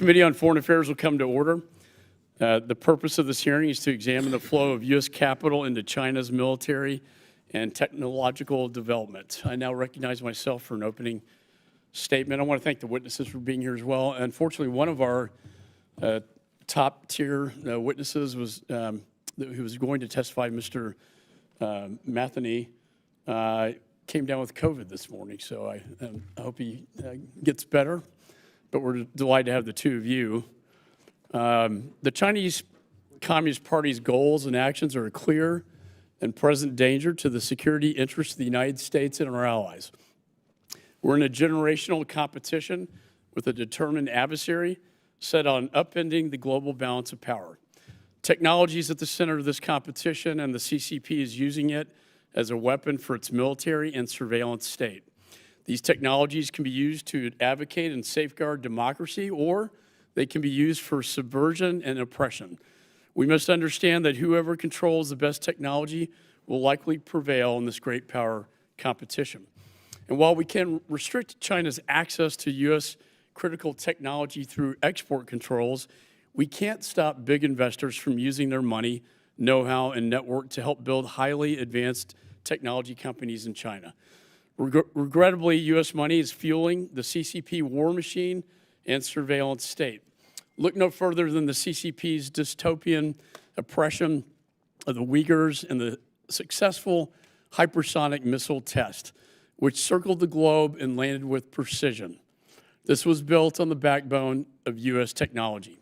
Committee on Foreign Affairs will come to order. The purpose of this hearing is to examine the flow of U.S. capital into China's military and technological development. I now recognize myself for an opening statement. I want to thank the witnesses for being here as well. Unfortunately, one of our top-tier witnesses was who was going to testify, Mr. Matheny, came down with COVID this morning, so I hope he gets better. But we're delighted to have the two of you. The Chinese Communist Party's goals and actions are a clear and present danger to the security interests of the United States and our allies. We're in a generational competition with a determined adversary set on upending the global balance of power. Technology is at the center of this competition, and the CCP is using it as a weapon for its military and surveillance state. These technologies can be used to advocate and safeguard democracy, or they can be used for subversion and oppression. We must understand that whoever controls the best technology will likely prevail in this great power competition. And while we can restrict China's access to U.S. critical technology through export controls, we can't stop big investors from using their money, know-how, and network to help build highly advanced technology companies in China. Regrettably, U.S. money is fueling the CCP war machine and surveillance state. Look no further than the CCP's dystopian oppression of the Uyghurs and the successful hypersonic missile test, which circled the globe and landed with precision. This was built on the backbone of U.S. technology.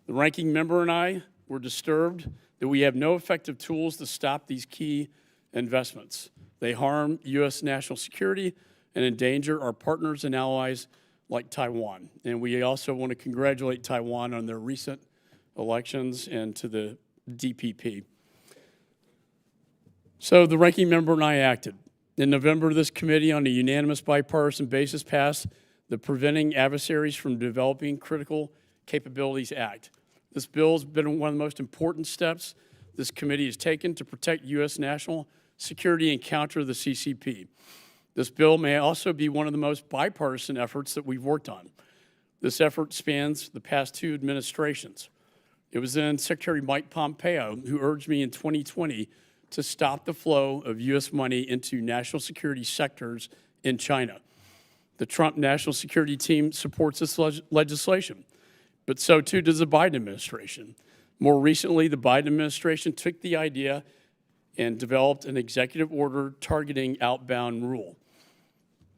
The ranking member and I were disturbed that we have no effective tools to stop these key investments. They harm U.S. national security and endanger our partners and allies like Taiwan. And we also want to congratulate Taiwan on their recent elections and to the DPP. So the ranking member and I acted. In November, this committee on a unanimous bipartisan basis passed the Preventing Adversaries from Developing Critical Capabilities Act. This bill has been one of the most important steps this committee has taken to protect U.S. national security and counter the CCP. This bill may also be one of the most bipartisan efforts that we've worked on. This effort spans the past two administrations. It was then Secretary Mike Pompeo who urged me in 2020 to stop the flow of U.S. money into national security sectors in China. The Trump National Security Team supports this legislation, but so too does the Biden administration. More recently, the Biden administration took the idea and developed an executive order targeting outbound rule.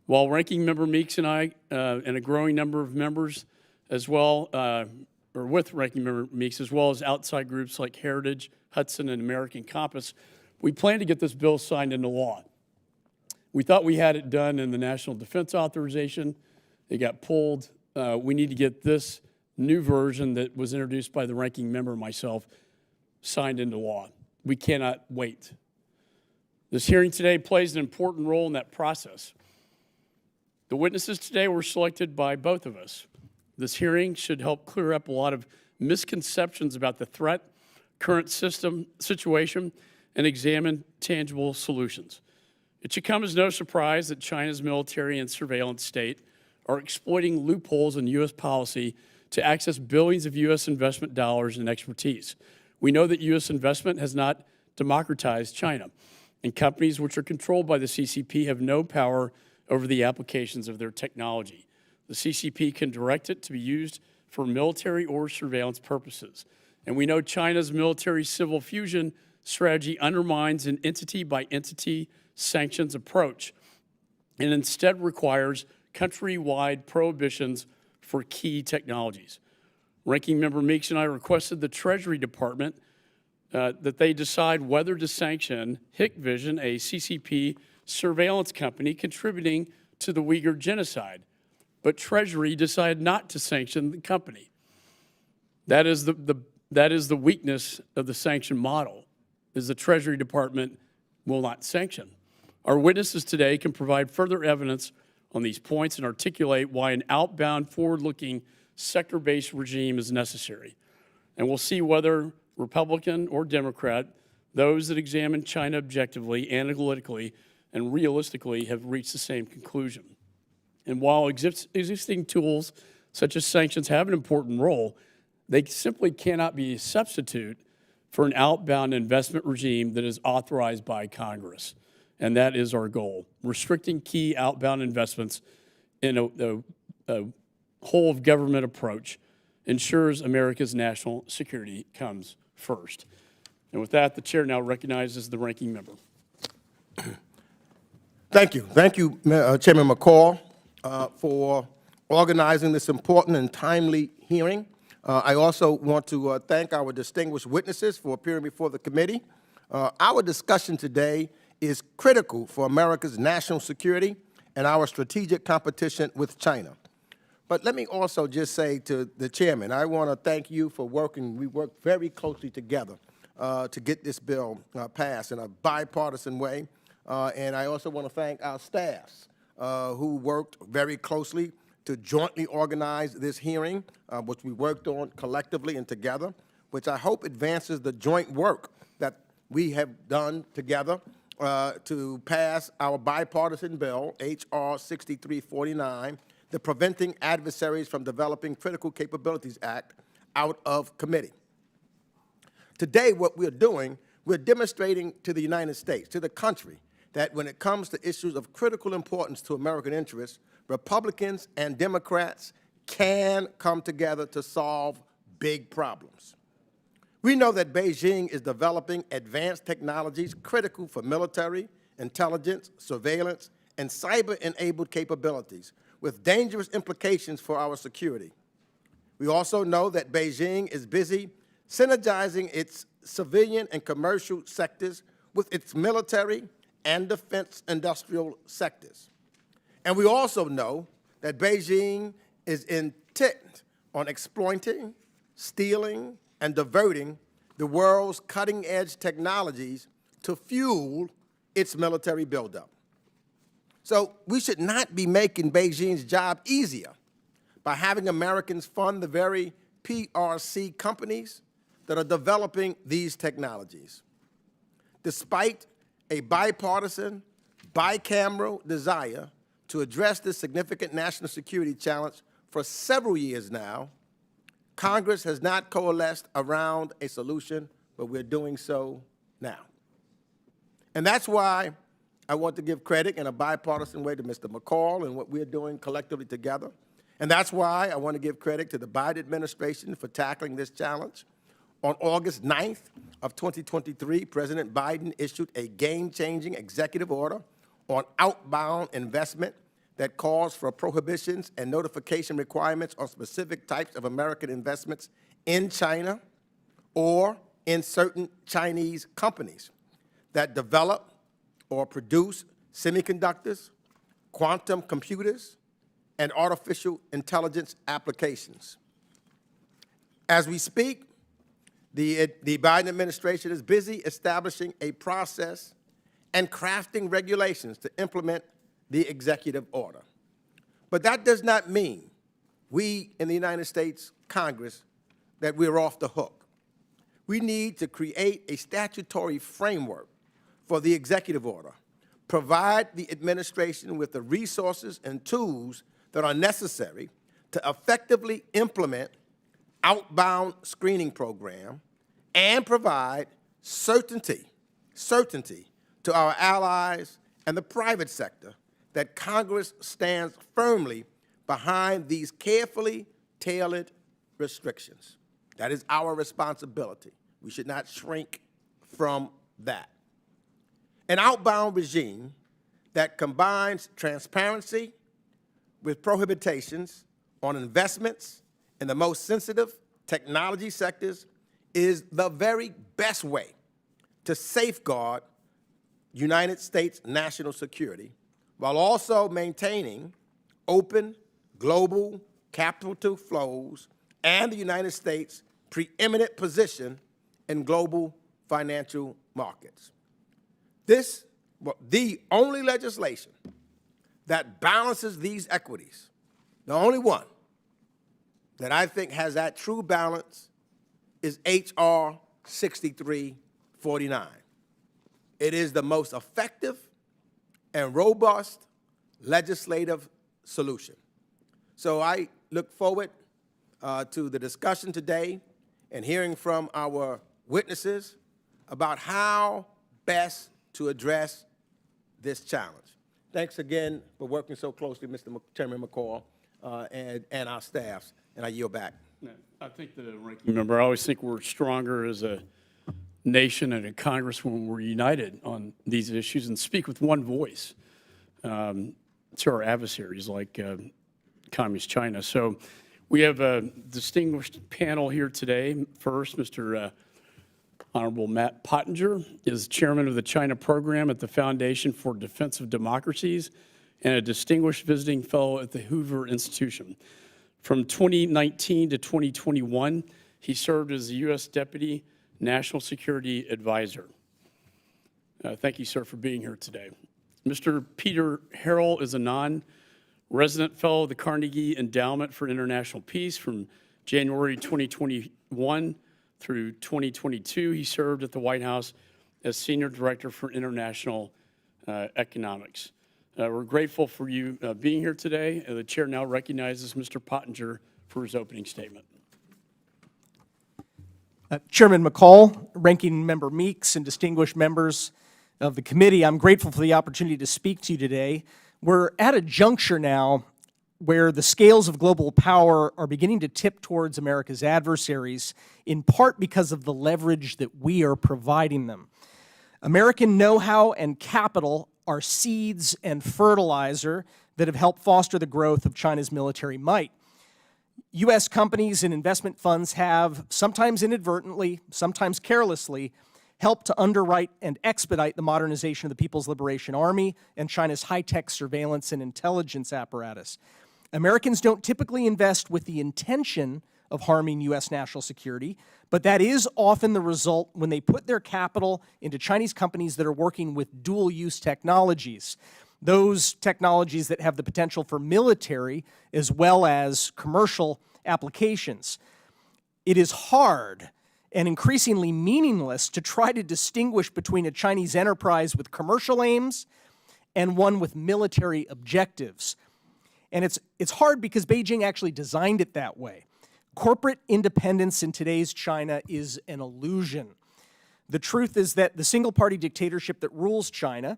While Ranking Member Meeks and I, and a growing number of members as well, or with Ranking Member Meeks, as well as outside groups like Heritage, Hudson, and American Compass, we plan to get this bill signed into law. We thought we had it done in the National Defense Authorization. It got pulled. We need to get this new version that was introduced by the Ranking Member and myself signed into law. We cannot wait. This hearing today plays an important role in that process. The witnesses today were selected by both of us. This hearing should help clear up a lot of misconceptions about the threat, current situation, and examine tangible solutions. It should come as no surprise that China's military and surveillance state are exploiting loopholes in U.S. policy to access billions of U.S. investment dollars and expertise. We know that U.S. investment has not democratized China, and companies which are controlled by the CCP have no power over the applications of their technology. The CCP can direct it to be used for military or surveillance purposes. And we know China's military-civil fusion strategy undermines an entity-by-entity sanctions approach and instead requires country-wide prohibitions for key technologies. Ranking Member Meeks and I requested the Treasury Department that they decide whether to sanction Hikvision, a CCP surveillance company contributing to the Uyghur genocide. But Treasury decided not to sanction the company. That is the weakness of the sanction model, is the Treasury Department will not sanction. Our witnesses today can provide further evidence on these points and articulate why an outbound, forward-looking, sector-based regime is necessary. And we'll see whether Republican or Democrat, those that examine China objectively, analytically, and realistically have reached the same conclusion. And while existing tools such as sanctions, have an important role, they simply cannot be a substitute for an outbound investment regime that is authorized by Congress. And that is our goal. Restricting key outbound investments in a whole of government approach ensures America's national security comes first. And with that, the chair now recognizes the ranking member. Thank you. Thank you, Chairman McCall, for organizing this important and timely hearing. I also want to thank our distinguished witnesses for appearing before the committee. Our discussion today is critical for America's national security and our strategic competition with China. But let me also just say to the chairman, I want to thank you for working. We worked very closely together to get this bill passed in a bipartisan way. And I also want to thank our staffs who worked very closely to jointly organize this hearing, which we worked on collectively and together, which I hope advances the joint work that we have done together to pass our bipartisan bill, H.R. 6349, the Preventing Adversaries from Developing Critical Capabilities Act, out of committee. Today, what we're doing, we're demonstrating to the United States, to the country, that when it comes to issues of critical importance to American interests, Republicans and Democrats can come together to solve big problems. We know that Beijing is developing advanced technologies critical for military, intelligence, surveillance, and cyber-enabled capabilities with dangerous implications for our security. We also know that Beijing is busy synergizing its civilian and commercial sectors with its military and defense industrial sectors. And we also know that Beijing is intent on exploiting, stealing, and diverting the world's cutting-edge technologies to fuel its military buildup. So we should not be making Beijing's job easier by having Americans fund the very PRC companies that are developing these technologies. Despite a bipartisan, bicameral desire to address this significant national security challenge for several years now, Congress has not coalesced around a solution, but we're doing so now. And that's why I want to give credit in a bipartisan way to Mr. McCall and what we're doing collectively together. And that's why I want to give credit to the Biden administration for tackling this challenge. On August 9th of 2023, President Biden issued a game-changing executive order on outbound investment that calls for prohibitions and notification requirements on specific types of American investments in China or in certain Chinese companies that develop or produce semiconductors, quantum computers, and artificial intelligence applications. As we speak, the Biden administration is busy establishing a process and crafting regulations to implement the executive order. But that does not mean we in the United States Congress that we're off the hook. We need to create a statutory framework for the executive order, provide the administration with the resources and tools that are necessary to effectively implement outbound screening program, and provide certainty to our allies and the private sector that Congress stands firmly behind these carefully tailored restrictions. That is our responsibility. We should not shrink from that. An outbound regime that combines transparency with prohibitions on investments in the most sensitive technology sectors is the very best way to safeguard United States national security while also maintaining open global capital flows and the United States' preeminent position in global financial markets. This, the only legislation that balances these equities, the only one that I think has that true balance is H.R. 6349. It is the most effective and robust legislative solution. So I look forward to the discussion today and hearing from our witnesses about how best to address this challenge. Thanks again for working so closely, Mr. Chairman McCall, and our staffs, and I yield back. I think the ranking member, I always think we're stronger as a nation and a Congress when we're united on these issues and speak with one voice to our adversaries like Communist China. So we have a distinguished panel here today. First, Mr. Honorable Matt Pottinger is chairman of the China program at the Foundation for Defense of Democracies and a distinguished visiting fellow at the Hoover Institution. From 2019 to 2021, he served as the U.S. Deputy National Security Advisor. Thank you, sir, for being here today. Mr. Peter Harrell is a non-resident fellow of the Carnegie Endowment for International Peace. From January 2021 through 2022, he served at the White House as Senior Director for International Economics. We're grateful for you being here today. The chair now recognizes Mr. Pottinger for his opening statement. Chairman McCall, Ranking Member Meeks, and distinguished members of the committee, I'm grateful for the opportunity to speak to you today. We're at a juncture now where the scales of global power are beginning to tip towards America's adversaries, in part because of the leverage that we are providing them. American know-how and capital are seeds and fertilizer that have helped foster the growth of China's military might. U.S. companies and investment funds have, sometimes inadvertently, sometimes carelessly, helped to underwrite and expedite the modernization of the People's Liberation Army and China's high-tech surveillance and intelligence apparatus. Americans don't typically invest with the intention of harming U.S. national security, but that is often the result when they put their capital into Chinese companies that are working with dual-use technologies, those technologies that have the potential for military as well as commercial applications. It is hard and increasingly meaningless to try to distinguish between a Chinese enterprise with commercial aims and one with military objectives. And it's hard because Beijing actually designed it that way. Corporate independence in today's China is an illusion. The truth is that the single-party dictatorship that rules China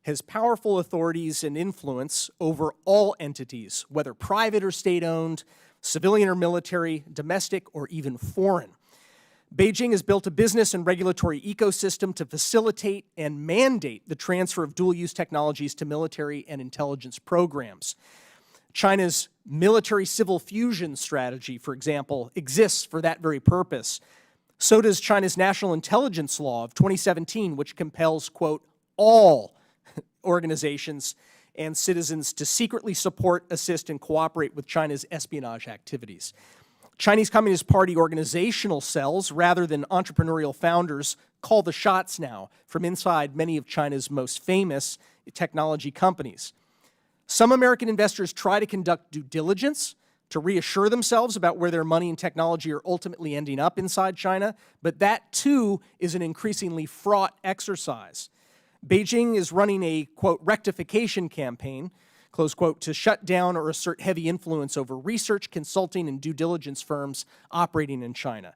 has powerful authorities and influence over all entities, whether private or state-owned, civilian or military, domestic or even foreign. Beijing has built a business and regulatory ecosystem to facilitate and mandate the transfer of dual-use technologies to military and intelligence programs. China's military-civil fusion strategy, for example, exists for that very purpose. So does China's National Intelligence Law of 2017, which compels, quote, all organizations and citizens to secretly support, assist, and cooperate with China's espionage activities. Chinese Communist Party organizational cells, rather than entrepreneurial founders, call the shots now from inside many of China's most famous technology companies. Some American investors try to conduct due diligence to reassure themselves about where their money and technology are ultimately ending up inside China, but that too is an increasingly fraught exercise. Beijing is running a, quote, rectification campaign, close quote, to shut down or assert heavy influence over research, consulting, and due diligence firms operating in China.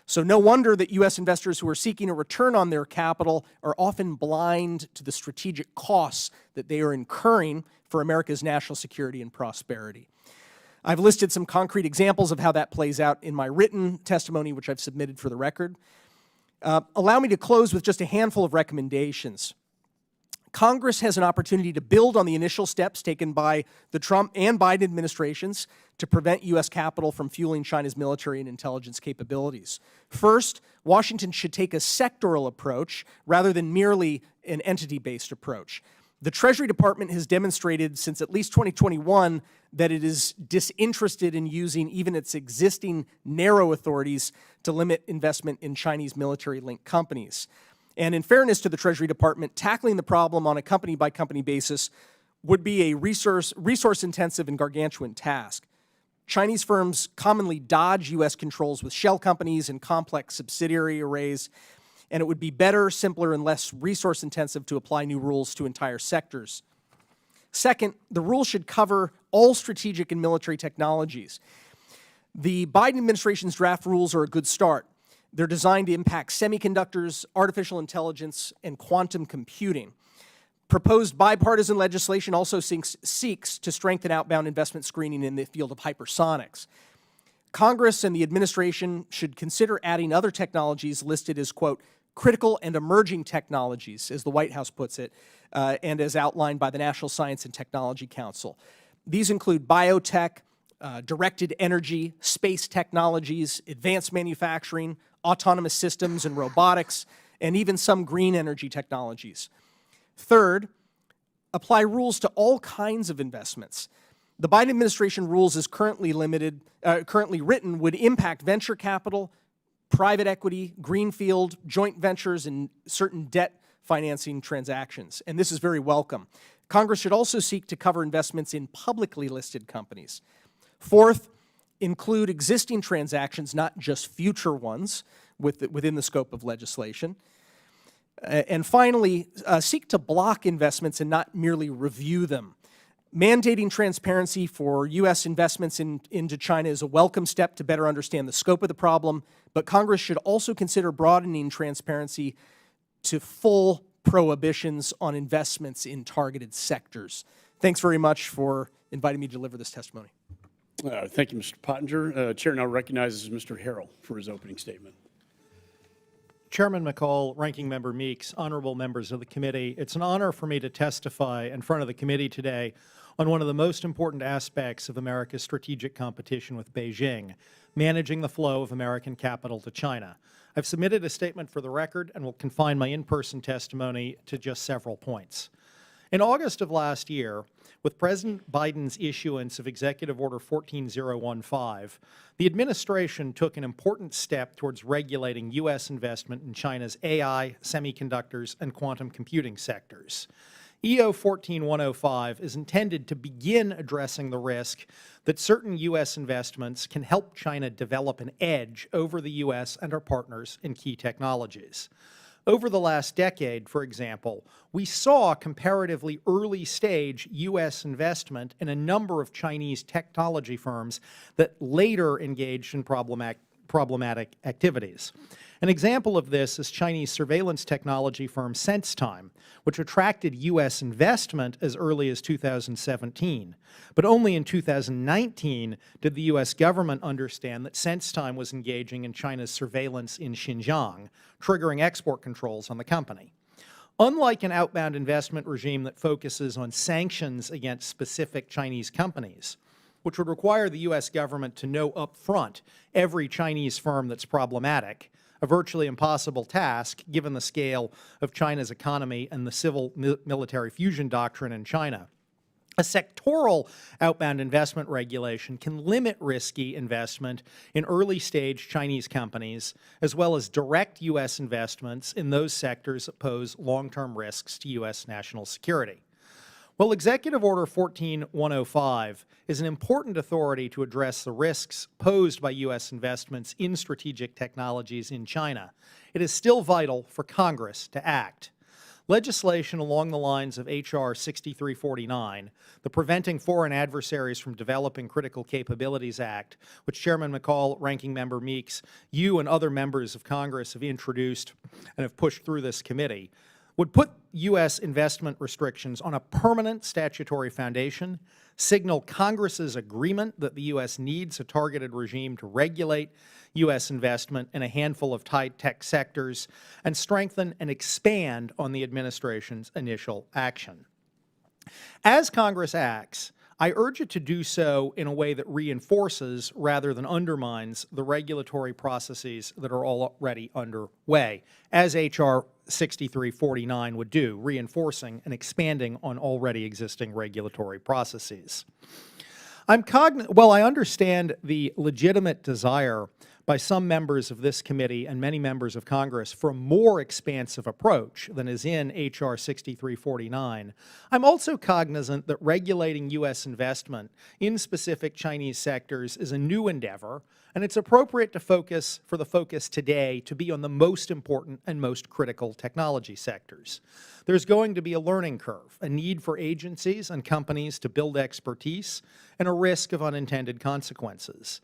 So no wonder that U.S. investors who are seeking a return on their capital are often blind to the strategic costs that they are incurring for America's national security and prosperity. I've listed some concrete examples of how that plays out in my written testimony, which I've submitted for the record. Allow me to close with just a handful of recommendations. Congress has an opportunity to build on the initial steps taken by the Trump and Biden administrations to prevent U.S. capital from fueling China's military and intelligence capabilities. First, Washington should take a sectoral approach rather than merely an entity-based approach. The Treasury Department has demonstrated since at least 2021 that it is disinterested in using even its existing narrow authorities to limit investment in Chinese military-linked companies. And in fairness to the Treasury Department, tackling the problem on a company-by-company basis would be a resource-intensive and gargantuan task. Chinese firms commonly dodge U.S. controls with shell companies and complex subsidiary arrays, and it would be better, simpler, and less resource-intensive to apply new rules to entire sectors. Second, the rule should cover all strategic and military technologies. The Biden administration's draft rules are a good start. They're designed to impact semiconductors, artificial intelligence, and quantum computing. Proposed bipartisan legislation also seeks to strengthen outbound investment screening in the field of hypersonics. Congress and the administration should consider adding other technologies listed as, quote, critical and emerging technologies, as the White House puts it, and as outlined by the National Science and Technology Council. These include biotech, directed energy, space technologies, advanced manufacturing, autonomous systems and robotics, and even some green energy technologies. Third, apply rules to all kinds of investments. The Biden administration rules as currently written would impact venture capital, private equity, greenfield, joint ventures, and certain debt financing transactions, and this is very welcome. Congress should also seek to cover investments in publicly listed companies. Fourth, include existing transactions, not just future ones, within the scope of legislation. And finally, seek to block investments and not merely review them. Mandating transparency for U.S. investments into China is a welcome step to better understand the scope of the problem, but Congress should also consider broadening transparency to full prohibitions on investments in targeted sectors. Thanks very much for inviting me to deliver this testimony. Thank you, Mr. Pottinger. Chair now recognizes Mr. Harrell for his opening statement. Chairman McCall, Ranking Member Meeks, honorable members of the committee, it's an honor for me to testify in front of the committee today on one of the most important aspects of America's strategic competition with Beijing, managing the flow of American capital to China. I've submitted a statement for the record and will confine my in-person testimony to just several points. In August of last year, with President Biden's issuance of Executive Order 14015, the administration took an important step towards regulating U.S. investment in China's AI, semiconductors, and quantum computing sectors. EO 14105 is intended to begin addressing the risk that certain U.S. investments can help China develop an edge over the U.S. and our partners in key technologies. Over the last decade, for example, we saw comparatively early-stage U.S. investment in a number of Chinese technology firms that later engaged in problematic activities. An example of this is Chinese surveillance technology firm SenseTime, which attracted U.S. investment as early as 2017. But only in 2019 did the U.S. government understand that SenseTime was engaging in China's surveillance in Xinjiang, triggering export controls on the company. Unlike an outbound investment regime that focuses on sanctions against specific Chinese companies, which would require the U.S. government to know up front every Chinese firm that's problematic, a virtually impossible task given the scale of China's economy and the civil-military fusion doctrine in China. A sectoral outbound investment regulation can limit risky investment in early-stage Chinese companies, as well as direct U.S. investments in those sectors that pose long-term risks to U.S. national security. Well, Executive Order 14105 is an important authority to address the risks posed by U.S. investments in strategic technologies in China. It is still vital for Congress to act. Legislation along the lines of H.R. 6349, the Preventing Foreign Adversaries from Developing Critical Capabilities Act, which Chairman McCall, Ranking Member Meeks, you and other members of Congress have introduced and have pushed through this committee, would put U.S. investment restrictions on a permanent statutory foundation, signal Congress's agreement that the U.S. needs a targeted regime to regulate U.S. investment in a handful of tech sectors, and strengthen and expand on the administration's initial action. As Congress acts, I urge it to do so in a way that reinforces rather than undermines the regulatory processes that are already underway, as H.R. 6349 would do, reinforcing and expanding on already existing regulatory processes. I understand the legitimate desire by some members of this committee and many members of Congress for a more expansive approach than is in H.R. 6349. I'm also cognizant that regulating U.S. investment in specific Chinese sectors is a new endeavor And it's appropriate to focus today to be on the most important and most critical technology sectors. There's going to be a learning curve, a need for agencies and companies to build expertise, and a risk of unintended consequences.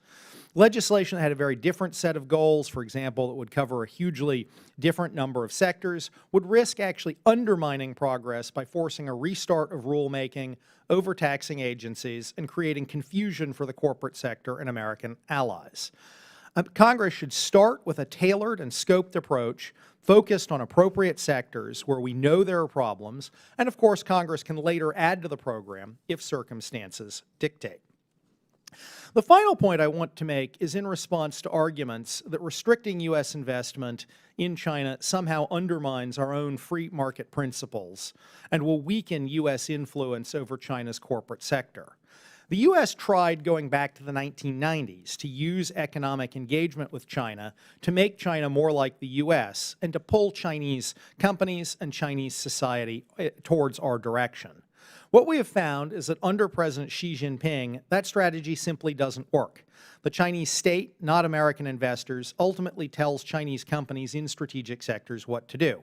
Legislation that had a very different set of goals, for example, that would cover a hugely different number of sectors, would risk actually undermining progress by forcing a restart of rulemaking, overtaxing agencies, and creating confusion for the corporate sector and American allies. Congress should start with a tailored and scoped approach focused on appropriate sectors where we know there are problems, and of course Congress can later add to the program if circumstances dictate. The final point I want to make is in response to arguments that restricting U.S. investment in China somehow undermines our own free market principles and will weaken U.S. influence over China's corporate sector. The U.S. tried going back to the 1990s to use economic engagement with China to make China more like the U.S. and to pull Chinese companies and Chinese society towards our direction. What we have found is that under President Xi Jinping, that strategy simply doesn't work. The Chinese state, not American investors, ultimately tells Chinese companies in strategic sectors what to do.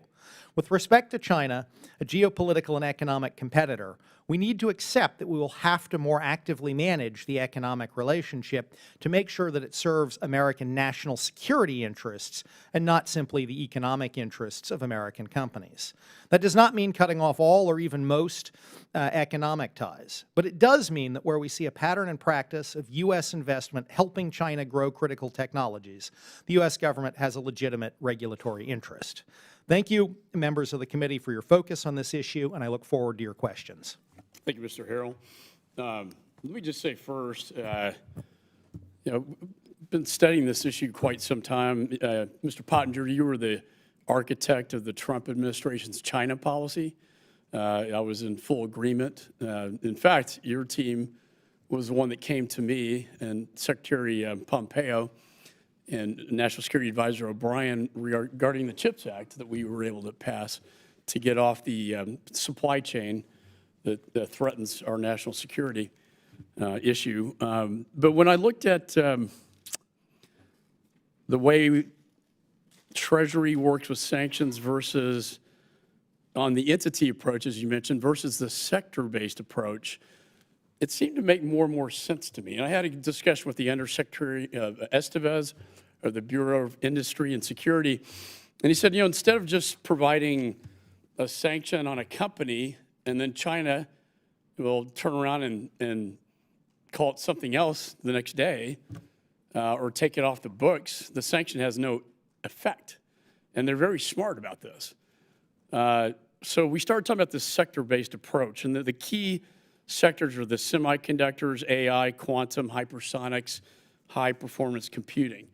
With respect to China, a geopolitical and economic competitor, we need to accept that we will have to more actively manage the economic relationship to make sure that it serves American national security interests and not simply the economic interests of American companies. That does not mean cutting off all or even most economic ties, but it does mean that where we see a pattern and practice of U.S. investment helping China grow critical technologies, the U.S. government has a legitimate regulatory interest. Thank you, members of the committee, for your focus on this issue, and I look forward to your questions. Thank you, Mr. Harrell. Let me just say first, been studying this issue quite some time. Mr. Pottinger, you were the architect of the Trump administration's China policy. I was in full agreement. In fact, your team was the one that came to me and Secretary Pompeo and National Security Advisor O'Brien regarding the CHIPS Act that we were able to pass to get off the supply chain that threatens our national security issue. But when I looked at the way Treasury works with sanctions versus on the entity approach, as you mentioned, versus the sector-based approach, it seemed to make more and more sense to me. And I had a discussion with the Undersecretary Estevez of the Bureau of Industry and Security, and he said, instead of just providing a sanction on a company and then China will turn around and call it something else the next day or take it off the books, the sanction has no effect. And they're very smart about this. So we started talking about this sector-based approach, and the key sectors are the semiconductors, AI, quantum, hypersonics, high-performance computing.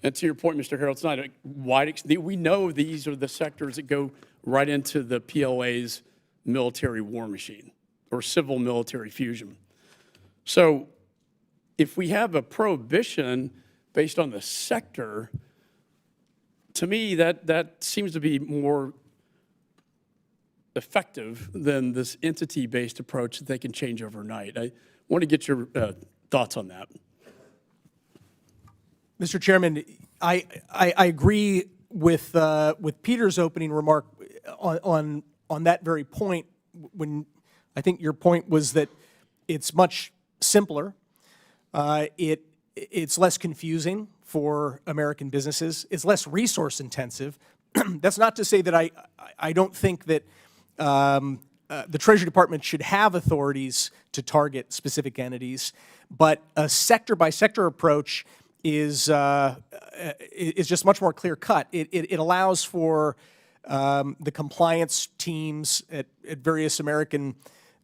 And to your point, Mr. Harrell, it's not a wide, we know these are the sectors that go right into the PLA's military war machine or civil military fusion. So if we have a prohibition based on the sector, to me, that seems to be more effective than this entity-based approach that they can change overnight. I want to get your thoughts on that. Mr. Chairman, I agree with Peter's opening remark on that very point, when I think your point was that it's much simpler. It's less confusing for American businesses. It's less resource intensive. That's not to say that I don't think that the Treasury Department should have authorities to target specific entities, but a sector-by-sector approach is just much more clear-cut. It allows for the compliance teams at various American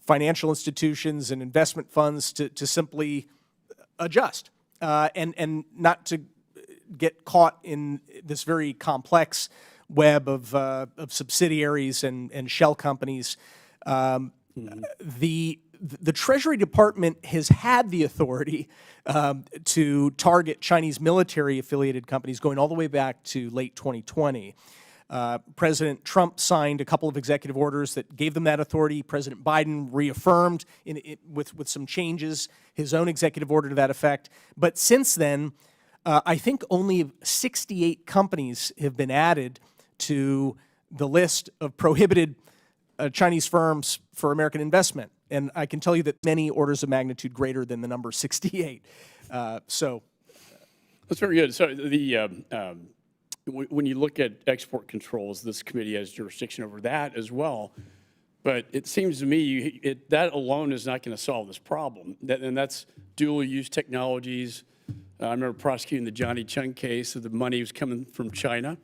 financial institutions and investment funds to simply adjust and not to get caught in this very complex web of subsidiaries and shell companies. The Treasury Department has had the authority to target Chinese military-affiliated companies going all the way back to late 2020. President Trump signed a couple of executive orders that gave them that authority. President Biden reaffirmed with some changes his own executive order to that effect. But since then, I think only 68 companies have been added to the list of prohibited Chinese firms for American investment. And I can tell you that many orders of magnitude greater than the number 68. So That's very good. So when you look at export controls, this committee has jurisdiction over that as well. But it seems to me that alone is not going to solve this problem. And that's dual-use technologies. I remember prosecuting the Johnny Chung case, so the money was coming from China,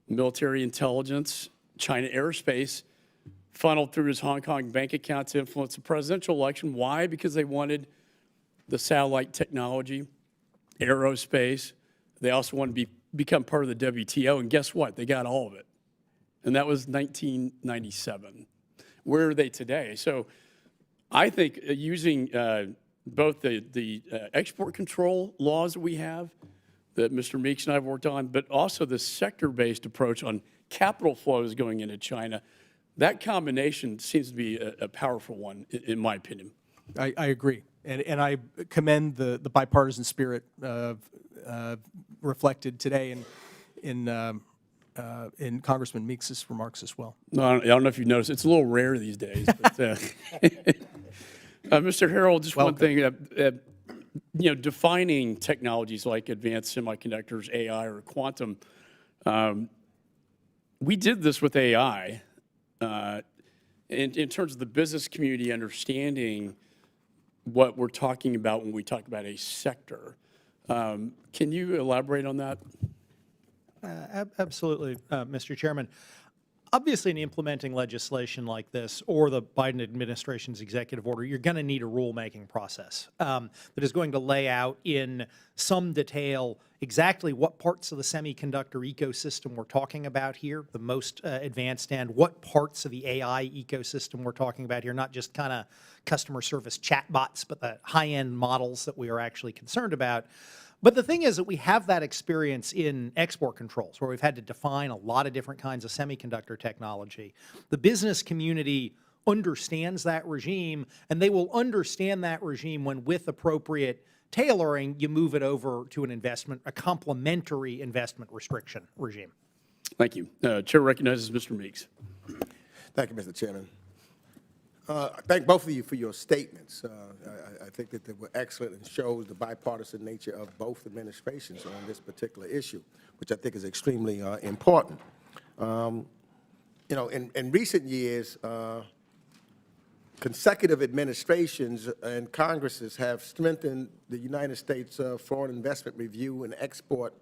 military intelligence, China aerospace, funneled through his Hong Kong bank account to influence the presidential election. Why? Because they wanted the satellite technology, aerospace. They also wanted to become part of the WTO, and guess what? They got all of it. And that was 1997. Where are they today? So I think using both the export control laws that we have, that Mr. Meeks and I have worked on, but also the sector-based approach on capital flows going into China, that combination seems to be a powerful one, in my opinion. I agree. And I commend the bipartisan spirit reflected today in Congressman Meeks' remarks as well. No, I don't know if you've noticed, it's a little rare these days. But, Mr. Harrell, just one thing, defining technologies like advanced semiconductors, AI, or quantum, we did this with AI in terms of the business community understanding what we're talking about when we talk about a sector. Can you elaborate on that? Absolutely, Mr. Chairman. Obviously, in implementing legislation like this or the Biden administration's executive order, you're going to need a rulemaking process that is going to lay out in some detail exactly what parts of the semiconductor ecosystem we're talking about here, the most advanced end, what parts of the AI ecosystem we're talking about here, not just kind of customer service chatbots, but the high-end models that we are actually concerned about. But the thing is that we have that experience in export controls, where we've had to define a lot of different kinds of semiconductor technology. The business community understands that regime, and they will understand that regime when, with appropriate tailoring, you move it over to an investment, a complementary investment restriction regime. Thank you. Chair recognizes Mr. Meeks. Thank you, Mr. Chairman. I thank both of you for your statements. I think that they were excellent and shows the bipartisan nature of both administrations on this particular issue, which I think is extremely important. In recent years, consecutive administrations and Congresses have strengthened the United States Foreign Investment Review and Export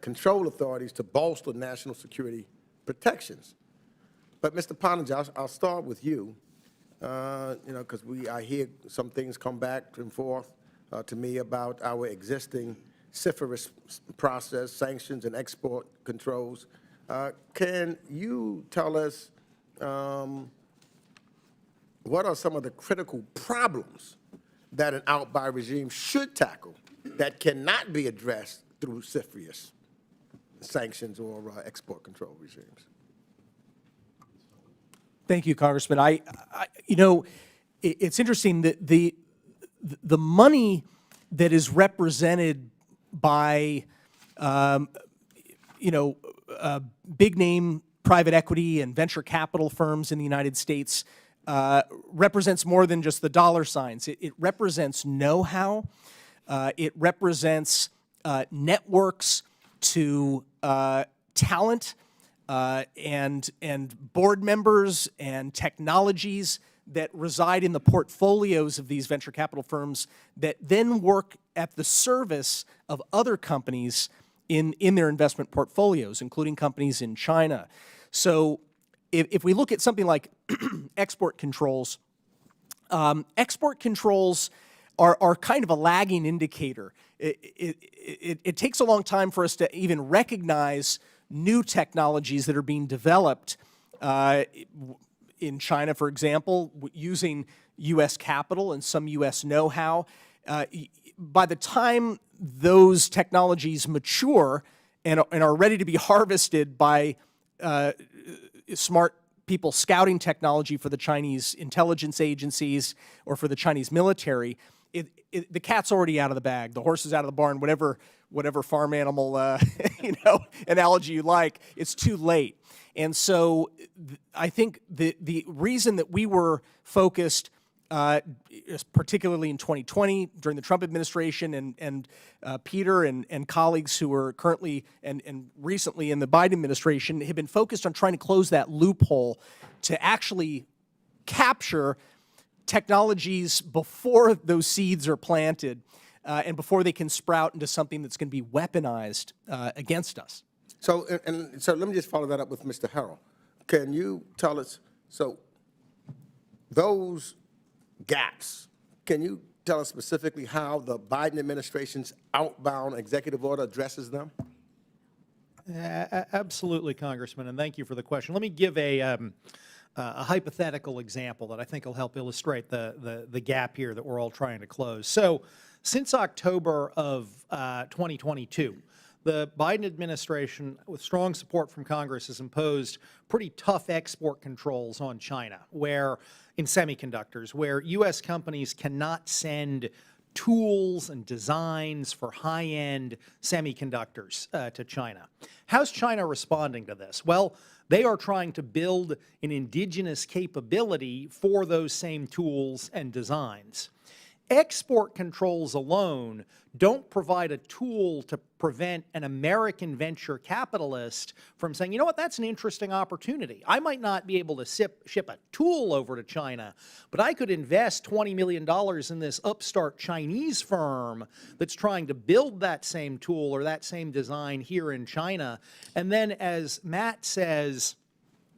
Control authorities to bolster national security protections. But, Mr. Pottinger, I'll start with you. Because I hear some things come back and forth to me about our existing CFIUS process, sanctions and export controls. Can you tell us what are some of the critical problems that an out-buy regime should tackle that cannot be addressed through CFIUS sanctions or export control regimes? Thank you, Congressman. It's interesting that the money that is represented by, big name private equity and venture capital firms in the United States represents more than just the dollar signs. It represents know-how. It represents networks to talent. And board members and technologies that reside in the portfolios of these venture capital firms that then work at the service of other companies in their investment portfolios, including companies in China. So if we look at something like export controls are kind of a lagging indicator. It takes a long time for us to even recognize new technologies that are being developed in China, for example, using U.S. capital and some U.S. know-how. By the time those technologies mature and are ready to be harvested by smart people scouting technology for the Chinese intelligence agencies or for the Chinese military, the cat's already out of the bag, the horse is out of the barn, whatever whatever farm animal, analogy you like, it's too late. And so I think the reason that we were focused, particularly in 2020 during the Trump administration, and Peter and colleagues who are currently and recently in the Biden administration have been focused on trying to close that loophole to actually capture technologies before those seeds are planted and before they can sprout into something that's going to be weaponized against us. So, so let me just follow that up with Mr. Harrell. Can you tell us, so those gaps, can you tell us specifically how the Biden administration's outbound executive order addresses them? Absolutely, Congressman, and thank you for the question. Let me give a hypothetical example that I think will help illustrate the gap here that we're all trying to close. So since October of 2022, the Biden administration, with strong support from Congress, has imposed pretty tough export controls on China, where in semiconductors, where U.S. companies cannot send tools and designs for high-end semiconductors to China. How's China responding to this? Well, they are trying to build an indigenous capability for those same tools and designs. Export controls alone don't provide a tool to prevent an American venture capitalist from saying, you know what, that's an interesting opportunity. I might not be able to ship a tool over to China, but I could invest $20 million in this upstart Chinese firm that's trying to build that same tool or that same design here in China. And then, as Matt says,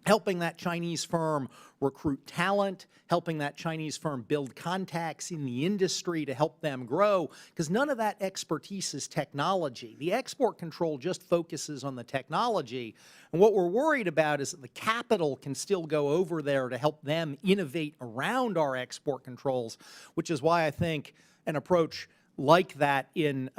helping that Chinese firm recruit talent, helping that Chinese firm build contacts in the industry to help them grow, because none of that expertise is technology. The export control just focuses on the technology, and what we're worried about is that the capital can still go over there to help them innovate around our export controls, which is why I think an approach like that in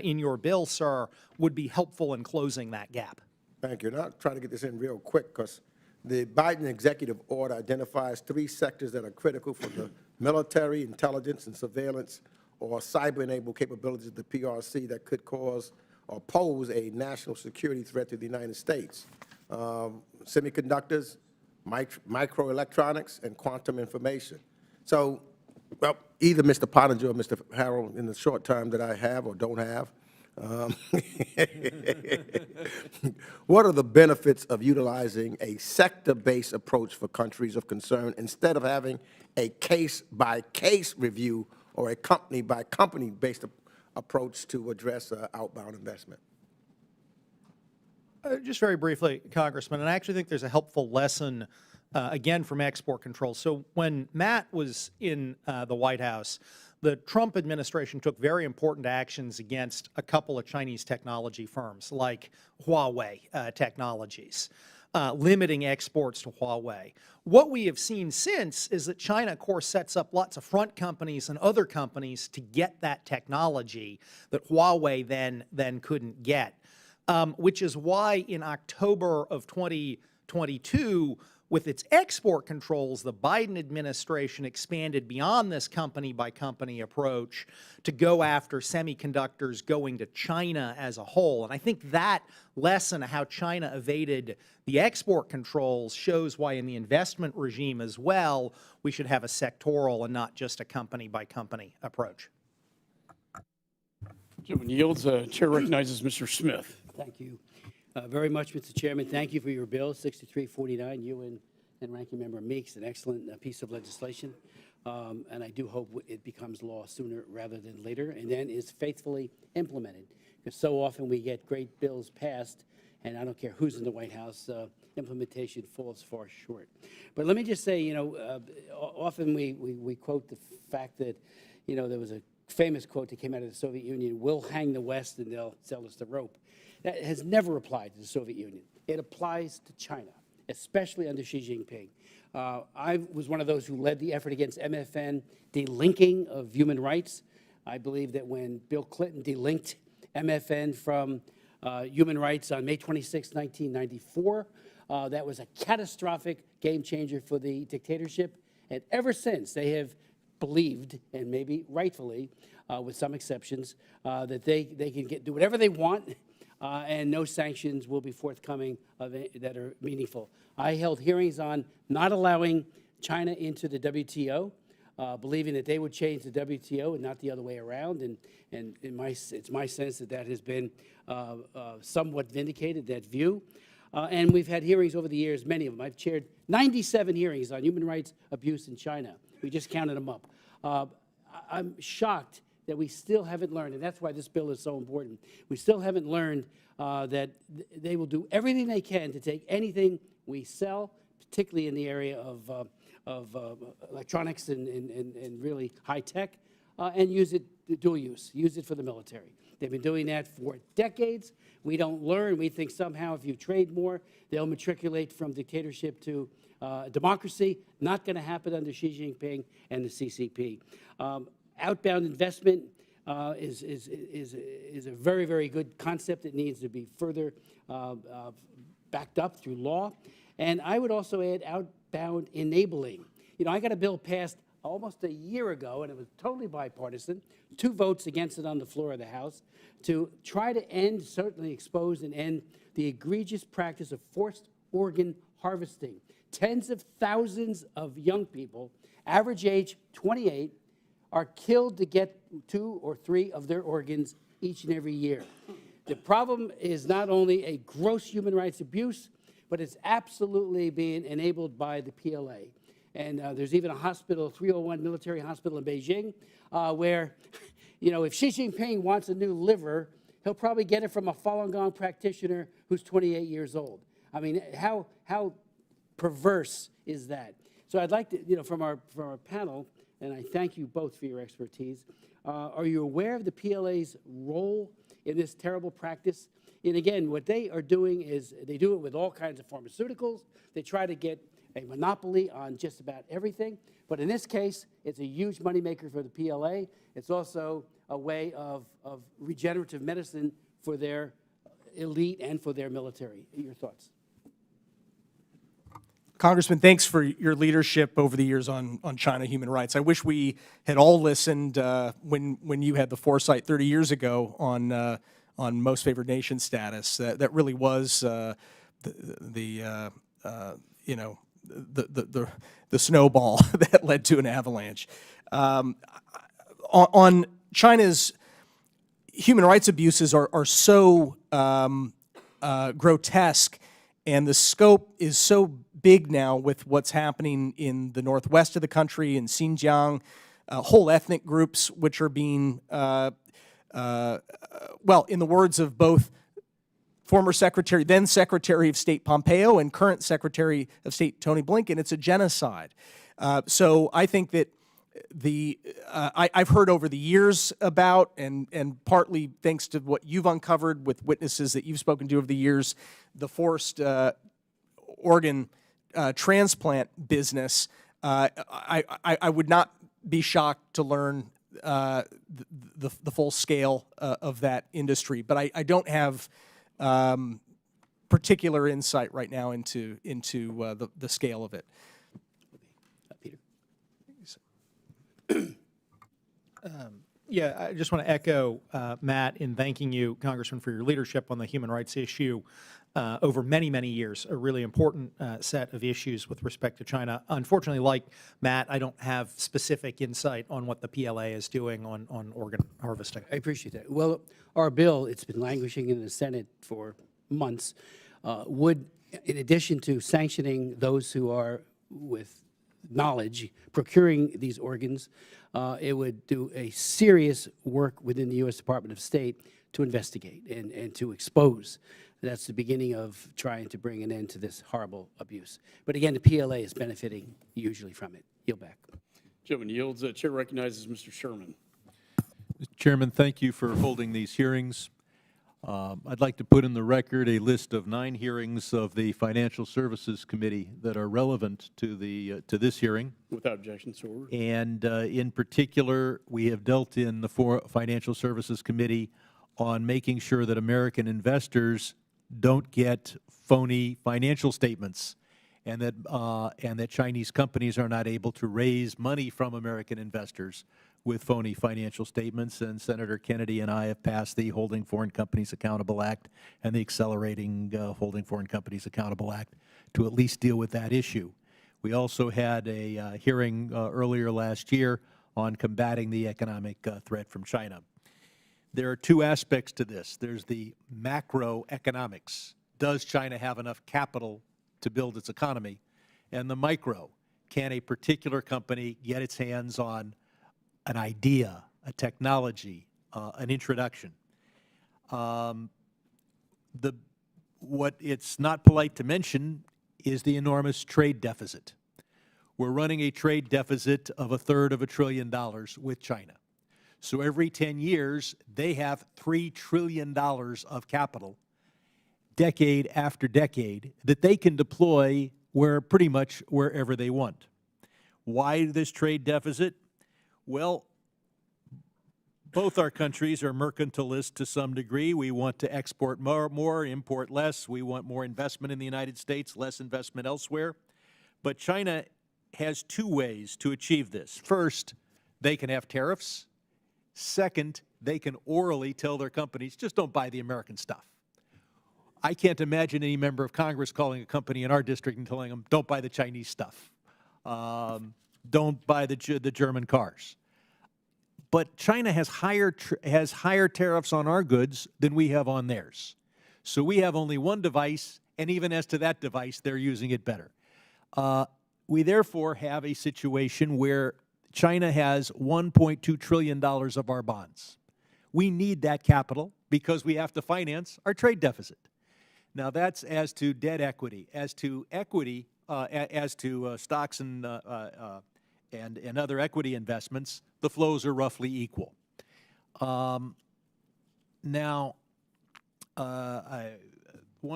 your bill, sir, would be helpful in closing that gap. Thank you. And I'll try to get this in real quick because the Biden executive order identifies 3 sectors that are critical for the military, intelligence, and surveillance or cyber-enabled capabilities of the PRC that could cause or pose a national security threat to the United States. Semiconductors, microelectronics, and quantum information. So, well, either Mr. Pottinger or Mr. Harrell, in the short time that I have or don't have, what are the benefits of utilizing a sector-based approach for countries of concern instead of having a case-by-case review or a company-by-company-based approach to address outbound investment? Just very briefly, Congressman, and I actually think there's a helpful lesson, again, from export control. So when Matt was in the White House, the Trump administration took very important actions against a couple of Chinese technology firms like Huawei Technologies, limiting exports to Huawei. What we have seen since is that China, of course, sets up lots of front companies and other companies to get that technology that Huawei then couldn't get, which is why in October of 2022, with its export controls, the Biden administration expanded beyond this company-by-company approach to go after semiconductors going to China as a whole. And I think that lesson of how China evaded the export controls shows why in the investment regime as well, we should have a sectoral and not just a company-by-company approach. Gentleman yields. Chair recognizes Mr. Smith. Thank you very much, Mr. Chairman. Thank you for your bill, 6349. You and Ranking Member Meeks, an excellent piece of legislation. And I do hope it becomes law sooner rather than later and then is faithfully implemented. Because so often we get great bills passed, and I don't care who's in the White House, implementation falls far short. But let me just say, often we quote the fact that, there was a famous quote that came out of the Soviet Union, "We'll hang the West and they'll sell us the rope." That has never applied to the Soviet Union. It applies to China, especially under Xi Jinping. I was one of those who led the effort against MFN delinking of human rights. I believe that when Bill Clinton delinked MFN from human rights on May 26, 1994, that was a catastrophic game changer for the dictatorship. And ever since, they have believed, and maybe rightfully, with some exceptions, that they can do whatever they want, and no sanctions will be forthcoming that are meaningful. I held hearings on not allowing China into the WTO, believing that they would change the WTO and not the other way around. And it's my sense that that has been somewhat vindicated, that view. And we've had hearings over the years, many of them. I've chaired 97 hearings on human rights abuse in China. We just counted them up. I'm shocked that we still haven't learned, and that's why this bill is so important. We still haven't learned that they will do everything they can to take anything we sell, particularly in the area of electronics and really high tech, and use it dual use it for the military. They've been doing that for decades. We don't learn. We think somehow if you trade more, they'll matriculate from dictatorship to democracy. Not going to happen under Xi Jinping and the CCP. Outbound investment is a very, very good concept that needs to be further backed up through law. And I would also add outbound enabling. You know, I got a bill passed almost a year ago, and it was totally bipartisan, 2 votes against it on the floor of the House, to try to end, certainly expose and end the egregious practice of forced organ harvesting. Tens of thousands of young people, average age 28, are killed to get 2 or 3 of their organs each and every year. The problem is not only a gross human rights abuse, but it's absolutely being enabled by the PLA. And there's even a hospital, 301 military hospital in Beijing, where, you know, if Xi Jinping wants a new liver, he'll probably get it from a Falun Gong practitioner who's 28 years old. I mean, how perverse is that? So I'd like to, you know, from our panel, and I thank you both for your expertise, are you aware of the PLA's role in this terrible practice? And again, what they are doing is they do it with all kinds of pharmaceuticals. They try to get a monopoly on just about everything. But in this case, it's a huge moneymaker for the PLA. It's also a way of regenerative medicine for their elite and for their military. Your thoughts? Congressman, thanks for your leadership over the years on China human rights. I wish we had all listened when you had the foresight 30 years ago on most favored nation status. That really was the snowball that led to an avalanche. On China's human rights abuses are so grotesque, and the scope is so big now with what's happening in the northwest of the country, in Xinjiang, whole ethnic groups which are being, well, in the words of both former then Secretary of State Pompeo and current Secretary of State Tony Blinken, it's a genocide. So I think that I've heard over the years about, and partly thanks to what you've uncovered with witnesses that you've spoken to over the years, the forced organ transplant business. I would not be shocked to learn the full scale of that industry, but I don't have particular insight right now into the scale of it. Peter. Yeah, I just want to echo Matt in thanking you, Congressman, for your leadership on the human rights issue over many, many years, a really important set of issues with respect to China. Unfortunately, like Matt, I don't have specific insight on what the PLA is doing on organ harvesting. I appreciate that. Well, our bill, it's been languishing in the Senate for months, would, in addition to sanctioning those who are with knowledge procuring these organs, it would do a serious work within the U.S. Department of State to investigate and to expose. That's the beginning of trying to bring an end to this horrible abuse. But again, the PLA is benefiting hugely from it. Yield back. Gentleman yields. Chair recognizes Mr. Sherman. Mr. Chairman, thank you for holding these hearings. I'd like to put in the record a list of 9 hearings of the Financial Services Committee that are relevant to this hearing. Without objection, so ordered. And in particular, we have dealt in the Financial Services Committee on making sure that American investors don't get phony financial statements, and that Chinese companies are not able to raise money from American investors with phony financial statements, and Senator Kennedy and I have passed the Holding Foreign Companies Accountable Act and the Accelerating Holding Foreign Companies Accountable Act to at least deal with that issue. We also had a hearing earlier last year on combating the economic threat from China. There are two aspects to this. There's the macroeconomics. Does China have enough capital to build its economy? And the micro. Can a particular company get its hands on an idea, a technology, an introduction? What it's not polite to mention is the enormous trade deficit. We're running a trade deficit of $1/3 trillion with China. So every 10 years, they have $3 trillion of capital, decade after decade, that they can deploy pretty much wherever they want. Why this trade deficit? Well, both our countries are mercantilist to some degree. We want to export more, import less. We want more investment in the United States, less investment elsewhere. But China has two ways to achieve this. First, they can have tariffs. Second, they can orally tell their companies, just don't buy the American stuff. I can't imagine any member of Congress calling a company in our district and telling them, don't buy the Chinese stuff. Don't buy the German cars. But China has higher tariffs on our goods than we have on theirs. So we have only one device, and even as to that device, they're using it better. We therefore have a situation where China has $1.2 trillion of our bonds. We need that capital because we have to finance our trade deficit. Now that's as to debt equity. As to equity, stocks and other equity investments, the flows are roughly equal. One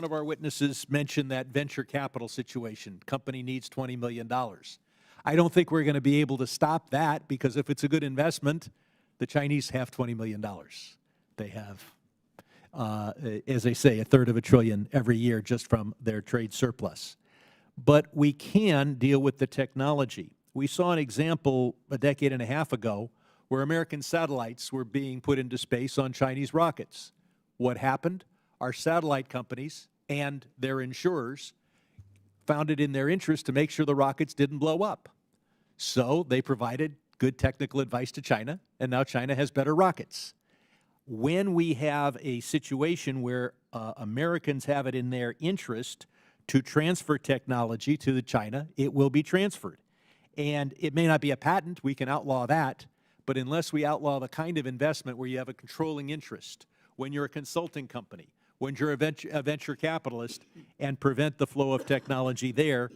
of our witnesses mentioned that venture capital situation. Company needs $20 million. I don't think we're going to be able to stop that because if it's a good investment, the Chinese have $20 million. They have, as they say, $1/3 trillion every year just from their trade surplus. But we can deal with the technology. We saw an example a decade and a half ago where American satellites were being put into space on Chinese rockets. What happened? Our satellite companies and their insurers found it in their interest to make sure the rockets didn't blow up. So they provided good technical advice to China, and now China has better rockets. When we have a situation where Americans have it in their interest to transfer technology to China, it will be transferred. And it may not be a patent, we can outlaw that, but unless we outlaw the kind of investment where you have a controlling interest, when you're a consulting company, when you're a venture capitalist, and prevent the flow of technology there,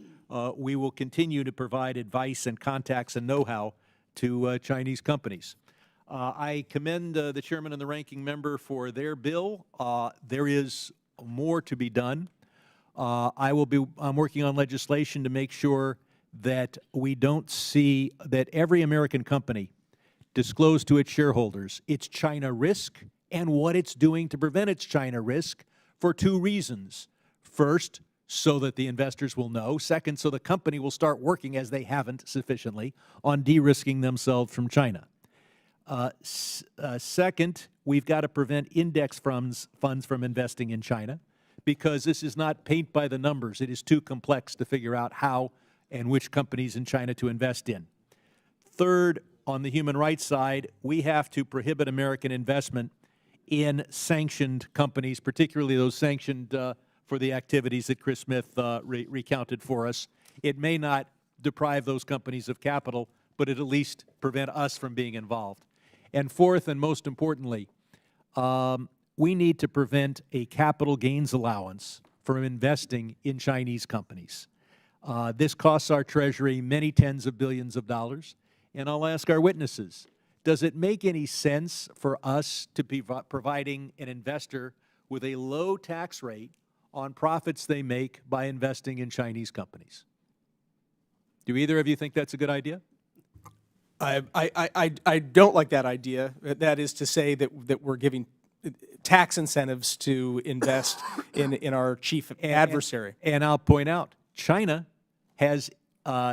we will continue to provide advice and contacts and know-how to Chinese companies. I commend the chairman and the ranking member for their bill. There is more to be done. I'm working on legislation to make sure that we don't see that every American company disclose to its shareholders its China risk and what it's doing to prevent its China risk for two reasons. First, so that the investors will know. Second, so the company will start working, as they haven't sufficiently, on de-risking themselves from China. Second, we've got to prevent index funds from investing in China because this is not paint by the numbers. It is too complex to figure out how and which companies in China to invest in. Third, on the human rights side, we have to prohibit American investment in sanctioned companies, particularly those sanctioned for the activities that Chris Smith recounted for us. It may not deprive those companies of capital, but it at least prevent us from being involved. And fourth, and most importantly, we need to prevent a capital gains allowance from investing in Chinese companies. This costs our Treasury many tens of billions of dollars, and I'll ask our witnesses, does it make any sense for us to be providing an investor with a low tax rate on profits they make by investing in Chinese companies? Do either of you think that's a good idea? I don't like that idea. That is to say that we're giving tax incentives to invest in our chief adversary. And I'll point out, China has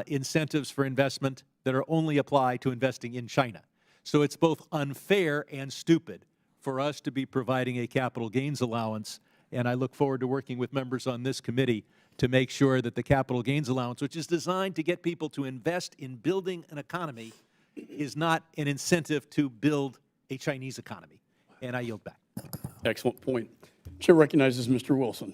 incentives for investment that are only apply to investing in China. So it's both unfair and stupid for us to be providing a capital gains allowance, and I look forward to working with members on this committee to make sure that the capital gains allowance, which is designed to get people to invest in building an economy, is not an incentive to build a Chinese economy. And I yield back. Excellent point. Chair recognizes Mr. Wilson.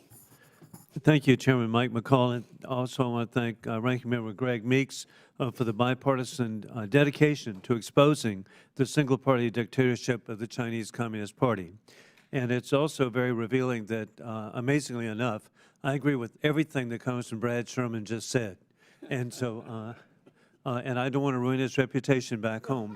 Thank you, Chairman Mike McCall. And also, I want to thank Ranking Member Greg Meeks for the bipartisan dedication to exposing the single-party dictatorship of the Chinese Communist Party. And it's also very revealing that, amazingly enough, I agree with everything that Congressman Brad Sherman just said. And so, and I don't want to ruin his reputation back home,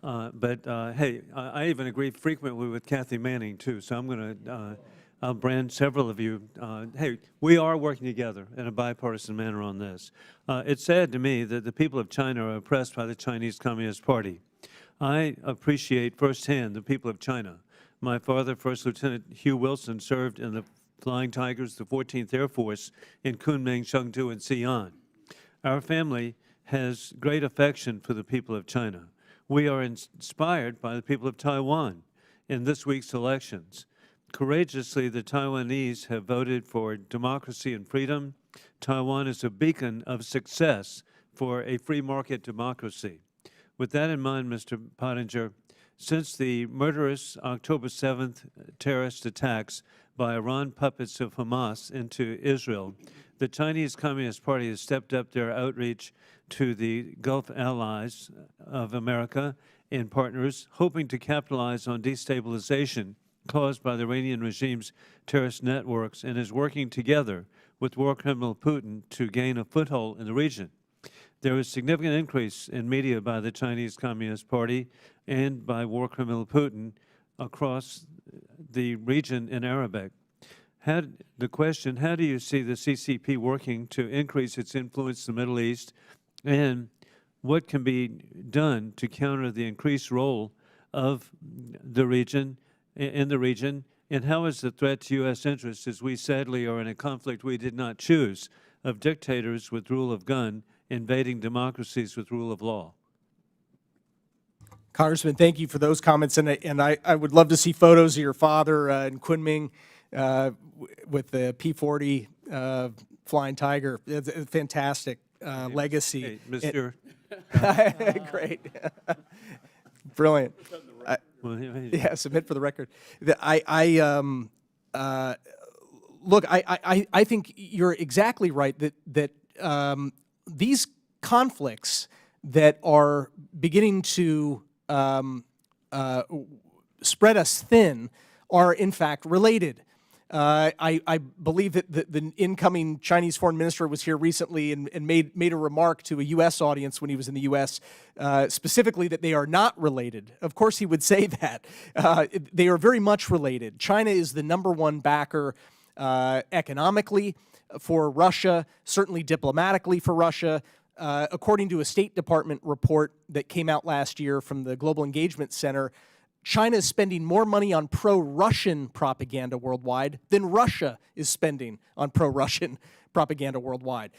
but hey, I even agree frequently with Kathy Manning, too, so I'm going to I'll brand several of you. Hey, we are working together in a bipartisan manner on this. It's sad to me that the people of China are oppressed by the Chinese Communist Party. I appreciate firsthand the people of China. My father, First Lieutenant Hugh Wilson, served in the Flying Tigers, the 14th Air Force in Kunming, Chengdu, and Xi'an. Our family has great affection for the people of China. We are inspired by the people of Taiwan in this week's elections. Courageously, the Taiwanese have voted for democracy and freedom. Taiwan is a beacon of success for a free market democracy. With that in mind, Mr. Pottinger, since the murderous October 7th terrorist attacks by Iran puppets of Hamas into Israel, the Chinese Communist Party has stepped up their outreach to the Gulf allies of America and partners, hoping to capitalize on destabilization caused by the Iranian regime's terrorist networks, and is working together with war criminal Putin to gain a foothold in the region. There is significant increase in media by the Chinese Communist Party and by war criminal Putin across the region in Arabic. The question, how do you see the CCP working to increase its influence in the Middle East, and what can be done to counter the increased role of the region, in the region, and how is the threat to U.S. interests, as we sadly are in a conflict we did not choose, of dictators with rule of gun invading democracies with rule of law? Congressman, thank you for those comments, and I would love to see photos of your father in Kunming with the P-40 Flying Tiger. It's a fantastic legacy. Hey, Mr. Great. Brilliant. Yeah, submit for the record. Look, I think you're exactly right that these conflicts that are beginning to spread us thin are in fact related. I believe that the incoming Chinese foreign minister was here recently and made a remark to a U.S. audience when he was in the U.S., specifically that they are not related. Of course he would say that. They are very much related. China is the #1 backer economically for Russia, certainly diplomatically for Russia. According to a State Department report that came out last year from the Global Engagement Center, China is spending more money on pro-Russian propaganda worldwide than Russia is spending on pro-Russian propaganda worldwide.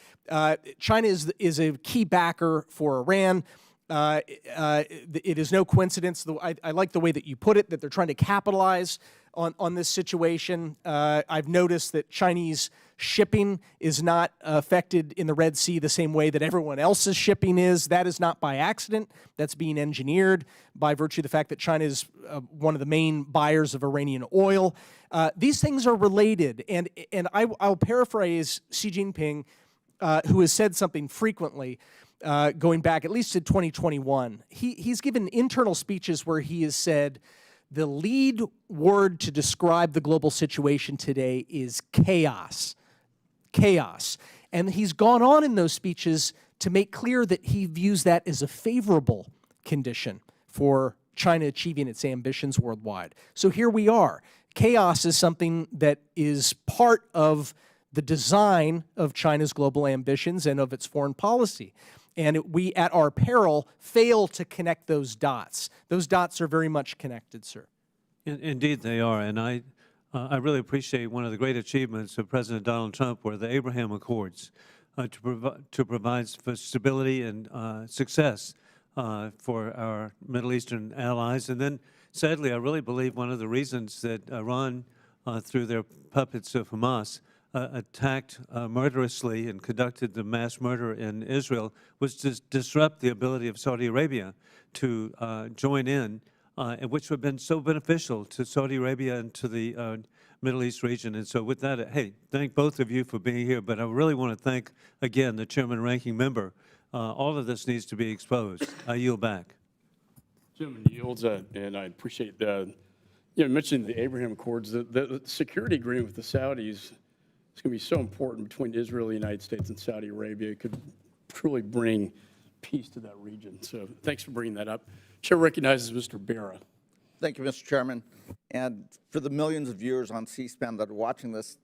China is a key backer for Iran. It is no coincidence. I like the way that you put it, that they're trying to capitalize on this situation. I've noticed that Chinese shipping is not affected in the Red Sea the same way that everyone else's shipping is. That is not by accident. That's being engineered by virtue of the fact that China is one of the main buyers of Iranian oil. These things are related, and I'll paraphrase Xi Jinping, who has said something frequently, going back at least to 2021. He's given internal speeches where he has said, the lead word to describe the global situation today is chaos. Chaos. And he's gone on in those speeches to make clear that he views that as a favorable condition for China achieving its ambitions worldwide. So here we are. Chaos is something that is part of the design of China's global ambitions and of its foreign policy. And we, at our peril, fail to connect those dots. Those dots are very much connected, sir. Indeed they are, and I really appreciate one of the great achievements of President Donald Trump were the Abraham Accords to provide for stability and success for our Middle Eastern allies. And then, sadly, I really believe one of the reasons that Iran, through their puppets of Hamas, attacked murderously and conducted the mass murder in Israel was to disrupt the ability of Saudi Arabia to join in, and which would have been so beneficial to Saudi Arabia and to the Middle East region. And so with that, hey, thank both of you for being here, but I really want to thank, again, the chairman and ranking member. All of this needs to be exposed. I yield back. Gentleman yields, and I appreciate the, you mentioned the Abraham Accords, the security agreement with the Saudis. It's going to be so important between Israel, the United States, and Saudi Arabia. It could truly bring peace to that region. So thanks for bringing that up. Chair recognizes Mr. Barra. Thank you, Mr. Chairman. And for the millions of viewers on C-SPAN that are watching this,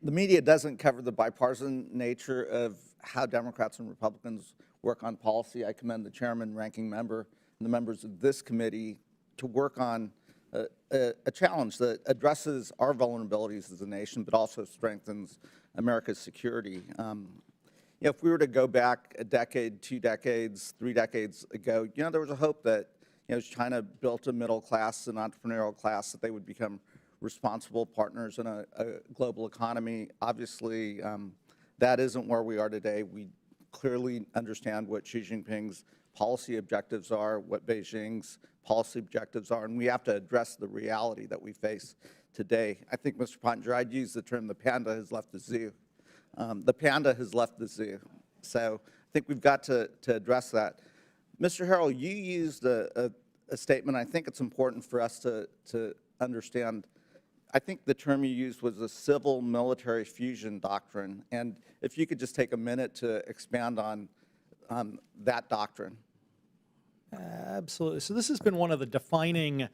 the media doesn't cover the bipartisan nature of how Democrats and Republicans work on policy. I commend the chairman, ranking member, and the members of this committee to work on a challenge that addresses our vulnerabilities as a nation, but also strengthens America's security. If we were to go back a decade, 2 decades, 3 decades ago, there was a hope that, as China built a middle class, an entrepreneurial class, that they would become responsible partners in a global economy. Obviously, that isn't where we are today. We clearly understand what Xi Jinping's policy objectives are, what Beijing's policy objectives are, and we have to address the reality that we face today. I think, Mr. Pottinger, I'd use the term the panda has left the zoo. The panda has left the zoo. So I think we've got to address that. Mr. Harrell, you used a statement. I think it's important for us to understand. I think the term you used was the civil-military fusion doctrine. And if you could just take a minute to expand on that doctrine. Absolutely. So this has been one of the defining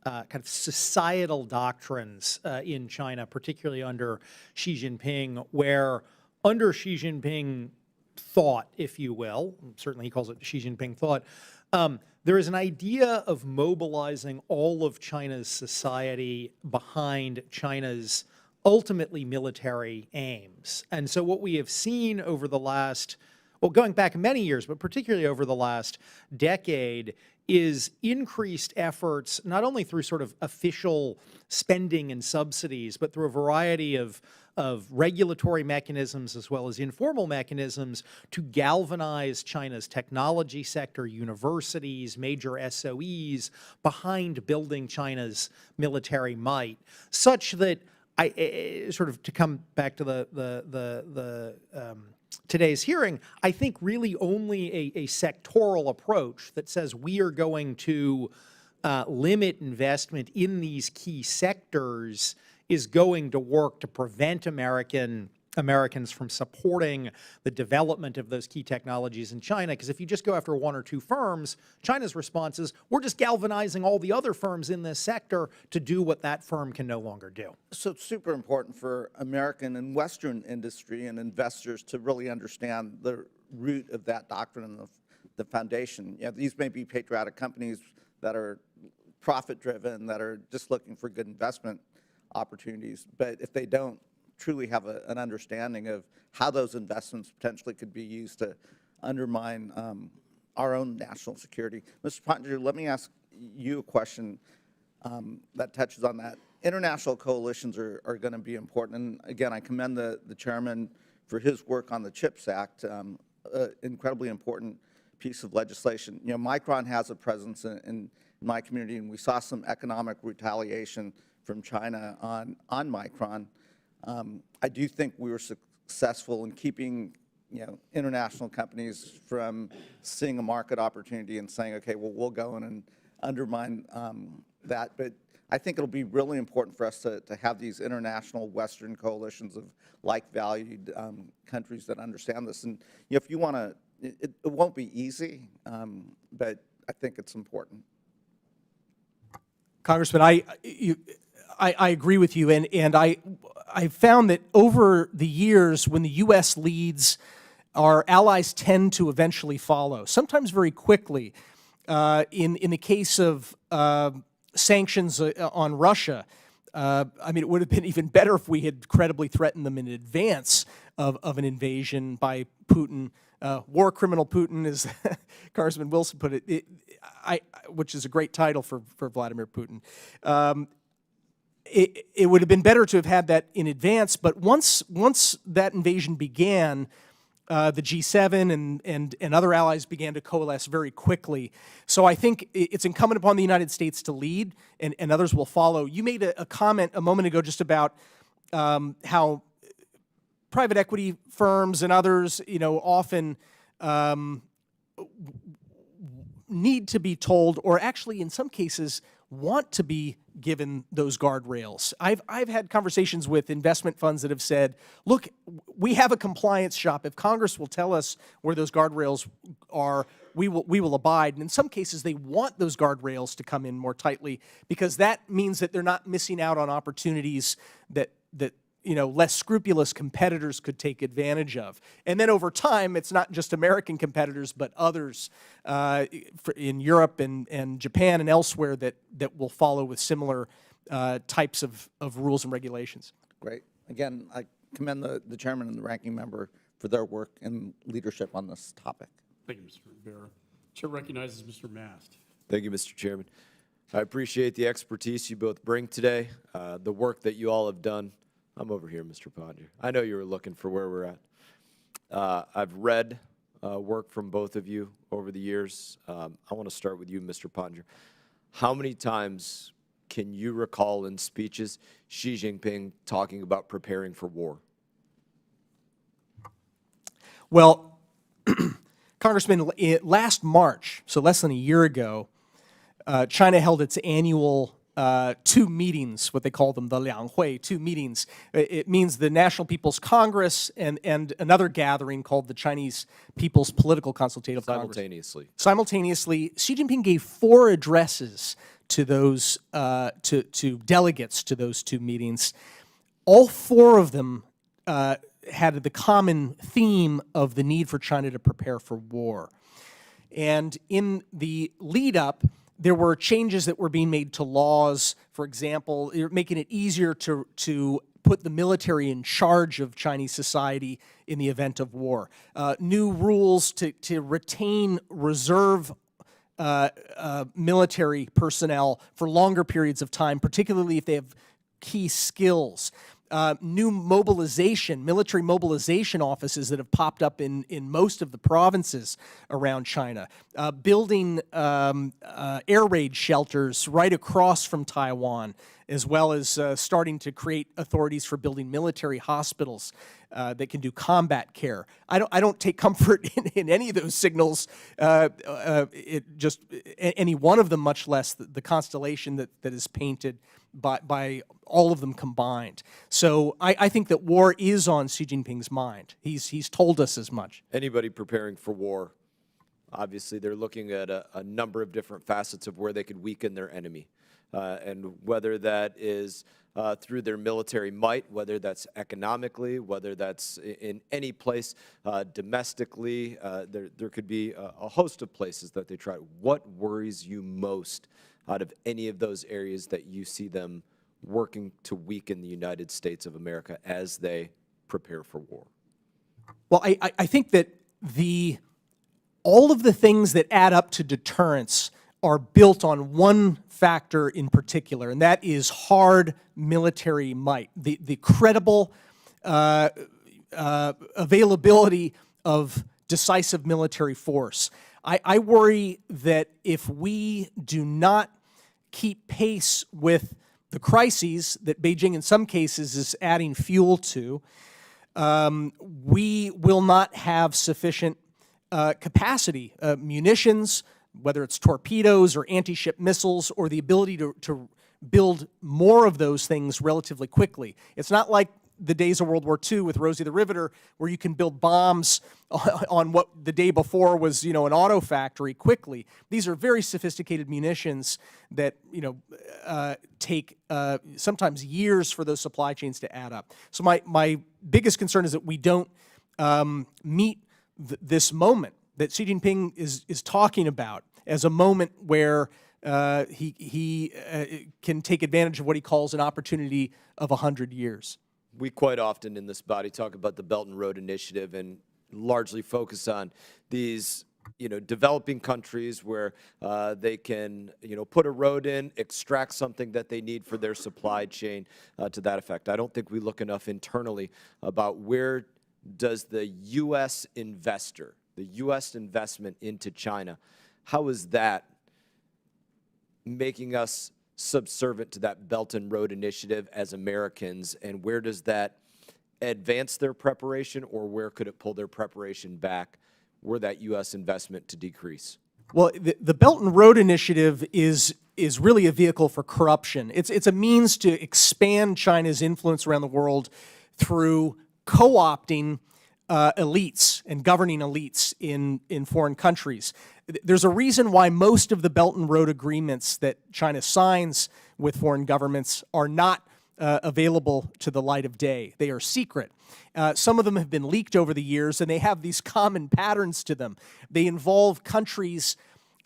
kind of societal doctrines in China, particularly under Xi Jinping, where under Xi Jinping thought, if you will, certainly he calls it Xi Jinping thought, there is an idea of mobilizing all of China's society behind China's ultimately military aims. And so what we have seen over the last, well, going back many years, but particularly over the last decade, is increased efforts, not only through sort of official spending and subsidies, but through a variety of regulatory mechanisms as well as informal mechanisms to galvanize China's technology sector, universities, major SOEs behind building China's military might, such that sort of to come back to today's hearing, I think really only a sectoral approach that says we are going to limit investment in these key sectors is going to work to prevent Americans from supporting the development of those key technologies in China. Because if you just go after 1 or 2 firms, China's response is, we're just galvanizing all the other firms in this sector to do what that firm can no longer do. So it's super important for American and Western industry and investors to really understand the root of that doctrine and the foundation. These may be patriotic companies that are profit-driven, that are just looking for good investment opportunities, but if they don't truly have an understanding of how those investments potentially could be used to undermine our own national security. Mr. Pottinger, let me ask you a question that touches on that. International coalitions are going to be important, and again, I commend the chairman for his work on the CHIPS Act, incredibly important piece of legislation. Micron has a presence in my community, and we saw some economic retaliation from China on Micron. I do think we were successful in keeping international companies from seeing a market opportunity and saying, okay, well, we'll go in and undermine that. But I think it'll be really important for us to have these international Western coalitions of like-valued countries that understand this. And if you want to, it won't be easy, but I think it's important. Congressman, I agree with you, and I found that over the years, when the U.S. leads, our allies tend to eventually follow, sometimes very quickly. In the case of sanctions on Russia, I mean, it would have been even better if we had credibly threatened them in advance of an invasion by Putin war criminal Putin, as Congressman Wilson put it, which is a great title for Vladimir Putin. It would have been better to have had that in advance, but once that invasion began, the G7 and other allies began to coalesce very quickly. So I think it's incumbent upon the United States to lead, and others will follow. You made a comment a moment ago just about how private equity firms and others, often need to be told, or actually in some cases want to be given those guardrails. I've had conversations with investment funds that have said, look, we have a compliance shop. If Congress will tell us where those guardrails are, we will abide. And in some cases, they want those guardrails to come in more tightly because that means that they're not missing out on opportunities that less scrupulous competitors could take advantage of. And then over time, it's not just American competitors, but others in Europe and Japan and elsewhere that will follow with similar types of rules and regulations. Great. Again, I commend the chairman and the ranking member for their work and leadership on this topic. Thank you, Mr. Rivera. Chair recognizes Mr. Mast. Thank you, Mr. Chairman. I appreciate the expertise you both bring today, the work that you all have done. I'm over here, Mr. Pottinger. I know you were looking for where we're at. I've read work from both of you over the years. I want to start with you, Mr. Pottinger. How many times can you recall in speeches Xi Jinping talking about preparing for war? Well, Congressman, last March, so less than a year ago, China held its annual 2 meetings, what they call them, the Lianghui, 2 meetings. It means the National People's Congress and another gathering called the Chinese People's Political Consultative Congress. Simultaneously, Xi Jinping gave 4 addresses to those to delegates to those 2 meetings. All 4 of them had the common theme of the need for China to prepare for war. And in the lead up, there were changes that were being made to laws, for example, making it easier to put the military in charge of Chinese society in the event of war. New rules to retain reserve military personnel for longer periods of time, particularly if they have key skills. New military mobilization offices that have popped up in most of the provinces around China, building air raid shelters right across from Taiwan, as well as starting to create authorities for building military hospitals that can do combat care. I don't take comfort in any of those signals, any one of them, much less the constellation that is painted by all of them combined. So I think that war is on Xi Jinping's mind. He's told us as much. Anybody preparing for war, obviously they're looking at a number of different facets of where they could weaken their enemy. And whether that is through their military might, whether that's economically, whether that's in any place domestically, there could be a host of places that they try. What worries you most out of any of those areas that you see them working to weaken the United States of America as they prepare for war? Well, I think that all of the things that add up to deterrence are built on one factor in particular, and that is hard military might, the credible availability of decisive military force. I worry that if we do not keep pace with the crises that Beijing in some cases is adding fuel to, we will not have sufficient capacity, munitions, whether it's torpedoes or anti-ship missiles, or the ability to build more of those things relatively quickly. It's not like the days of World War II with Rosie the Riveter, where you can build bombs on what the day before was, an auto factory quickly. These are very sophisticated munitions that, take sometimes years for those supply chains to add up. So my biggest concern is that we don't meet this moment that Xi Jinping is talking about as a moment where he can take advantage of what he calls an opportunity of 100 years. We quite often in this body talk about the Belt and Road Initiative, and largely focus on these, developing countries where they can, put a road in, extract something that they need for their supply chain to that effect. I don't think we look enough internally about where does the U.S. investor, the U.S. investment into China, how is that making us subservient to that Belt and Road Initiative as Americans, and where does that advance their preparation, or where could it pull their preparation back were that U.S. investment to decrease? Well, the Belt and Road Initiative is really a vehicle for corruption. It's a means to expand China's influence around the world through co-opting elites and governing elites in foreign countries. There's a reason why most of the Belt and Road agreements that China signs with foreign governments are not available to the light of day. They are secret. Some of them have been leaked over the years, and they have these common patterns to them. They involve countries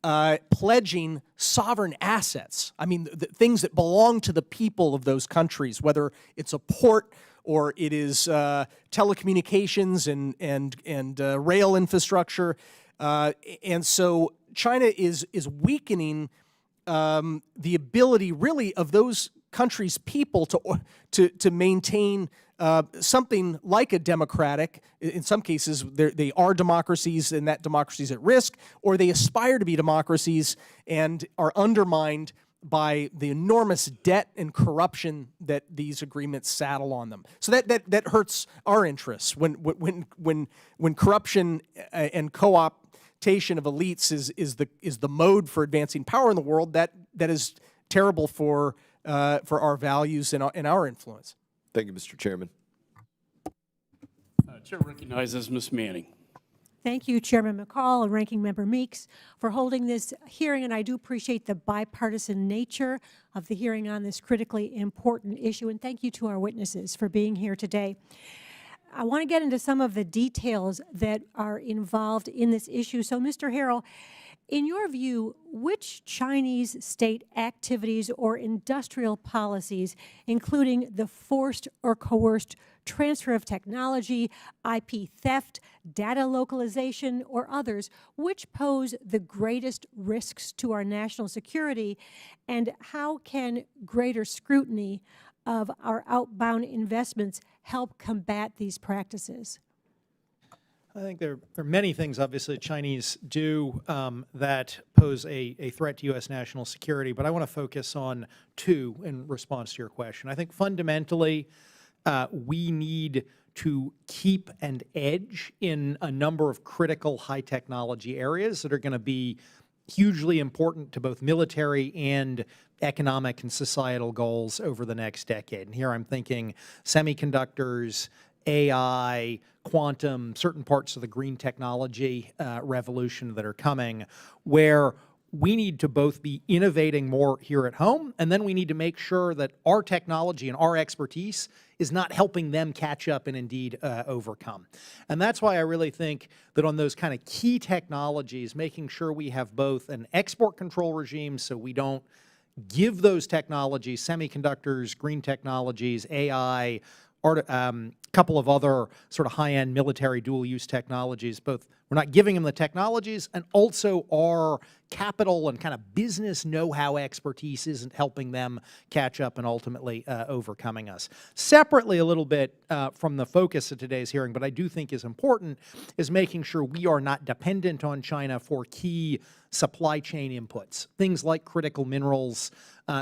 pledging sovereign assets. I mean, the things that belong to the people of those countries, whether it's a port or it is telecommunications and rail infrastructure. And so China is weakening the ability, really, of those countries' people to maintain something like a democratic. In some cases, they are democracies, and that democracy is at risk, or they aspire to be democracies and are undermined by the enormous debt and corruption that these agreements saddle on them. So that hurts our interests when corruption and co-optation of elites is the mode for advancing power in the world. That is terrible for our values and our influence. Thank you, Mr. Chairman. Chair recognizes Ms. Manning. Thank you, Chairman McCall and Ranking Member Meeks, for holding this hearing, and I do appreciate the bipartisan nature of the hearing on this critically important issue, and thank you to our witnesses for being here today. I want to get into some of the details that are involved in this issue. So, Mr. Harrell, in your view, which Chinese state activities or industrial policies, including the forced or coerced transfer of technology, IP theft, data localization, or others, which pose the greatest risks to our national security, and how can greater scrutiny of our outbound investments help combat these practices? I think there are many things, obviously, Chinese do that pose a threat to U.S. national security, but I want to focus on two in response to your question. I think fundamentally, we need to keep an edge in a number of critical high technology areas that are going to be hugely important to both military and economic and societal goals over the next decade. And here I'm thinking semiconductors, AI, quantum, certain parts of the green technology revolution that are coming, where we need to both be innovating more here at home, and then we need to make sure that our technology and our expertise is not helping them catch up and indeed overcome. And that's why I really think that on those kind of key technologies, making sure we have both an export control regime so we don't give those technologies, semiconductors, green technologies, AI, couple of other sort of high-end military dual-use technologies, both we're not giving them the technologies, and also our capital and kind of business know-how expertise isn't helping them catch up and ultimately overcoming us. Separately a little bit from the focus of today's hearing, but I do think is important, is making sure we are not dependent on China for key supply chain inputs, things like critical minerals,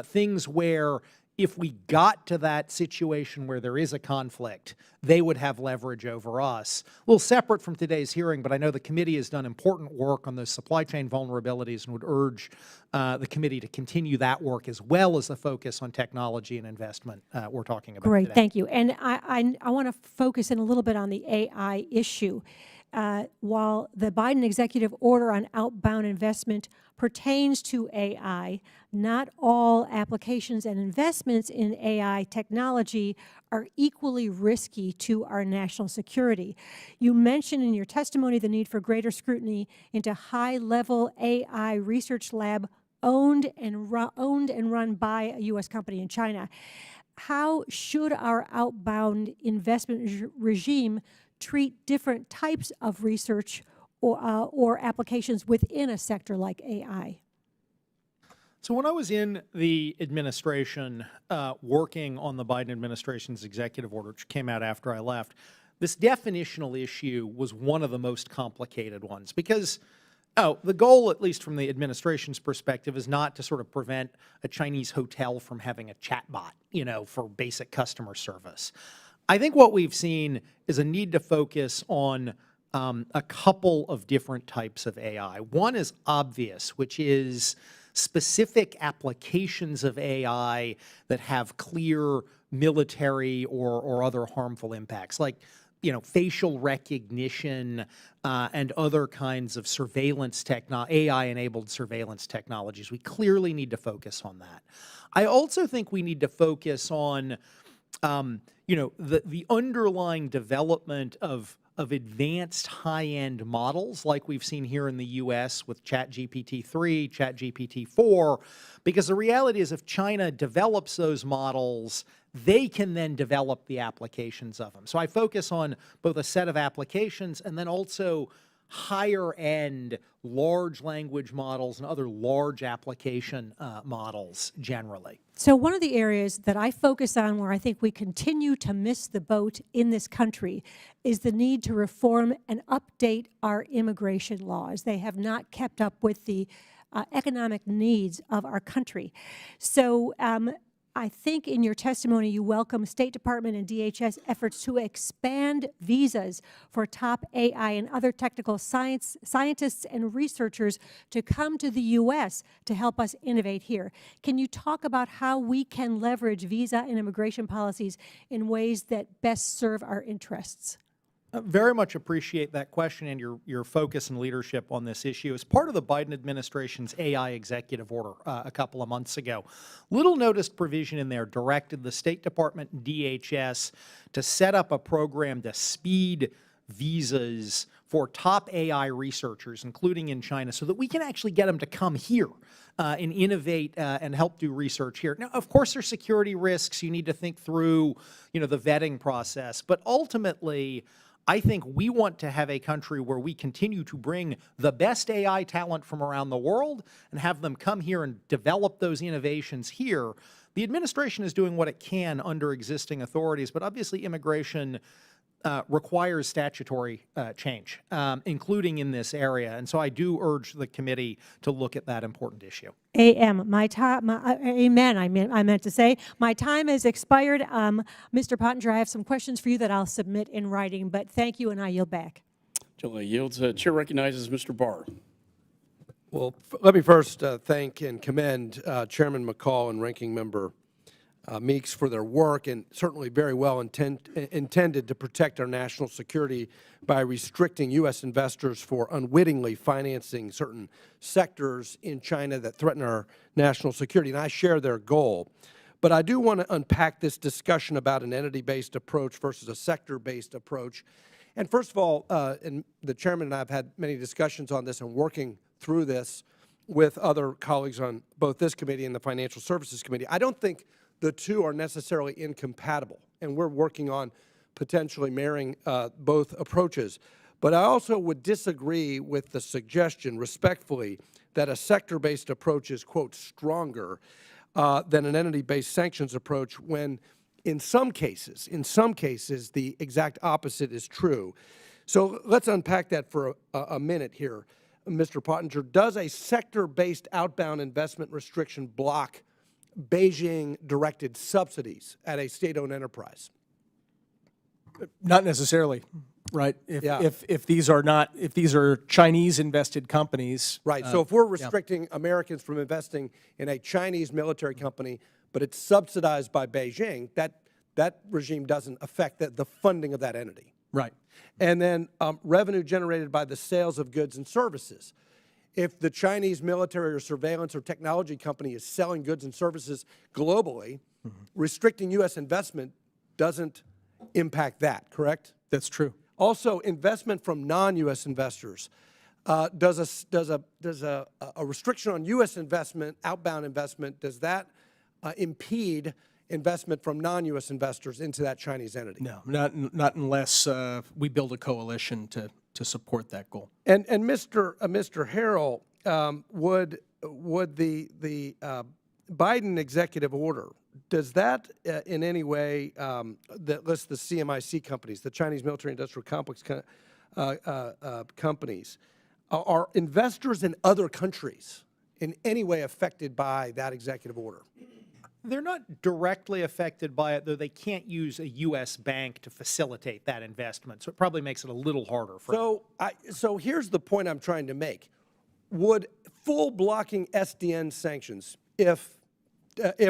things where if we got to that situation where there is a conflict, they would have leverage over us. A little separate from today's hearing, but I know the committee has done important work on those supply chain vulnerabilities and would urge the committee to continue that work as well as the focus on technology and investment we're talking about Great, today. thank you. And I want to focus in a little bit on the AI issue. While the Biden executive order on outbound investment pertains to AI, not all applications and investments in AI technology are equally risky to our national security. You mentioned in your testimony the need for greater scrutiny into high-level AI research lab owned and run by a U.S. company in China. How should our outbound investment regime treat different types of research or applications within a sector like AI? So when I was in the administration working on the Biden administration's executive order, which came out after I left, this definitional issue was one of the most complicated ones because the goal, at least from the administration's perspective, is not to sort of prevent a Chinese hotel from having a chatbot, for basic customer service. I think what we've seen is a need to focus on a couple of different types of AI. One is obvious, which is specific applications of AI that have clear military or other harmful impacts, like facial recognition and other kinds of surveillance AI-enabled surveillance technologies. We clearly need to focus on that. I also think we need to focus on the underlying development of advanced high-end models like we've seen here in the U.S. with ChatGPT-3, ChatGPT-4, because the reality is if China develops those models, they can then develop the applications of them. So I focus on both a set of applications and then also higher-end large language models and other large application models generally. So one of the areas that I focus on where I think we continue to miss the boat in this country is the need to reform and update our immigration laws. They have not kept up with the economic needs of our country. So I think in your testimony you welcome State Department and DHS efforts to expand visas for top AI and other technical scientists and researchers to come to the U.S. to help us innovate here. Can you talk about how we can leverage visa and immigration policies in ways that best serve our interests? Very much appreciate that question and your focus and leadership on this issue. As part of the Biden administration's AI executive order a couple of months ago, little noticed provision in there directed the State Department and DHS to set up a program to speed visas for top AI researchers, including in China, so that we can actually get them to come here and innovate and help do research here. Now, of course, there's security risks. You need to think through, the vetting process. But ultimately, I think we want to have a country where we continue to bring the best AI talent from around the world and have them come here and develop those innovations here. The administration is doing what it can under existing authorities, but obviously immigration requires statutory change, including in this area. And so I do urge the committee to look at that important issue. Amen. I meant to say. My time has expired. Mr. Pottinger, I have some questions for you that I'll submit in writing, but thank you, and I yield back. Gentleman yields. Chair recognizes Mr. Barr. Well, let me first thank and commend Chairman McCall and Ranking Member Meeks for their work, and certainly very well intended to protect our national security by restricting U.S. investors for unwittingly financing certain sectors in China that threaten our national security, and I share their goal. But I do want to unpack this discussion about an entity-based approach versus a sector-based approach. And first of all, and the Chairman and I have had many discussions on this and working through this with other colleagues on both this committee and the Financial Services Committee. I don't think the two are necessarily incompatible, and we're working on potentially marrying both approaches. But I also would disagree with the suggestion, respectfully, that a sector-based approach is, quote, stronger than an entity-based sanctions approach when in some cases, the exact opposite is true. So let's unpack that for a minute here, Mr. Pottinger. Does a sector-based outbound investment restriction block Beijing-directed subsidies at a state-owned enterprise? Not necessarily, right? Yeah. If these are Chinese-invested companies. Right. So if we're restricting Americans from investing in a Chinese military company, but it's subsidized by Beijing, that regime doesn't affect the funding of that entity. Right. And then revenue generated by the sales of goods and services. If the Chinese military or surveillance or technology company is selling goods and services globally, restricting U.S. investment doesn't impact that, correct? That's true. Also, investment from non-U.S. investors. Does a restriction on U.S. investment, outbound investment, does that impede investment from non-U.S. investors into that Chinese entity. No, not unless we build a coalition to support that goal. And Mr. Harrell, would the Biden executive order, does that in any way that lists the CMIC companies, the Chinese military industrial complex companies, are investors in other countries in any way affected by that executive order? They're not directly affected by it, though they can't use a U.S. bank to facilitate that investment, so it probably makes it a little harder for them. So here's the point I'm trying to make. Would full blocking SDN sanctions, if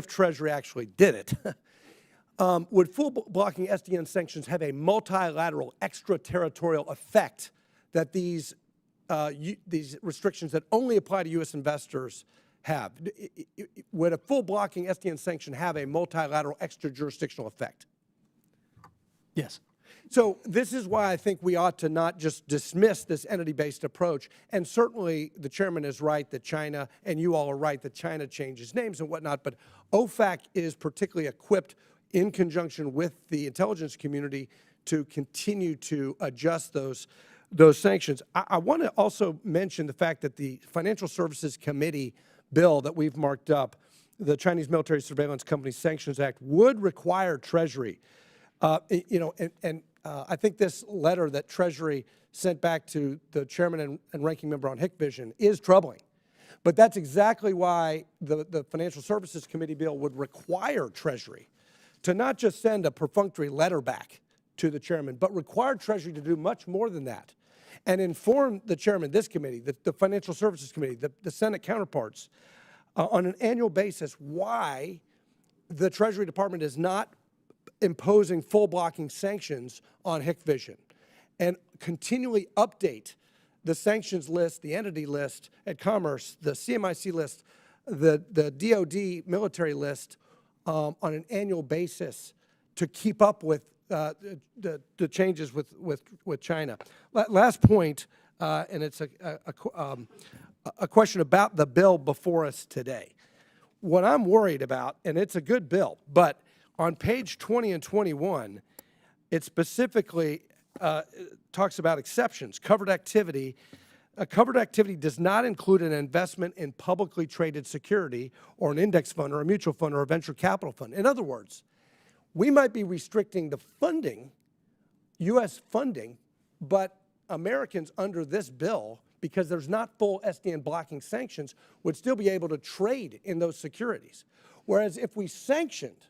Treasury actually did it, would full blocking SDN sanctions have a multilateral extraterritorial effect that these restrictions that only apply to U.S. investors have? Would a full blocking SDN sanction have a multilateral extra-jurisdictional effect? Yes. So this is why I think we ought to not just dismiss this entity-based approach. And certainly the chairman is right that China, and you all are right that China changes names and whatnot, but OFAC is particularly equipped in conjunction with the intelligence community to continue to adjust those sanctions. I want to also mention the fact that the Financial Services Committee bill that we've marked up, the Chinese Military Surveillance Company Sanctions Act, would require Treasury, I think this letter that Treasury sent back to the chairman and ranking member on Hikvision is troubling. But that's exactly why the Financial Services Committee bill would require Treasury to not just send a perfunctory letter back to the chairman, but require Treasury to do much more than that and inform the chairman, this committee, the Financial Services Committee, the Senate counterparts, on an annual basis why the Treasury Department is not imposing full blocking sanctions on Hikvision, and continually update the sanctions list, the entity list at Commerce, the CMIC list, the DOD military list on an annual basis to keep up with the changes with China. Last point, and it's a question about the bill before us today. What I'm worried about, and it's a good bill, but on page 20 and 21, it specifically talks about exceptions. Covered activity. A covered activity does not include an investment in publicly traded security or an index fund or a mutual fund or a venture capital fund. In other words, we might be restricting the funding, U.S. funding, but Americans under this bill, because there's not full SDN blocking sanctions, would still be able to trade in those securities. Whereas if we sanctioned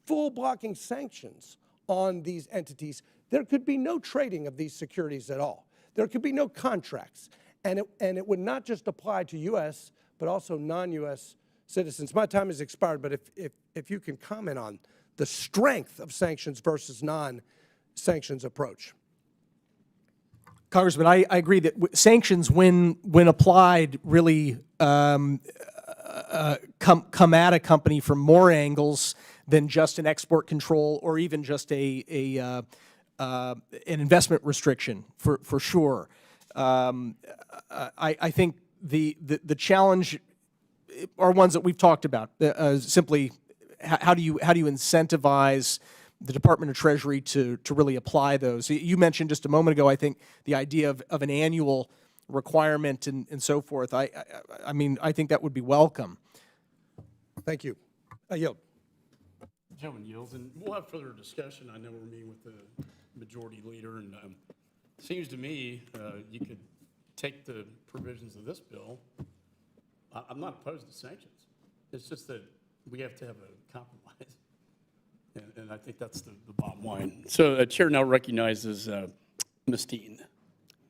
full blocking sanctions on these entities, there could be no trading of these securities at all. There could be no contracts. And it would not just apply to U.S., but also non-U.S. citizens. My time has expired, but if you can comment on the strength of sanctions versus non-sanctions approach. Congressman, I agree that sanctions, when applied, really come at a company from more angles than just an export control or even just an investment restriction, for sure. I think the challenge are ones that we've talked about. Simply, how do you incentivize the Department of Treasury to really apply those? You mentioned just a moment ago, I think, the idea of an annual requirement and so forth. I mean, I think that would be welcome. Thank you. I yield. Gentleman yields, and we'll have further discussion. I know we're meeting with the majority leader, and it seems to me you could take the provisions of this bill. I'm not opposed to sanctions. It's just that we have to have a compromise, and I think that's the bottom line. So the chair now recognizes Ms. Dean.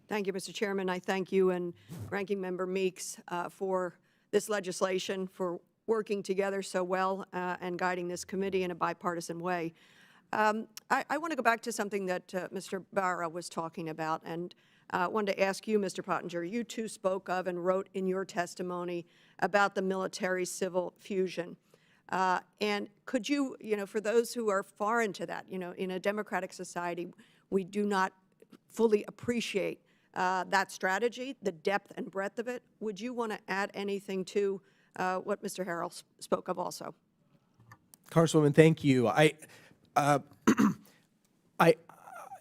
Thank you, Mr. Chairman. I thank you and Ranking Member Meeks for this legislation, for working together so well and guiding this committee in a bipartisan way. I want to go back to something that Mr. Barra was talking about, and wanted to ask you, Mr. Pottinger, you too spoke of and wrote in your testimony about the military-civil fusion. And could you, for those who are foreign to that, in a democratic society, we do not fully appreciate that strategy, the depth and breadth of it. Would you want to add anything to what Mr. Harrell spoke of also? Congresswoman, thank you. I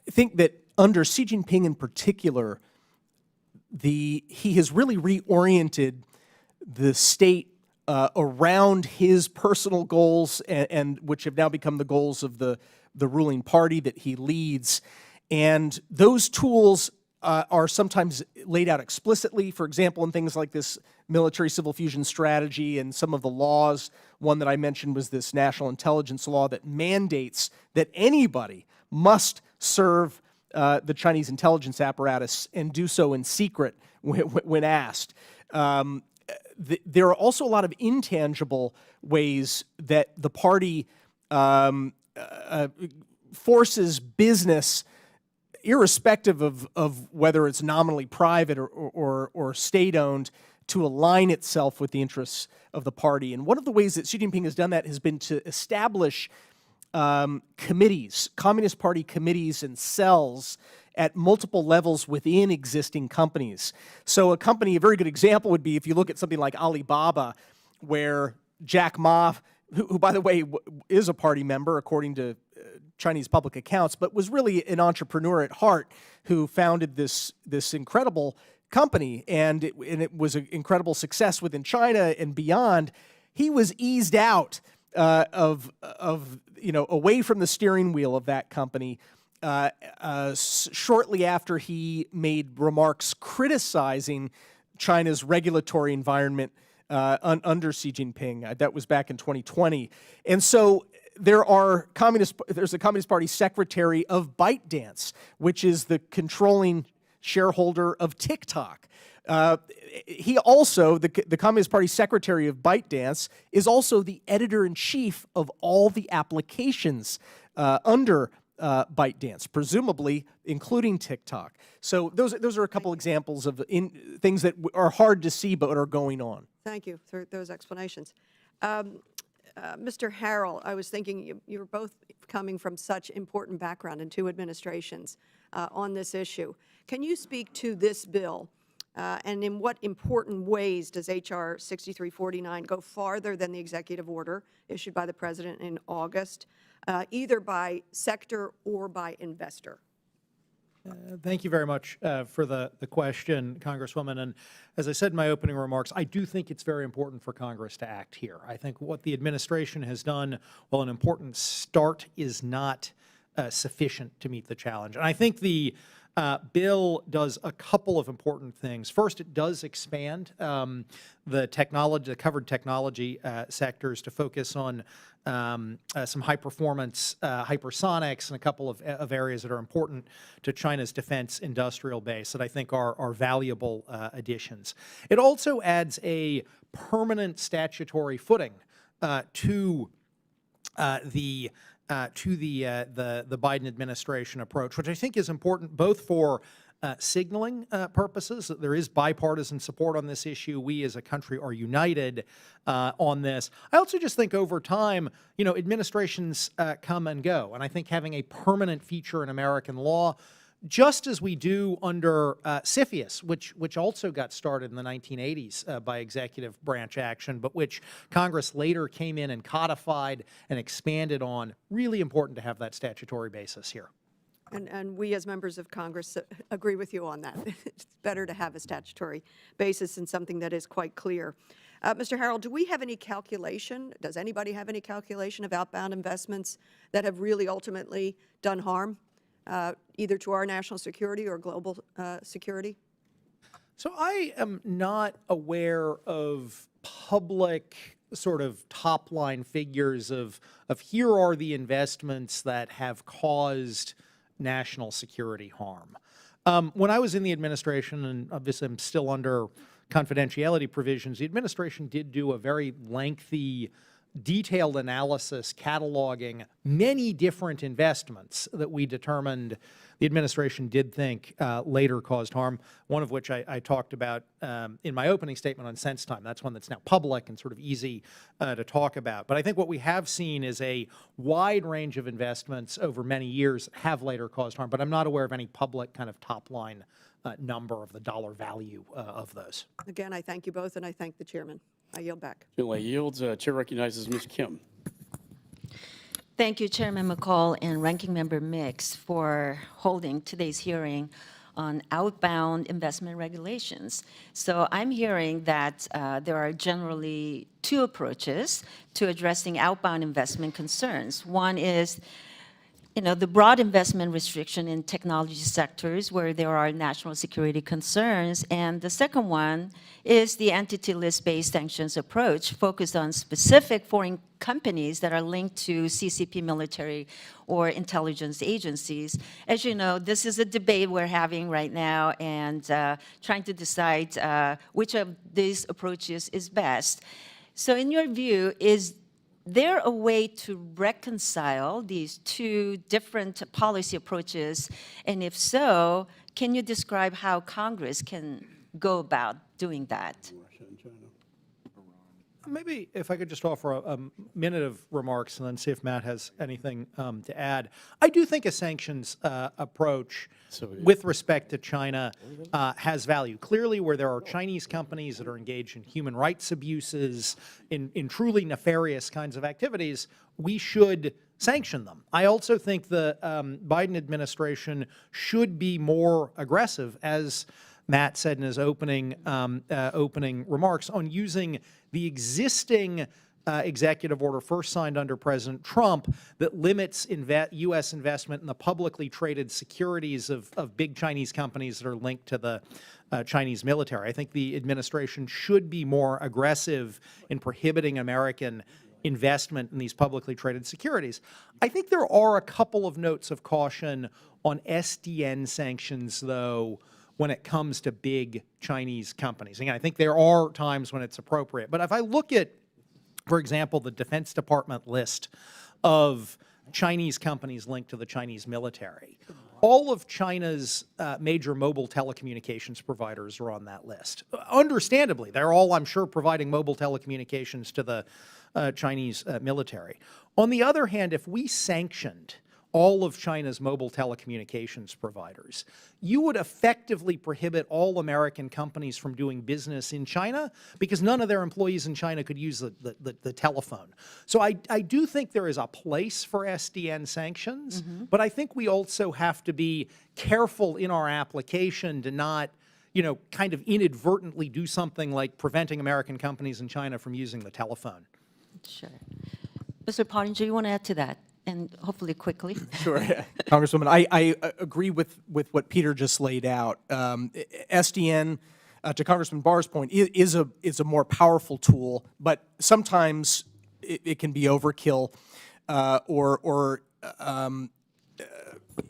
think that under Xi Jinping in particular, he has really reoriented the state around his personal goals, and which have now become the goals of the ruling party that he leads. And those tools are sometimes laid out explicitly, for example, in things like this military civil fusion strategy and some of the laws. One that I mentioned was this national intelligence law that mandates that anybody must serve the Chinese intelligence apparatus and do so in secret when asked. There are also a lot of intangible ways that the party forces business, irrespective of whether it's nominally private or state-owned, to align itself with the interests of the party. And one of the ways that Xi Jinping has done that has been to establish committees, Communist Party committees and cells at multiple levels within existing companies. So a very good example would be if you look at something like Alibaba, where Jack Ma, who by the way is a party member according to Chinese public accounts, but was really an entrepreneur at heart, who founded this incredible company, and it was an incredible success within China and beyond. He was eased out away from the steering wheel of that company shortly after he made remarks criticizing China's regulatory environment under Xi Jinping. That was back in 2020. And so there's a Communist Party secretary of ByteDance, which is the controlling shareholder of TikTok. He also, the Communist Party secretary of ByteDance, is also the editor-in-chief of all the applications under ByteDance, presumably including TikTok. So those are a couple examples of things that are hard to see but are going on. Thank you for those explanations. Mr. Harrell, I was thinking you're both coming from such important background in two administrations on this issue. Can you speak to this bill, and in what important ways does H.R. 6349 go farther than the executive order issued by the President in August, either by sector or by investor? Thank you very much for the question, Congresswoman. And as I said in my opening remarks, I do think it's very important for Congress to act here. I think what the administration has done, while an important start, is not sufficient to meet the challenge. And I think the bill does a couple of important things. First, it does expand the covered technology sectors to focus on some high-performance hypersonics and a couple of areas that are important to China's defense industrial base that I think are valuable additions. It also adds a permanent statutory footing to the Biden administration approach, which I think is important both for signaling purposes, that there is bipartisan support on this issue. We as a country are united on this. I also just think over time, administrations come and go, and I think having a permanent feature in American law, just as we do under CFIUS, which also got started in the 1980s by executive branch action, but which Congress later came in and codified and expanded on. Really important to have that statutory basis here. And we as members of Congress agree with you on that. It's better to have a statutory basis and something that is quite clear. Mr. Harrell, do we have any calculation, does anybody have any calculation of outbound investments that have really ultimately done harm, either to our national security or global security? So I am not aware of public sort of top-line figures of here are the investments that have caused national security harm. When I was in the administration, and obviously I'm still under confidentiality provisions, the administration did do a very lengthy, detailed analysis cataloging many different investments that we determined the administration did think later caused harm, one of which I talked about in my opening statement on Sense Time. That's one that's now public and sort of easy to talk about. But I think what we have seen is a wide range of investments over many years have later caused harm, but I'm not aware of any public kind of top-line number of the dollar value of those. Again, I thank you both, and I thank the chairman. I yield back. Chair yields. Chair recognizes Ms. Kim. Thank you, Chairman McCall and Ranking Member Mix, for holding today's hearing on outbound investment regulations. So I'm hearing that there are generally two approaches to addressing outbound investment concerns. One is the broad investment restriction in technology sectors where there are national security concerns. And the second one is the entity list-based sanctions approach focused on specific foreign companies that are linked to CCP military or intelligence agencies. As you know, this is a debate we're having right now and trying to decide which of these approaches is best. So in your view, is there a way to reconcile these two different policy approaches? And if so, can you describe how Congress can go about doing that? Maybe if I could just offer a minute of remarks and then see if Matt has anything to add. I do think a sanctions approach with respect to China has value. Clearly, where there are Chinese companies that are engaged in human rights abuses, in truly nefarious kinds of activities, we should sanction them. I also think the Biden administration should be more aggressive, as Matt said in his opening remarks, on using the existing executive order first signed under President Trump that limits U.S. investment in the publicly traded securities of big Chinese companies that are linked to the Chinese military. I think the administration should be more aggressive in prohibiting American investment in these publicly traded securities. I think there are a couple of notes of caution on SDN sanctions, though, when it comes to big Chinese companies. Again, I think there are times when it's appropriate. But if I look at, for example, the Defense Department list of Chinese companies linked to the Chinese military, all of China's major mobile telecommunications providers are on that list. Understandably, they're all, I'm sure, providing mobile telecommunications to the Chinese military. On the other hand, if we sanctioned all of China's mobile telecommunications providers, you would effectively prohibit all American companies from doing business in China because none of their employees in China could use the telephone. So I do think there is a place for SDN sanctions, but I think we also have to be careful in our application to not, kind of inadvertently do something like preventing American companies in China from using the telephone. Sure. Mr. Pottinger, you want to add to that? And hopefully quickly. Sure, Congresswoman. I agree with what Peter just laid out. SDN, to Congressman Barr's point, is a more powerful tool, but sometimes it can be overkill or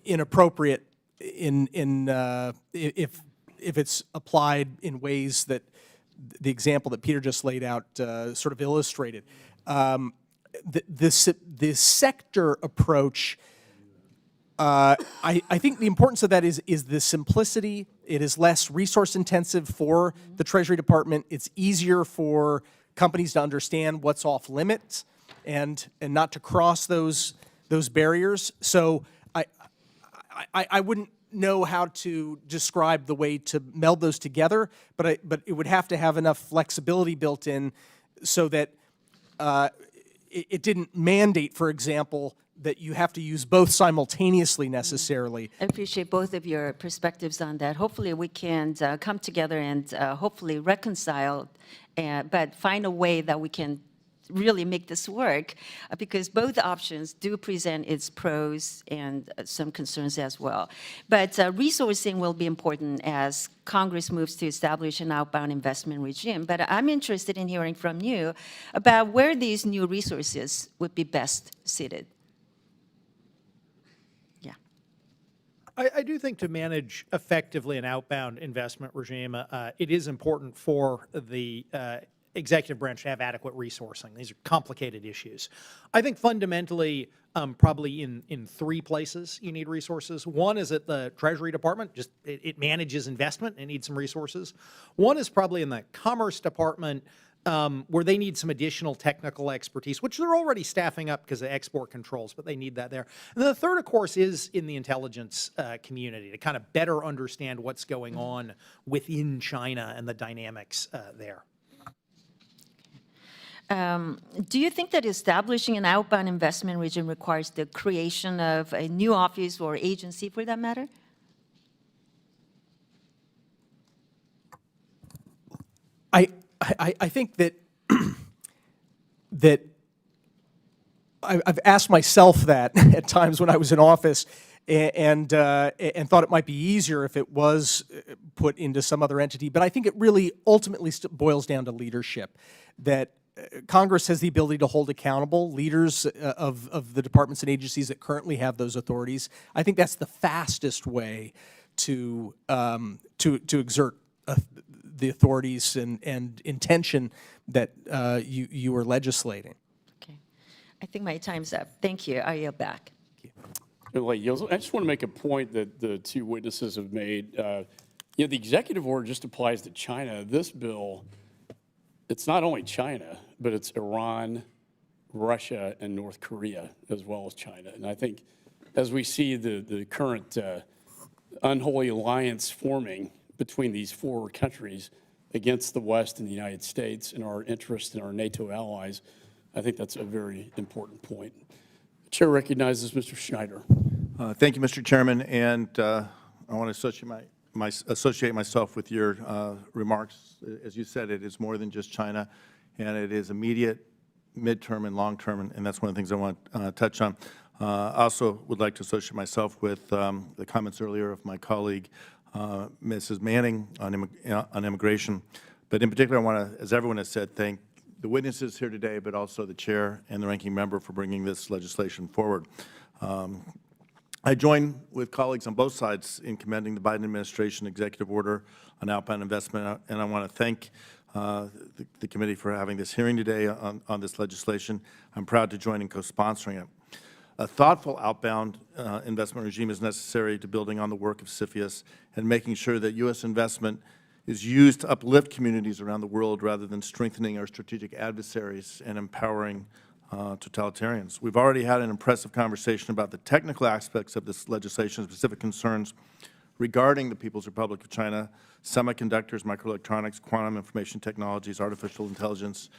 inappropriate if it's applied in ways that the example that Peter just laid out sort of illustrated. The sector approach, I think the importance of that is the simplicity. It is less resource intensive for the Treasury Department. It's easier for companies to understand what's off limits and not to cross those barriers. So I wouldn't know how to describe the way to meld those together, but it would have to have enough flexibility built in so that it didn't mandate, for example, that you have to use both simultaneously necessarily. I appreciate both of your perspectives on that. Hopefully we can come together and hopefully reconcile, but find a way that we can really make this work, because both options do present its pros and some concerns as well. But resourcing will be important as Congress moves to establish an outbound investment regime. But I'm interested in hearing from you about where these new resources would be best seated. Yeah. I do think to manage effectively an outbound investment regime, it is important for the executive branch to have adequate resourcing. These are complicated issues. I think fundamentally, probably in three places you need resources. One is at the Treasury Department, just it manages investment and needs some resources. One is probably in the Commerce Department, where they need some additional technical expertise, which they're already staffing up because of export controls, but they need that there. And then the third, of course, is in the intelligence community to kind of better understand what's going on within China and the dynamics there. Do you think that establishing an outbound investment regime requires the creation of a new office or agency for that matter? I think that that I've asked myself that at times when I was in office, and thought it might be easier if it was put into some other entity. But I think it really ultimately boils down to leadership, that Congress has the ability to hold accountable leaders of the departments and agencies that currently have those authorities. I think that's the fastest way to exert the authorities and intention that you are legislating. Okay. I think my time's up. Thank you. I yield back. I just want to make a point that the two witnesses have made. The executive order just applies to China. This bill, it's not only China, but it's Iran, Russia, and North Korea, as well as China. And I think as we see the current unholy alliance forming between these four countries against the West and the United States and our interest in our NATO allies, I think that's a very important point. The chair recognizes Mr. Schneider. Thank you, Mr. Chairman, and I want to associate myself with your remarks. As you said, it is more than just China, and it is immediate, midterm, and long-term, and that's one of the things I want to touch on. I also would like to associate myself with the comments earlier of my colleague, Mrs. Manning, on immigration. But in particular, I want to, as everyone has said, thank the witnesses here today, but also the chair and the ranking member for bringing this legislation forward. I join with colleagues on both sides in commending the Biden administration executive order on outbound investment, and I want to thank the committee for having this hearing today on this legislation. I'm proud to join in co-sponsoring it. A thoughtful outbound investment regime is necessary to building on the work of CFIUS and making sure that U.S. investment is used to uplift communities around the world rather than strengthening our strategic adversaries and empowering totalitarians. We've already had an impressive conversation about the technical aspects of this legislation, specific concerns regarding the People's Republic of China, semiconductors, microelectronics, quantum information technologies, artificial intelligence,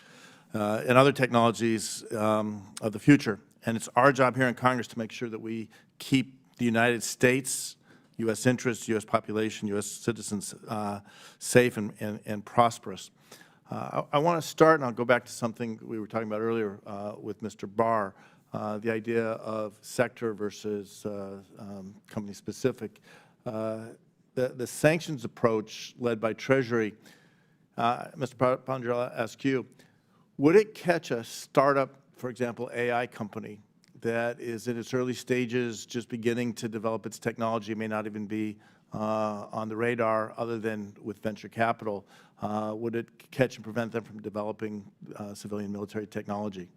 and other technologies of the future. And it's our job here in Congress to make sure that we keep the United States, U.S. interests, U.S. population, U.S. citizens safe and prosperous. I want to start, and I'll go back to something we were talking about earlier with Mr. Barr, the idea of sector versus company-specific. The sanctions approach led by Treasury, Mr. Pottinger, I'll ask you, would it catch a startup, for example, AI company that is in its early stages, just beginning to develop its technology, may not even be on the radar other than with venture capital? Would it catch and prevent them from developing civilian military technology?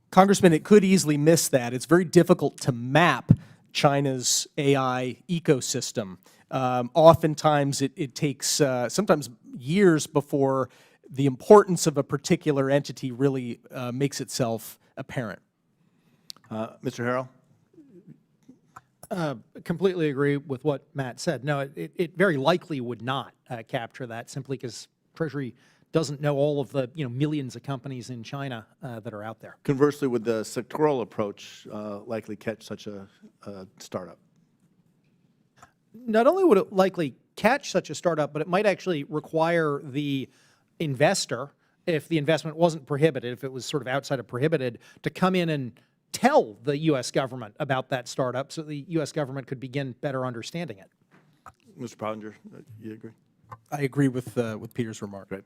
Congressman, it could easily miss that. It's very difficult to map China's AI ecosystem. Oftentimes, it takes sometimes years before the importance of a particular entity really makes itself apparent. Mr. Harrell? Completely agree with what Matt said. No, it very likely would not capture that, simply because Treasury doesn't know all of the millions of companies in China that are out there. Conversely, would the sectoral approach likely catch such a startup? Not only would it likely catch such a startup, but it might actually require the investor, if the investment wasn't prohibited, if it was sort of outside of prohibited, to come in and tell the U.S. government about that startup so the U.S. government could begin better understanding it. Mr. Pottinger, you agree? I agree with Peter's remark. Great.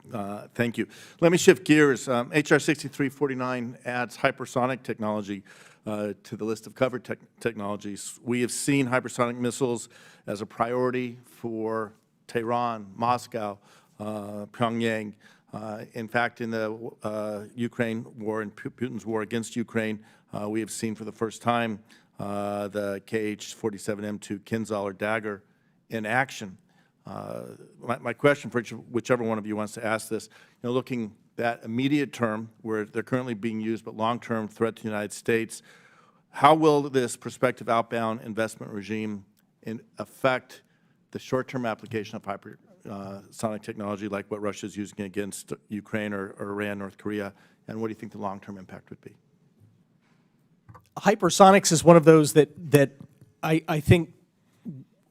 Thank you. Let me shift gears. H.R. 6349 adds hypersonic technology to the list of covered technologies. We have seen hypersonic missiles as a priority for Tehran, Moscow, Pyongyang. In fact, in the Ukraine war and Putin's war against Ukraine, we have seen for the first time the KH-47M2 Kinzhal or Dagger in action. My question for whichever one of you wants to ask this, looking that immediate term where they're currently being used, but long-term threat to the United States, how will this prospective outbound investment regime affect the short-term application of hypersonic technology like what Russia's using against Ukraine or Iran, North Korea, and what do you think the long-term impact would be? Hypersonics is one of those that I think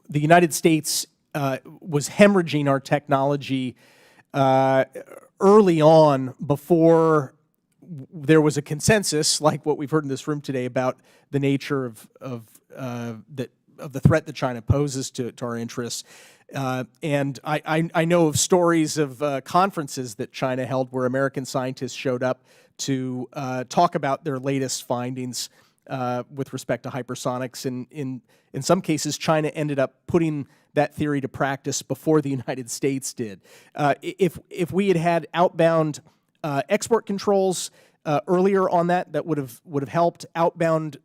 the United States was hemorrhaging our technology early on before there was a consensus, like what we've heard in this room today, about the nature of the threat that China poses to our interests. And I know of stories of conferences that China held where American scientists showed up to talk about their latest findings with respect to hypersonics. And in some cases, China ended up putting that theory to practice before the United States did. If we had had outbound export controls earlier on that would have helped. Outbound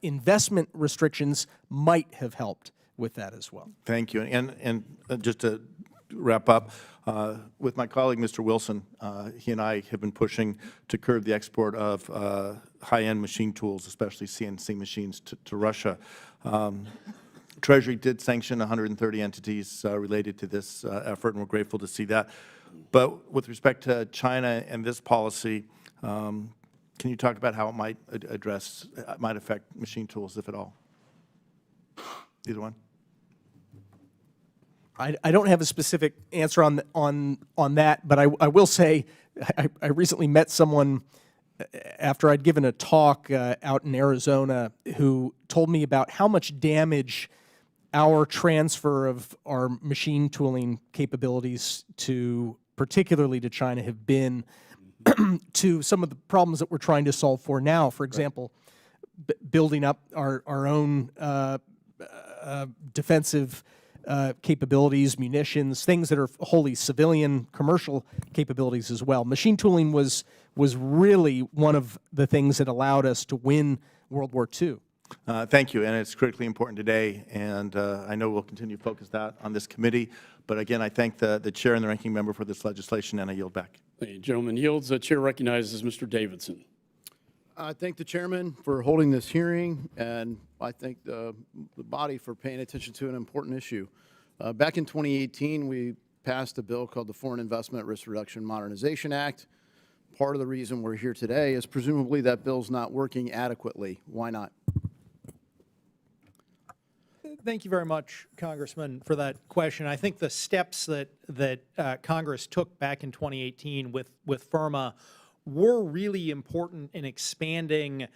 investment restrictions might have helped with that as well. Thank you. And just to wrap up, with my colleague, Mr. Wilson, he and I have been pushing to curb the export of high-end machine tools, especially CNC machines, to Russia. Treasury did sanction 130 entities related to this effort, and we're grateful to see that. But with respect to China and this policy, can you talk about how it might might affect machine tools, if at all? Either one. I don't have a specific answer on that, but I will say I recently met someone after I'd given a talk out in Arizona who told me about how much damage our transfer of our machine tooling capabilities particularly to China, have been to some of the problems that we're trying to solve for now. For example, building up our own defensive capabilities, munitions, things that are wholly civilian, commercial capabilities as well. Machine tooling was really one of the things that allowed us to win World War II. Thank you, and it's critically important today, and I know we'll continue to focus that on this committee. But again, I thank the chair and the ranking member for this legislation, and I yield back. Thank you, gentleman. Yields. The chair recognizes Mr. Davidson. I thank the chairman for holding this hearing, and I thank the body for paying attention to an important issue. Back in 2018, we passed a bill called the Foreign Investment Risk Reduction Modernization Act. Part of the reason we're here today is presumably that bill's not working adequately. Why not? Thank you very much, Congressman, for that question. I think the steps that Congress took back in 2018 with FIRMA were really important in expanding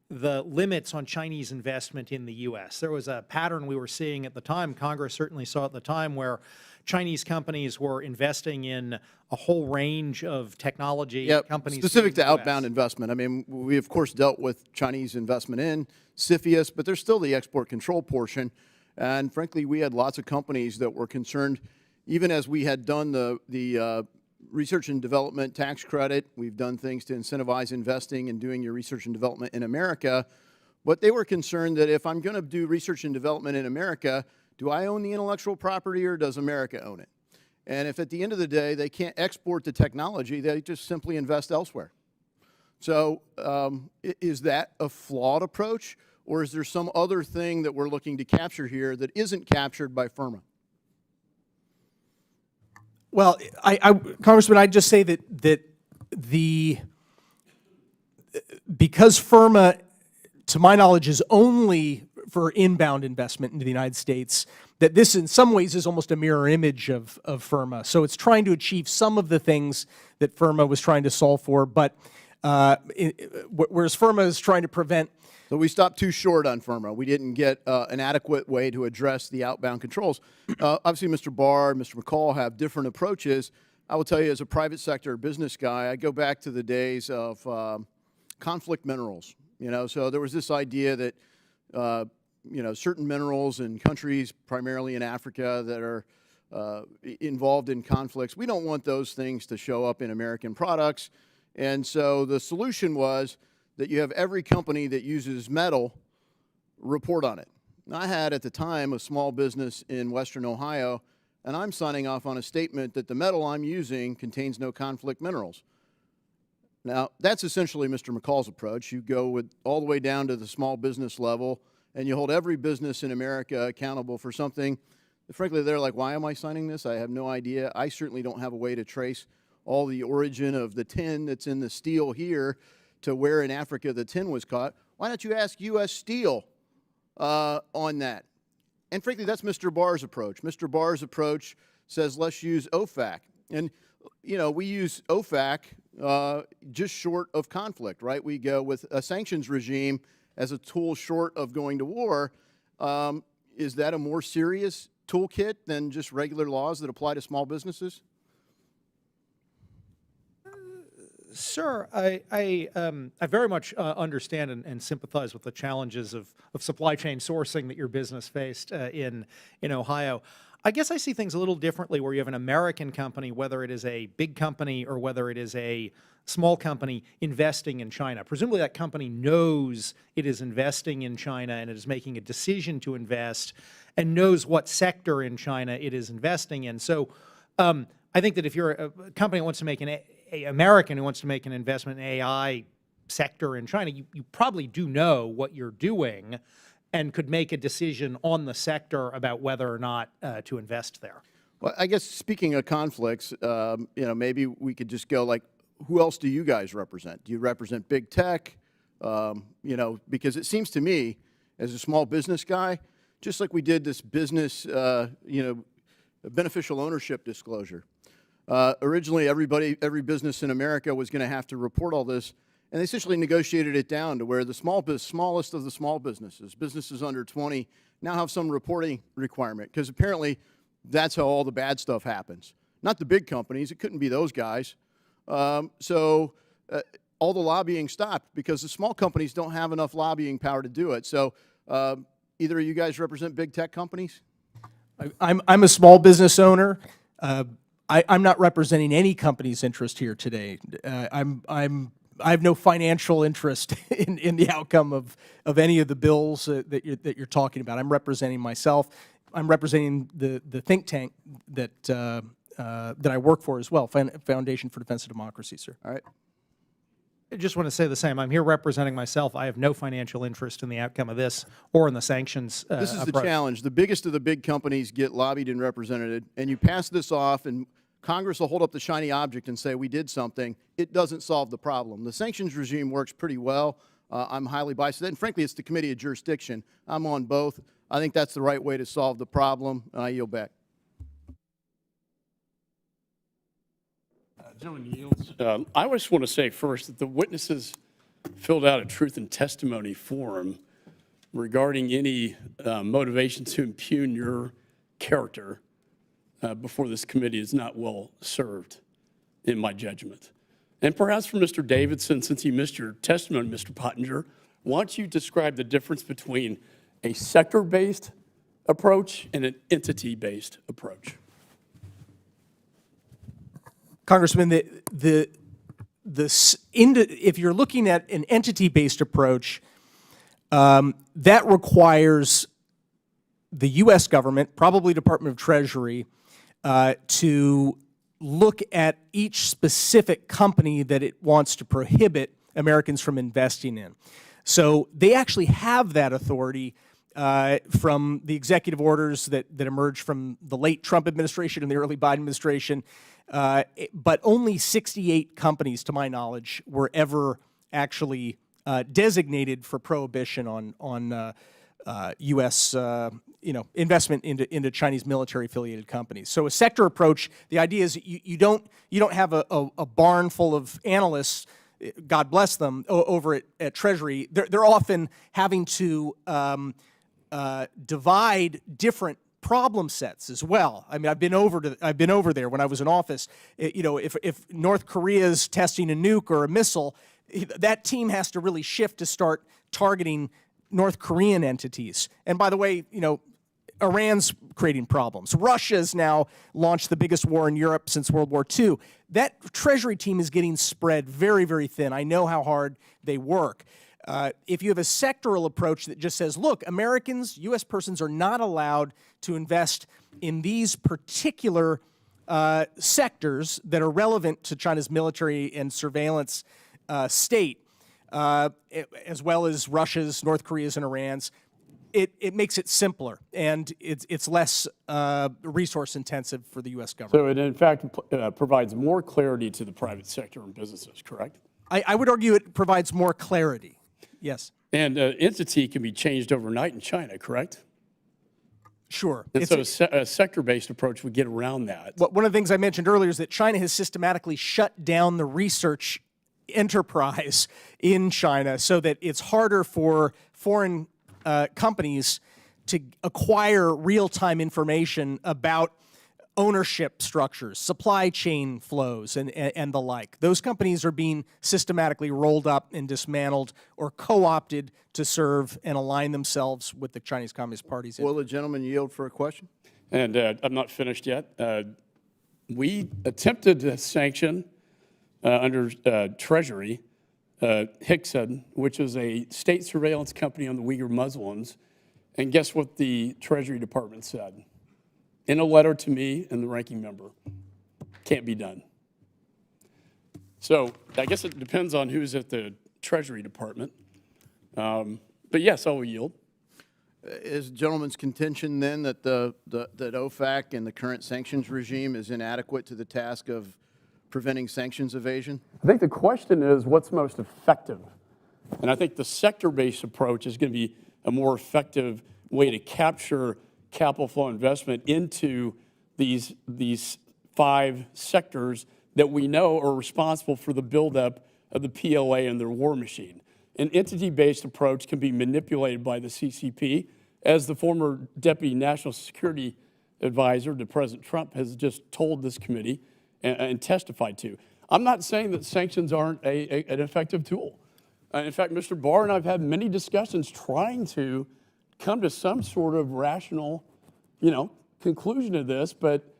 the limits on Chinese investment in the U.S. There was a pattern we were seeing at the time, Congress certainly saw at the time, where Chinese companies were investing in a whole range of technology companies. Specific to outbound investment. I mean, we of course dealt with Chinese investment in CFIUS, but there's still the export control portion. And frankly, we had lots of companies that were concerned, even as we had done the research and development tax credit. We've done things to incentivize investing and doing your research and development in America. But they were concerned that if I'm going to do research and development in America, do I own the intellectual property or does America own it? And if at the end of the day they can't export the technology, they just simply invest elsewhere. So is that a flawed approach, or is there some other thing that we're looking to capture here that isn't captured by FIRMA? Well, Congressman, I'd just say that because FIRMA, to my knowledge, is only for inbound investment into the United States, that this in some ways is almost a mirror image of FIRMA. So it's trying to achieve some of the things that FIRMA was trying to solve for, but whereas FIRMA is trying to prevent. So we stopped too short on FIRMA. We didn't get an adequate way to address the outbound controls. Obviously, Mr. Barr and Mr. McCall have different approaches. I will tell you, as a private sector business guy, I go back to the days of conflict minerals. So there was this idea that certain minerals in countries, primarily in Africa, that are involved in conflicts, we don't want those things to show up in American products. And so the solution was that you have every company that uses metal report on it. Now, I had at the time a small business in Western Ohio, and I'm signing off on a statement that the metal I'm using contains no conflict minerals. Now, that's essentially Mr. McCall's approach. You go all the way down to the small business level, and you hold every business in America accountable for something Frankly, they're like, why am I signing this? I have no idea. I certainly don't have a way to trace all the origin of the tin that's in the steel here to where in Africa the tin was caught. Why don't you ask U.S. Steel on that? And frankly, that's Mr. Barr's approach. Mr. Barr's approach says, let's use OFAC. And, you know, we use OFAC just short of conflict, right? We go with a sanctions regime as a tool short of going to war. Is that a more serious toolkit than just regular laws that apply to small businesses? Sir, I very much understand and sympathize with the challenges of supply chain sourcing that your business faced in Ohio. I guess I see things a little differently where you have an American company, whether it is a big company or whether it is a small company investing in China. Presumably that company knows it is investing in China and it is making a decision to invest and knows what sector in China it is investing in. So I think that if you're a company that wants to make an American who wants to make an investment in AI sector in China, you probably do know what you're doing and could make a decision on the sector about whether or not to invest there. Well, I guess speaking of conflicts, you know, maybe we could just go like, who else do you guys represent? Do you represent big tech? You know, because it seems to me, as a small business guy, just like we did this business, you know, beneficial ownership disclosure. Originally, every business in America was going to have to report all this, and they essentially negotiated it down to where the smallest of the small businesses under 20, now have some reporting requirement, because apparently that's how all the bad stuff happens. Not the big companies. It couldn't be those guys. So all the lobbying stopped because the small companies don't have enough lobbying power to do it. So either of you guys represent big tech companies? I'm a small business owner. I'm not representing any company's interest here today. I have no financial interest in the outcome of any of the bills that you're talking about. I'm representing myself. I'm representing the think tank that I work for as well, Foundation for Defense of Democracy, sir. All right. I just want to say the same. I'm here representing myself. I have no financial interest in the outcome of this or in the sanctions This is the approach. challenge. The biggest of the big companies get lobbied and represented, and you pass this off, and Congress will hold up the shiny object and say, we did something. It doesn't solve the problem. The sanctions regime works pretty well. I'm highly biased. And frankly, it's the committee of jurisdiction. I'm on both. I think that's the right way to solve the problem. I yield back. Gentleman yields. I just want to say first that the witnesses filled out a truth and testimony form regarding any motivation to impugn your character before this committee is not well served, in my judgment. And perhaps for Mr. Davidson, since you missed your testimony, Mr. Pottinger, why don't you describe the difference between a sector-based approach and an entity-based approach? Congressman, if you're looking at an entity-based approach, that requires the U.S. government, probably Department of Treasury, to look at each specific company that it wants to prohibit Americans from investing in. So they actually have that authority from the executive orders that emerged from the late Trump administration and the early Biden administration. But only 68 companies, to my knowledge, were ever actually designated for prohibition on U.S. Investment into Chinese military-affiliated companies. So a sector approach, the idea is you don't have a barn full of analysts, God bless them, over at Treasury. They're often having to divide different problem sets as well. I mean, I've been over there when I was in office. If North Korea's testing a nuke or a missile, that team has to really shift to start targeting North Korean entities. And by the way, Iran's creating problems. Russia's now launched the biggest war in Europe since World War II. That Treasury team is getting spread very, very thin. I know how hard they work. If you have a sectoral approach that just says, look, Americans, U.S. persons are not allowed to invest in these particular sectors that are relevant to China's military and surveillance state, as well as Russia's, North Korea's, and Iran's, it makes it simpler, and it's less resource intensive for the U.S. government. So it, in fact, provides more clarity to the private sector and businesses, correct? I would argue it provides more clarity, yes. And entity can be changed overnight in China, correct? Sure. And so a sector-based approach would get around that. One of the things I mentioned earlier is that China has systematically shut down the research enterprise in China so that it's harder for foreign companies to acquire real-time information about ownership structures, supply chain flows, and the like. Those companies are being systematically rolled up and dismantled or co-opted to serve and align themselves with the Chinese Communist Party's. Will the gentleman yield for a question? And I'm not finished yet. We attempted to sanction under Treasury Hickson, which is a state surveillance company on the Uyghur Muslims. And guess what the Treasury Department said? In a letter to me and the ranking member, can't be done. So I guess it depends on who's at the Treasury Department. But yes, I will yield. Is the gentleman's contention then that that OFAC and the current sanctions regime is inadequate to the task of preventing sanctions evasion? I think the question is what's most effective? And I think the sector-based approach is going to be a more effective way to capture capital flow investment into these 5 sectors that we know are responsible for the buildup of the PLA and their war machine. An entity-based approach can be manipulated by the CCP, as the former Deputy National Security Advisor to President Trump has just told this committee and testified to. I'm not saying that sanctions aren't an effective tool. In fact, Mr. Barr and I have had many discussions trying to come to some sort of rational, conclusion to this, but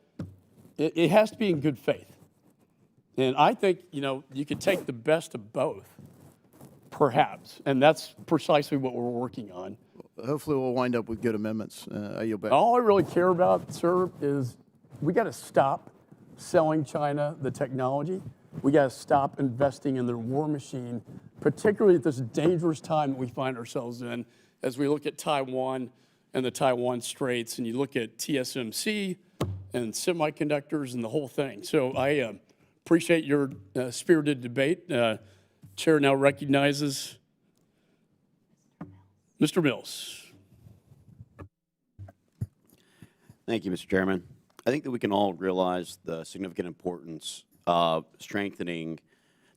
it has to be in good faith. And I think, you could take the best of both, perhaps, and that's precisely what we're working on. Hopefully we'll wind up with good amendments. I yield back. All I really care about, sir, is we got to stop selling China the technology. We got to stop investing in their war machine, particularly at this dangerous time that we find ourselves in as we look at Taiwan and the Taiwan Straits, and you look at TSMC and semiconductors and the whole thing. So I appreciate your spirited debate. Chair now recognizes Mr. Mills. Thank you, Mr. Chairman. I think that we can all realize the significant importance of strengthening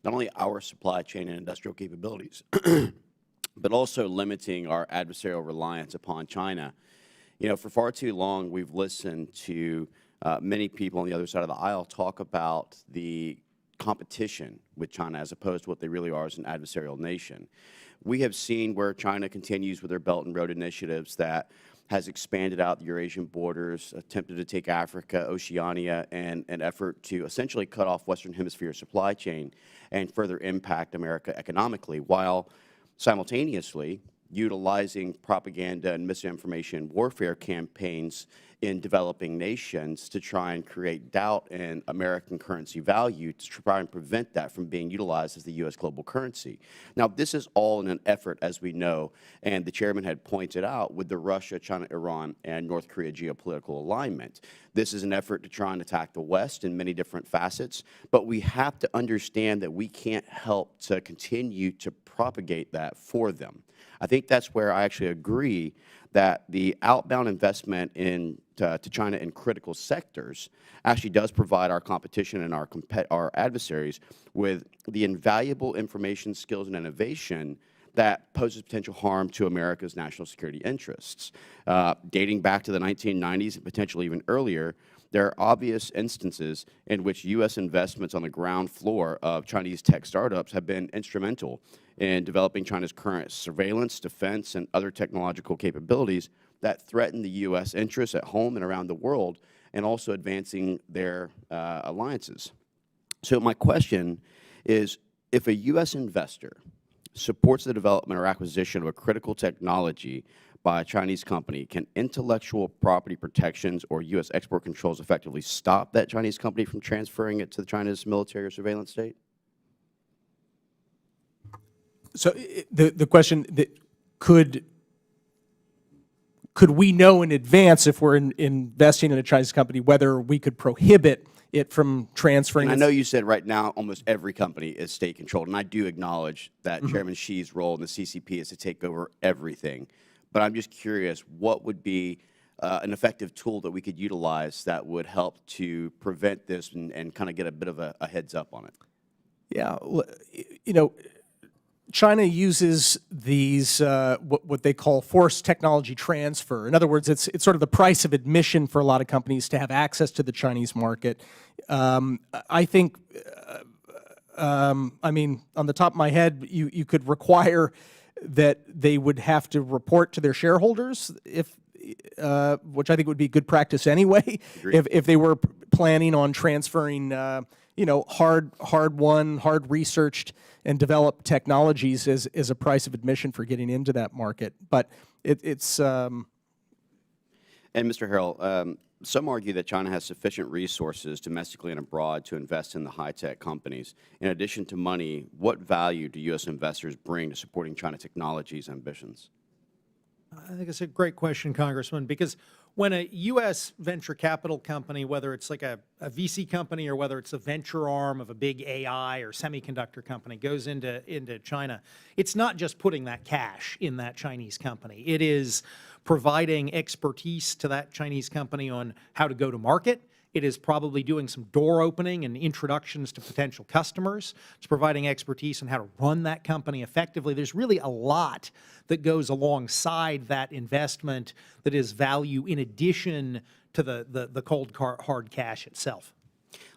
not only our supply chain and industrial capabilities, but also limiting our adversarial reliance upon China. For far too long, we've listened to many people on the other side of the aisle talk about the competition with China as opposed to what they really are as an adversarial nation. We have seen where China continues with their Belt and Road initiatives that has expanded out the Eurasian borders, attempted to take Africa, Oceania, and an effort to essentially cut off Western Hemisphere supply chain and further impact America economically, while simultaneously utilizing propaganda and misinformation warfare campaigns in developing nations to try and create doubt in American currency value to try and prevent that from being utilized as the U.S. global currency. Now, this is all in an effort, as we know, and the chairman had pointed out, with the Russia, China, Iran, and North Korea geopolitical alignment. This is an effort to try and attack the West in many different facets, but we have to understand that we can't help to continue to propagate that for them. I think that's where I actually agree that the outbound investment to China in critical sectors actually does provide our competition and our adversaries with the invaluable information, skills, and innovation that poses potential harm to America's national security interests. Dating back to the 1990s and potentially even earlier, there are obvious instances in which U.S. investments on the ground floor of Chinese tech startups have been instrumental in developing China's current surveillance, defense, and other technological capabilities that threaten the U.S. interests at home and around the world, and also advancing their alliances. So my question is, if a U.S. investor supports the development or acquisition of a critical technology by a Chinese company, can intellectual property protections or U.S. export controls effectively stop that Chinese company from transferring it to China's military or surveillance state? So the question that could could we know in advance if we're investing in a Chinese company whether we could prohibit it from transferring? And I know you said right now almost every company is state-controlled, and I do acknowledge that Chairman Xi's role in the CCP is to take over everything. But I'm just curious, what would be an effective tool that we could utilize that would help to prevent this and kind of get a bit of a heads up on it? Yeah, you know, China uses these, what they call forced technology transfer. In other words, it's sort of the price of admission for a lot of companies to have access to the Chinese market. I think, I mean, on the top of my head, you could require that they would have to report to their shareholders, which I think would be good practice anyway, if they were planning on transferring you know, hard-won, hard-researched, and developed technologies as a price of admission for getting into that market. But it's... And Mr. Harrell, some argue that China has sufficient resources domestically and abroad to invest in the high-tech companies. In addition to money, what value do U.S. investors bring to supporting China Technologies' ambitions? I think it's a great question, Congressman, because when a U.S. venture capital company, whether it's like a VC company or whether it's a venture arm of a big AI or semiconductor company, goes into China, it's not just putting that cash in that Chinese company. It is providing expertise to that Chinese company on how to go to market. It is probably doing some door opening and introductions to potential customers. It's providing expertise on how to run that company effectively. There's really a lot that goes alongside that investment that is value in addition to the cold hard cash itself.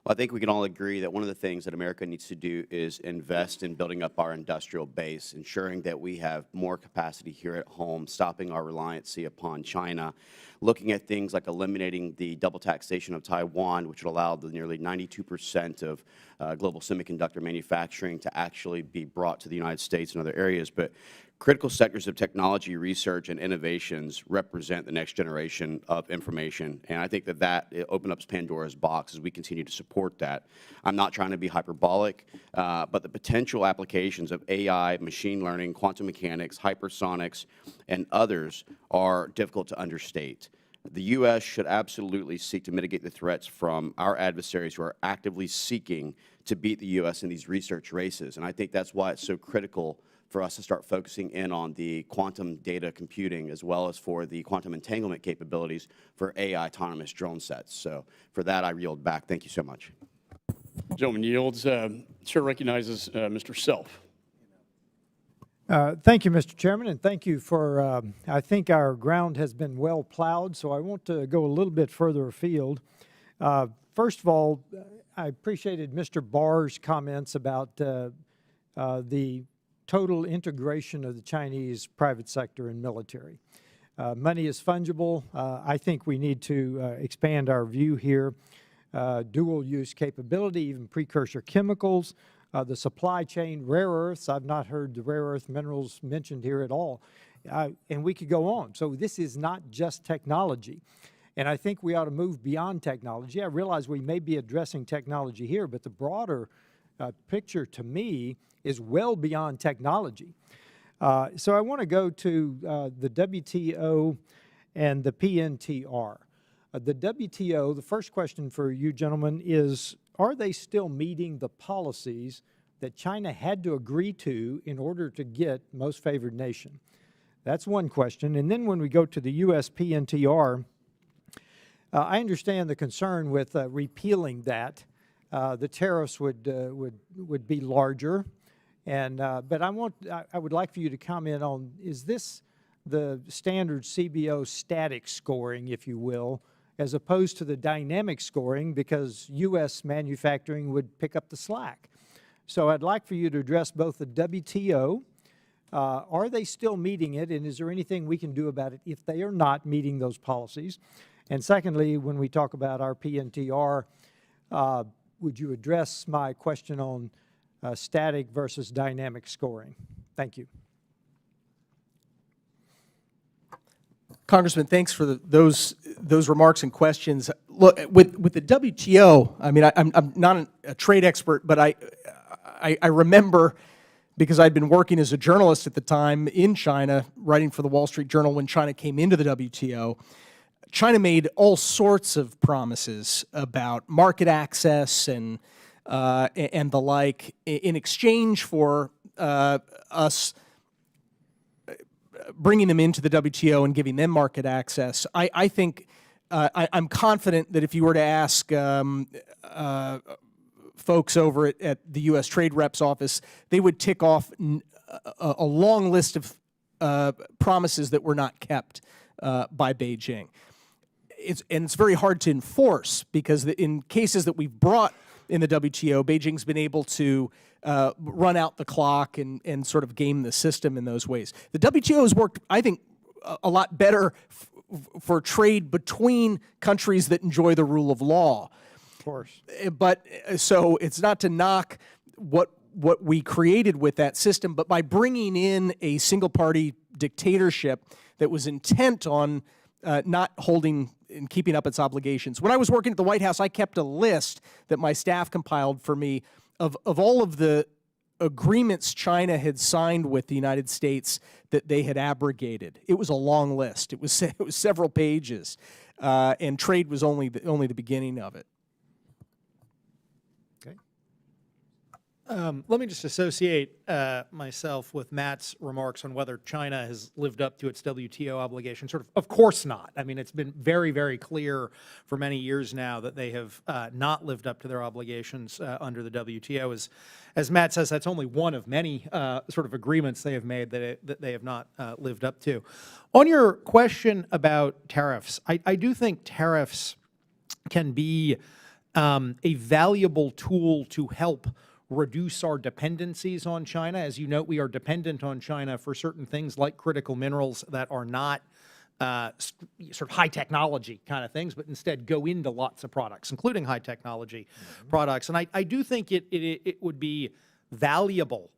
Well, I think we can all agree that one of the things that America needs to do is invest in building up our industrial base, ensuring that we have more capacity here at home, stopping our reliancy upon China, looking at things like eliminating the double taxation of Taiwan, which would allow the nearly 92% of global semiconductor manufacturing to actually be brought to the United States and other areas. But critical sectors of technology, research, and innovations represent the next generation of information, and I think that opens up Pandora's box as we continue to support that. I'm not trying to be hyperbolic, but the potential applications of AI, machine learning, quantum mechanics, hypersonics, and others are difficult to understate. The U.S. should absolutely seek to mitigate the threats from our adversaries who are actively seeking to beat the U.S. in these research races, and I think that's why it's so critical for us to start focusing in on the quantum data computing as well as for the quantum entanglement capabilities for AI autonomous drone sets. So for that, I yield back. Thank you so much. Gentleman yields. Chair recognizes Mr. Self. Thank you, Mr. Chairman, and thank you for, I think our ground has been well plowed, so I want to go a little bit further afield. First of all, I appreciated Mr. Barr's comments about the total integration of the Chinese private sector and military. Money is fungible. I think we need to expand our view here. Dual-use capability, even precursor chemicals, the supply chain, rare earths. I've not heard the rare earth minerals mentioned here at all. And we could go on. So this is not just technology. And I think we ought to move beyond technology. I realize we may be addressing technology here, but the broader picture to me is well beyond technology. So I want to go to the WTO and the PNTR. The WTO, the first question for you gentlemen is, are they still meeting the policies that China had to agree to in order to get most favored nation? That's one question. And then when we go to the U.S. PNTR, I understand the concern with repealing that. The tariffs would be larger. And, but I would like for you to comment on, is this the standard CBO static scoring, if you will, as opposed to the dynamic scoring, because U.S. manufacturing would pick up the slack? So I'd like for you to address both the WTO, are they still meeting it, and is there anything we can do about it if they are not meeting those policies? And secondly, when we talk about our PNTR, would you address my question on static versus dynamic scoring? Thank you. Congressman, thanks for those remarks and questions. Look, with the WTO, I mean, I'm not a trade expert, but I remember because I'd been working as a journalist at the time in China, writing for the Wall Street Journal when China came into the WTO. China made all sorts of promises about market access and the like in exchange for us bringing them into the WTO and giving them market access. I think I'm confident that if you were to ask folks over at the U.S. Trade Rep's office, they would tick off a long list of promises that were not kept by Beijing. It's very hard to enforce because in cases that we've brought in the WTO, Beijing's been able to run out the clock and sort of game the system in those ways. The WTO has worked, I think, a lot better for trade between countries that enjoy the rule of law. Of course. But so it's not to knock what we created with that system, but by bringing in a single-party dictatorship that was intent on not holding and keeping up its obligations. When I was working at the White House, I kept a list that my staff compiled for me of all of the agreements China had signed with the United States that they had abrogated. It was a long list. It was several pages, and trade was only the beginning of it. Let me just associate myself with Matt's remarks on whether China has lived up to its WTO obligation. Of course not. I mean, it's been very, very clear for many years now that they have not lived up to their obligations under the WTO. As Matt says, that's only one of many sort of agreements they have made that they have not lived up to. On your question about tariffs, I do think tariffs can be a valuable tool to help reduce our dependencies on China. As you note, we are dependent on China for certain things like critical minerals that are not sort of high technology kind of things, but instead go into lots of products, including high technology products. And I do think it would be valuable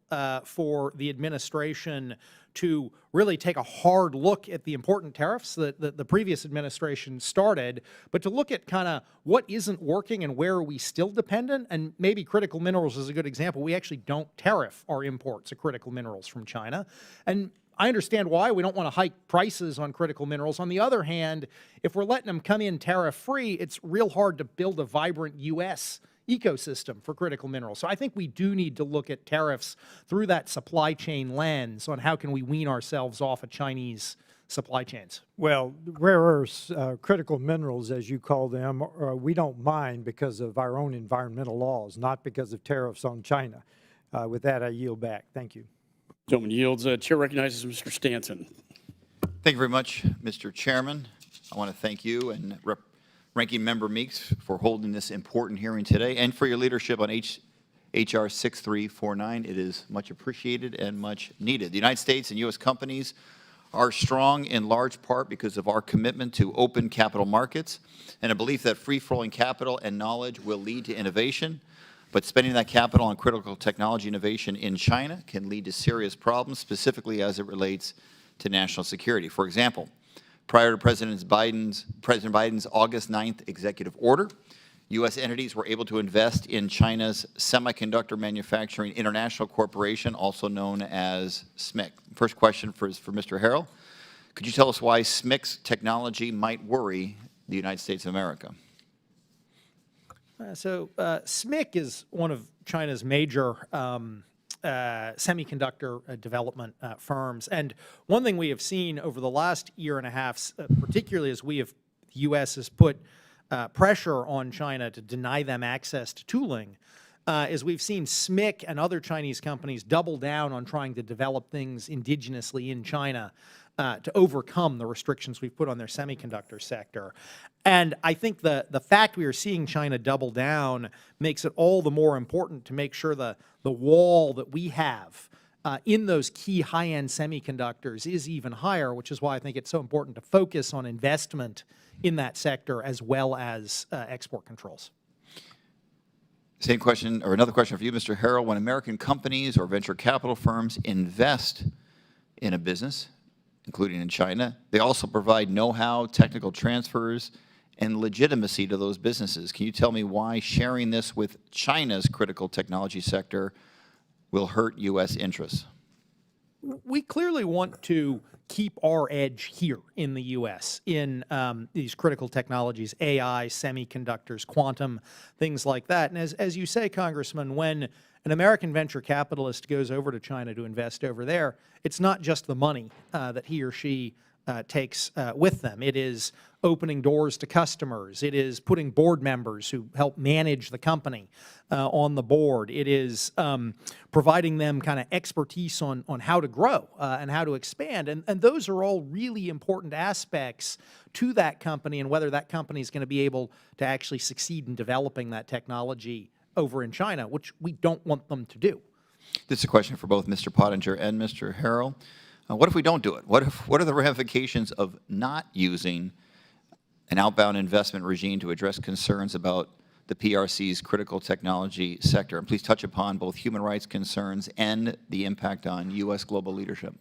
for the administration to really take a hard look at the important tariffs that the previous administration started, but to look at kind of what isn't working and where are we still dependent. And maybe critical minerals is a good example. We actually don't tariff our imports of critical minerals from China. And I understand why. We don't want to hike prices on critical minerals. On the other hand, if we're letting them come in tariff-free, it's real hard to build a vibrant U.S. ecosystem for critical minerals. So I think we do need to look at tariffs through that supply chain lens on how can we wean ourselves off of Chinese supply chains. Well, rare earths, critical minerals, as you call them, we don't mind because of our own environmental laws, not because of tariffs on China. With that, I yield back. Thank you. Gentleman yields. Chair recognizes Mr. Stanton. Thank you very much, Mr. Chairman. I want to thank you and Ranking Member Meeks for holding this important hearing today and for your leadership on H.R. 6349. It is much appreciated and much needed. The United States and U.S. companies are strong in large part because of our commitment to open capital markets and a belief that free-flowing capital and knowledge will lead to innovation. But spending that capital on critical technology innovation in China can lead to serious problems, specifically as it relates to national security. For example, prior to President Biden's August 9th executive order, U.S. entities were able to invest in China's Semiconductor Manufacturing International Corporation, also known as SMIC. First question is for Mr. Harrell. Could you tell us why SMIC's technology might worry the United States of America? SMIC is one of China's major semiconductor development firms. And one thing we have seen over the last year and a half, particularly as the U.S. has put pressure on China to deny them access to tooling, is we've seen SMIC and other Chinese companies double down on trying to develop things indigenously in China to overcome the restrictions we've put on their semiconductor sector. And I think the fact we are seeing China double down makes it all the more important to make sure the wall that we have in those key high-end semiconductors is even higher, which is why I think it's so important to focus on investment in that sector as well as export controls. Same question, or another question for you, Mr. Harrell. When American companies or venture capital firms invest in a business, including in China, they also provide know-how, technical transfers, and legitimacy to those businesses. Can you tell me why sharing this with China's critical technology sector will hurt U.S. interests? We clearly want to keep our edge here in the U.S. in these critical technologies, AI, semiconductors, quantum, things like that. And as you say, Congressman, when an American venture capitalist goes over to China to invest over there, it's not just the money that he or she takes with them. It is opening doors to customers. It is putting board members who help manage the company on the board. It is providing them kind of expertise on how to grow and how to expand. And those are all really important aspects to that company and whether that company is going to be able to actually succeed in developing that technology over in China, which we don't want them to do. This is a question for both Mr. Pottinger and Mr. Harrell. What if we don't do it? What are the ramifications of not using an outbound investment regime to address concerns about the PRC's critical technology sector? And please touch upon both human rights concerns and the impact on U.S. global leadership.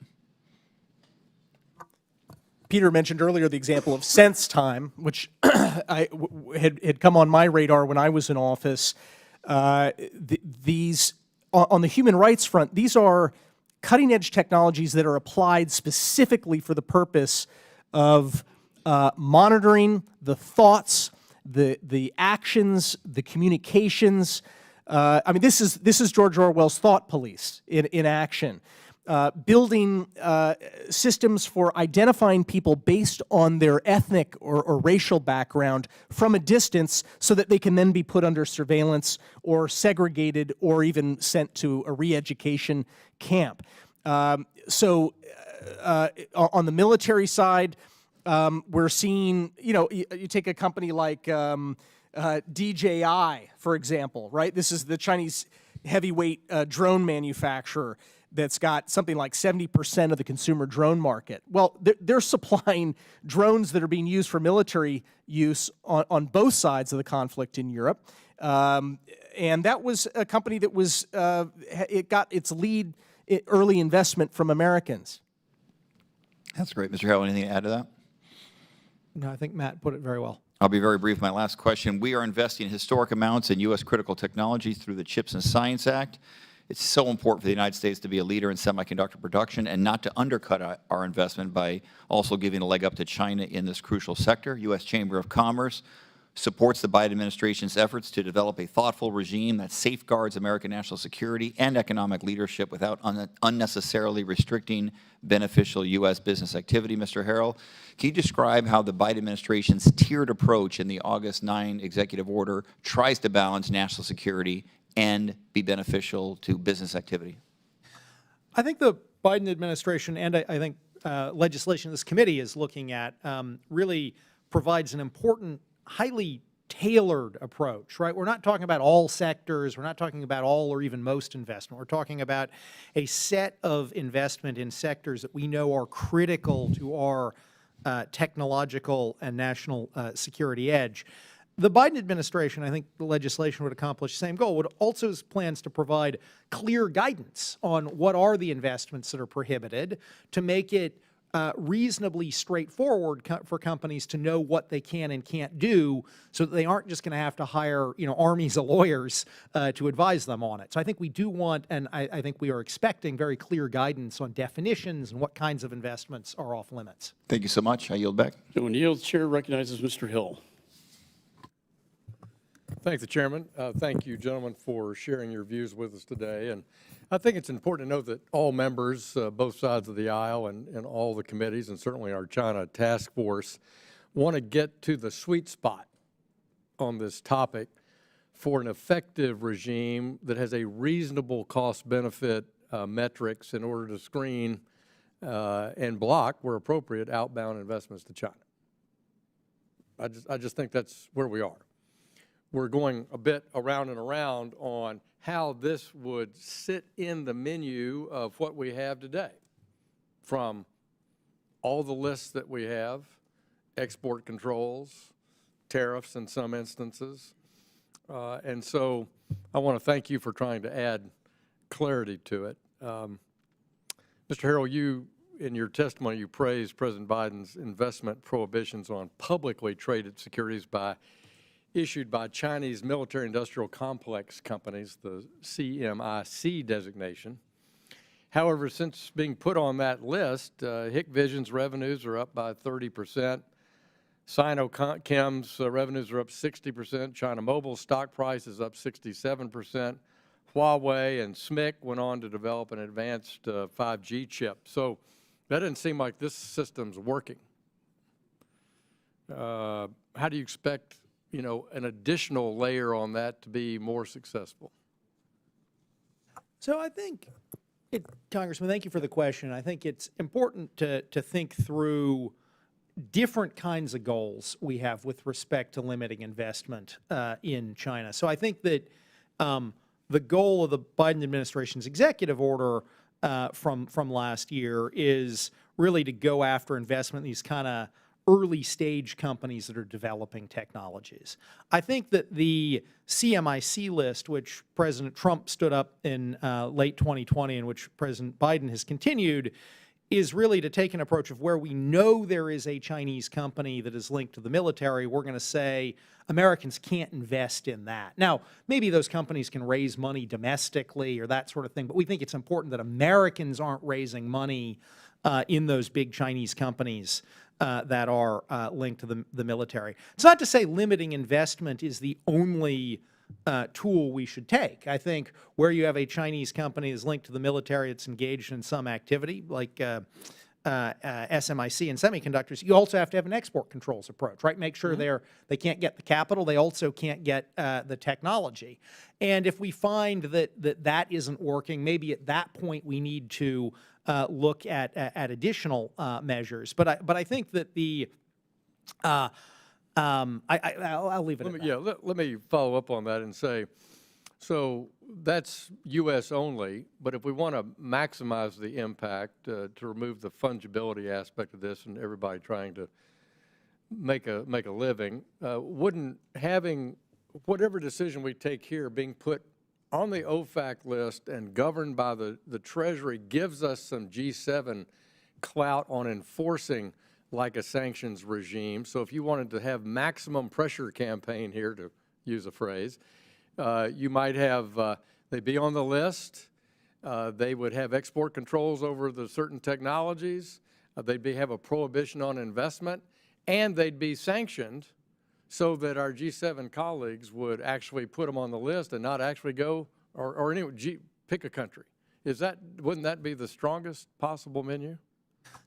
Peter mentioned earlier the example of SenseTime, which had come on my radar when I was in office. These, on the human rights front, these are cutting-edge technologies that are applied specifically for the purpose of monitoring the thoughts, the actions, the communications. I mean, this is George Orwell's thought police in action. Building systems for identifying people based on their ethnic or racial background from a distance so that they can then be put under surveillance or segregated or even sent to a re-education camp. So on the military side, we're seeing, you take a company like DJI, for example, right? This is the Chinese heavyweight drone manufacturer that's got something like 70% of the consumer drone market. Well, they're supplying drones that are being used for military use on both sides of the conflict in Europe. And that was a company that was, it got its lead early investment from Americans. That's great. Mr. Harrell, anything to add to that? No, I think Matt put it very well. I'll be very brief. My last question. We are investing historic amounts in U.S. critical technologies through the CHIPS and Science Act. It's so important for the United States to be a leader in semiconductor production and not to undercut our investment by also giving a leg up to China in this crucial sector. U.S. Chamber of Commerce supports the Biden administration's efforts to develop a thoughtful regime that safeguards American national security and economic leadership without unnecessarily restricting beneficial U.S. business activity. Mr. Harrell, can you describe how the Biden administration's tiered approach in the August 9 executive order tries to balance national security and be beneficial to business activity? I think the Biden administration and I think legislation this committee is looking at really provides an important, highly tailored approach, right? We're not talking about all sectors. We're not talking about all or even most investment. We're talking about a set of investment in sectors that we know are critical to our technological and national security edge. The Biden administration, I think the legislation would accomplish the same goal, would also have plans to provide clear guidance on what are the investments that are prohibited to make it reasonably straightforward for companies to know what they can and can't do so that they aren't just going to have to hire, armies of lawyers to advise them on it. So I think we do want, and I think we are expecting very clear guidance on definitions and what kinds of investments are off limits. Thank you so much. I yield back. So when yield, chair recognizes Mr. Hill. Thank the chairman. Thank you, gentlemen, for sharing your views with us today. And I think it's important to note that all members, both sides of the aisle and all the committees, and certainly our China task force, want to get to the sweet spot on this topic for an effective regime that has a reasonable cost-benefit metrics in order to screen and block, where appropriate, outbound investments to China. I just think that's where we are. We're going a bit around and around on how this would sit in the menu of what we have today, from all the lists that we have, export controls, tariffs in some instances. And so I want to thank you for trying to add clarity to it. Mr. Harrell, you, in your testimony, you praised President Biden's investment prohibitions on publicly traded securities by issued by Chinese military industrial complex companies, the CMIC designation. However, since being put on that list, Hikvision's revenues are up by 30%. Sinochem's revenues are up 60%. China Mobile's stock price is up 67%. Huawei and SMIC went on to develop an advanced 5G chip. So that doesn't seem like this system's working. How do you expect, an additional layer on that to be more successful? So I think, Congressman, thank you for the question. I think it's important to think through different kinds of goals we have with respect to limiting investment in China. So I think that the goal of the Biden administration's executive order from last year is really to go after investment in these kind of early stage companies that are developing technologies. I think that the CMIC list, which President Trump stood up in late 2020 and which President Biden has continued, is really to take an approach of where we know there is a Chinese company that is linked to the military, we're going to say Americans can't invest in that. Now, maybe those companies can raise money domestically or that sort of thing, but we think it's important that Americans aren't raising money in those big Chinese companies that are linked to the military. It's not to say limiting investment is the only tool we should take. I think where you have a Chinese company that's linked to the military, it's engaged in some activity like SMIC and semiconductors, you also have to have an export controls approach, right? Make sure they can't get the capital, they also can't get the technology. And if we find that isn't working, maybe at that point we need to look at additional measures. But I think that the I'll leave it at that. Yeah, let me follow up on that and say, so that's U.S. only, but if we want to maximize the impact to remove the fungibility aspect of this and everybody trying to make a living, wouldn't having whatever decision we take here being put on the OFAC list and governed by the Treasury gives us some G7 clout on enforcing like a sanctions regime. So if you wanted to have maximum pressure campaign here, to use a phrase, you might have, they'd be on the list, they would have export controls over the certain technologies, they'd have a prohibition on investment, and they'd be sanctioned so that our G7 colleagues would actually put them on the list and not actually go, or anyway, pick a country. Wouldn't that be the strongest possible menu?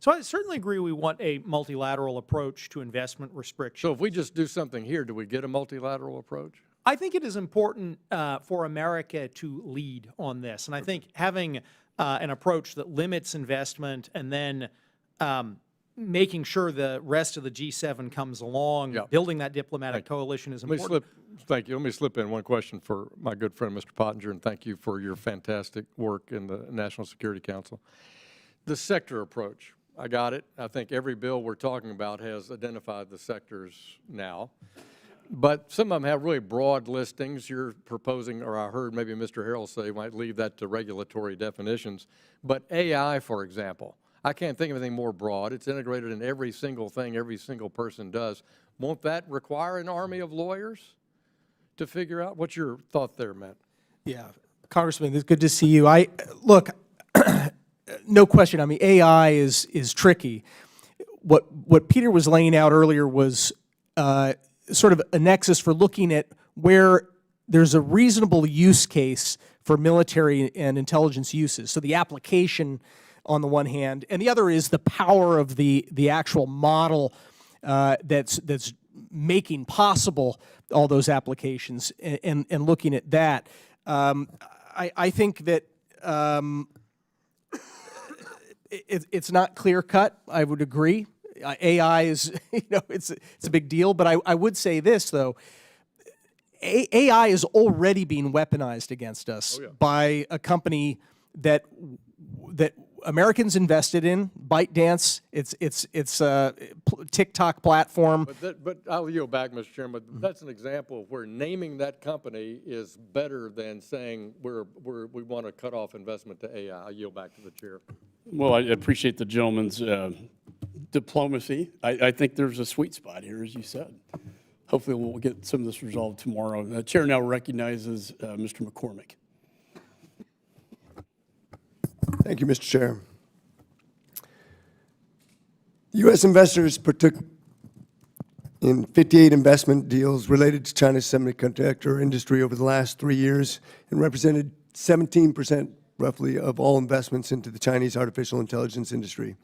So I certainly agree we want a multilateral approach to investment restrictions. So if we just do something here, do we get a multilateral approach? I think it is important for America to lead on this. And I think having an approach that limits investment and then making sure the rest of the G7 comes along, building that diplomatic coalition is important. Thank you. Let me slip in one question for my good friend, Mr. Pottinger, and thank you for your fantastic work in the National Security Council. The sector approach, I got it. I think every bill we're talking about has identified the sectors now. But some of them have really broad listings. You're proposing, or I heard maybe Mr. Harrell say, might leave that to regulatory definitions. But AI, for example, I can't think of anything more broad. It's integrated in every single thing every single person does. Won't that require an army of lawyers to figure out? What's your thought there, Matt? Yeah, Congressman, it's good to see you. Look, no question. I mean, AI is tricky. What Peter was laying out earlier was sort of a nexus for looking at where there's a reasonable use case for military and intelligence uses. So the application on the one hand, and the other is the power of the actual model that's making possible all those applications, and looking at that. I think that it's not clear cut. I would agree. AI is, it's a big deal. But I would say this though: AI is already being weaponized against us by a company that Americans invested in, ByteDance. It's a TikTok platform. But I'll yield back, Mr. Chairman. That's an example of where naming that company is better than saying we want to cut off investment to AI. I'll yield back to the chair. Well, I appreciate the gentleman's diplomacy. I think there's a sweet spot here, as you said. hopefully we'll get some of this resolved tomorrow. The chair now recognizes Mr. McCormick. Thank you, Mr. Chair. U.S. investors partook in 58 investment deals related to China's semiconductor industry over the last 3 years and represented 17% roughly of all investments into the Chinese artificial intelligence industry.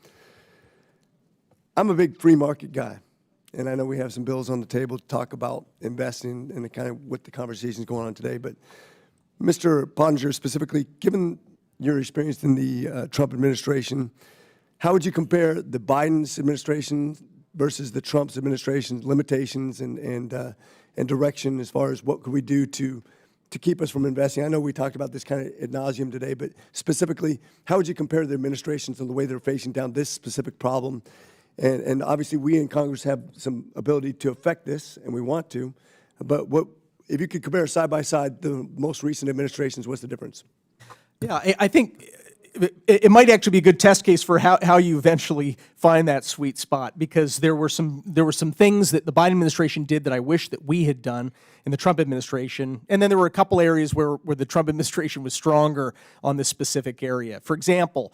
I'm a big free market guy, and I know we have some bills on the table to talk about investing and the kind of what the conversation is going on today. But Mr. Pottinger, specifically, given your experience in the Trump administration, how would you compare the Biden's administration versus the Trump's administration's limitations and direction as far as what could we do to keep us from investing? I know we talked about this kind of ad nauseum today, but specifically, how would you compare the administrations and the way they're facing down this specific problem? And obviously, we in Congress have some ability to affect this, and we want to. But what if you could compare side by side the most recent administrations? What's the difference? Yeah, I think it might actually be a good test case for how you eventually find that sweet spot, because there were some things that the Biden administration did that I wish that we had done in the Trump administration, and then there were a couple areas where the Trump administration was stronger on this specific area. For example,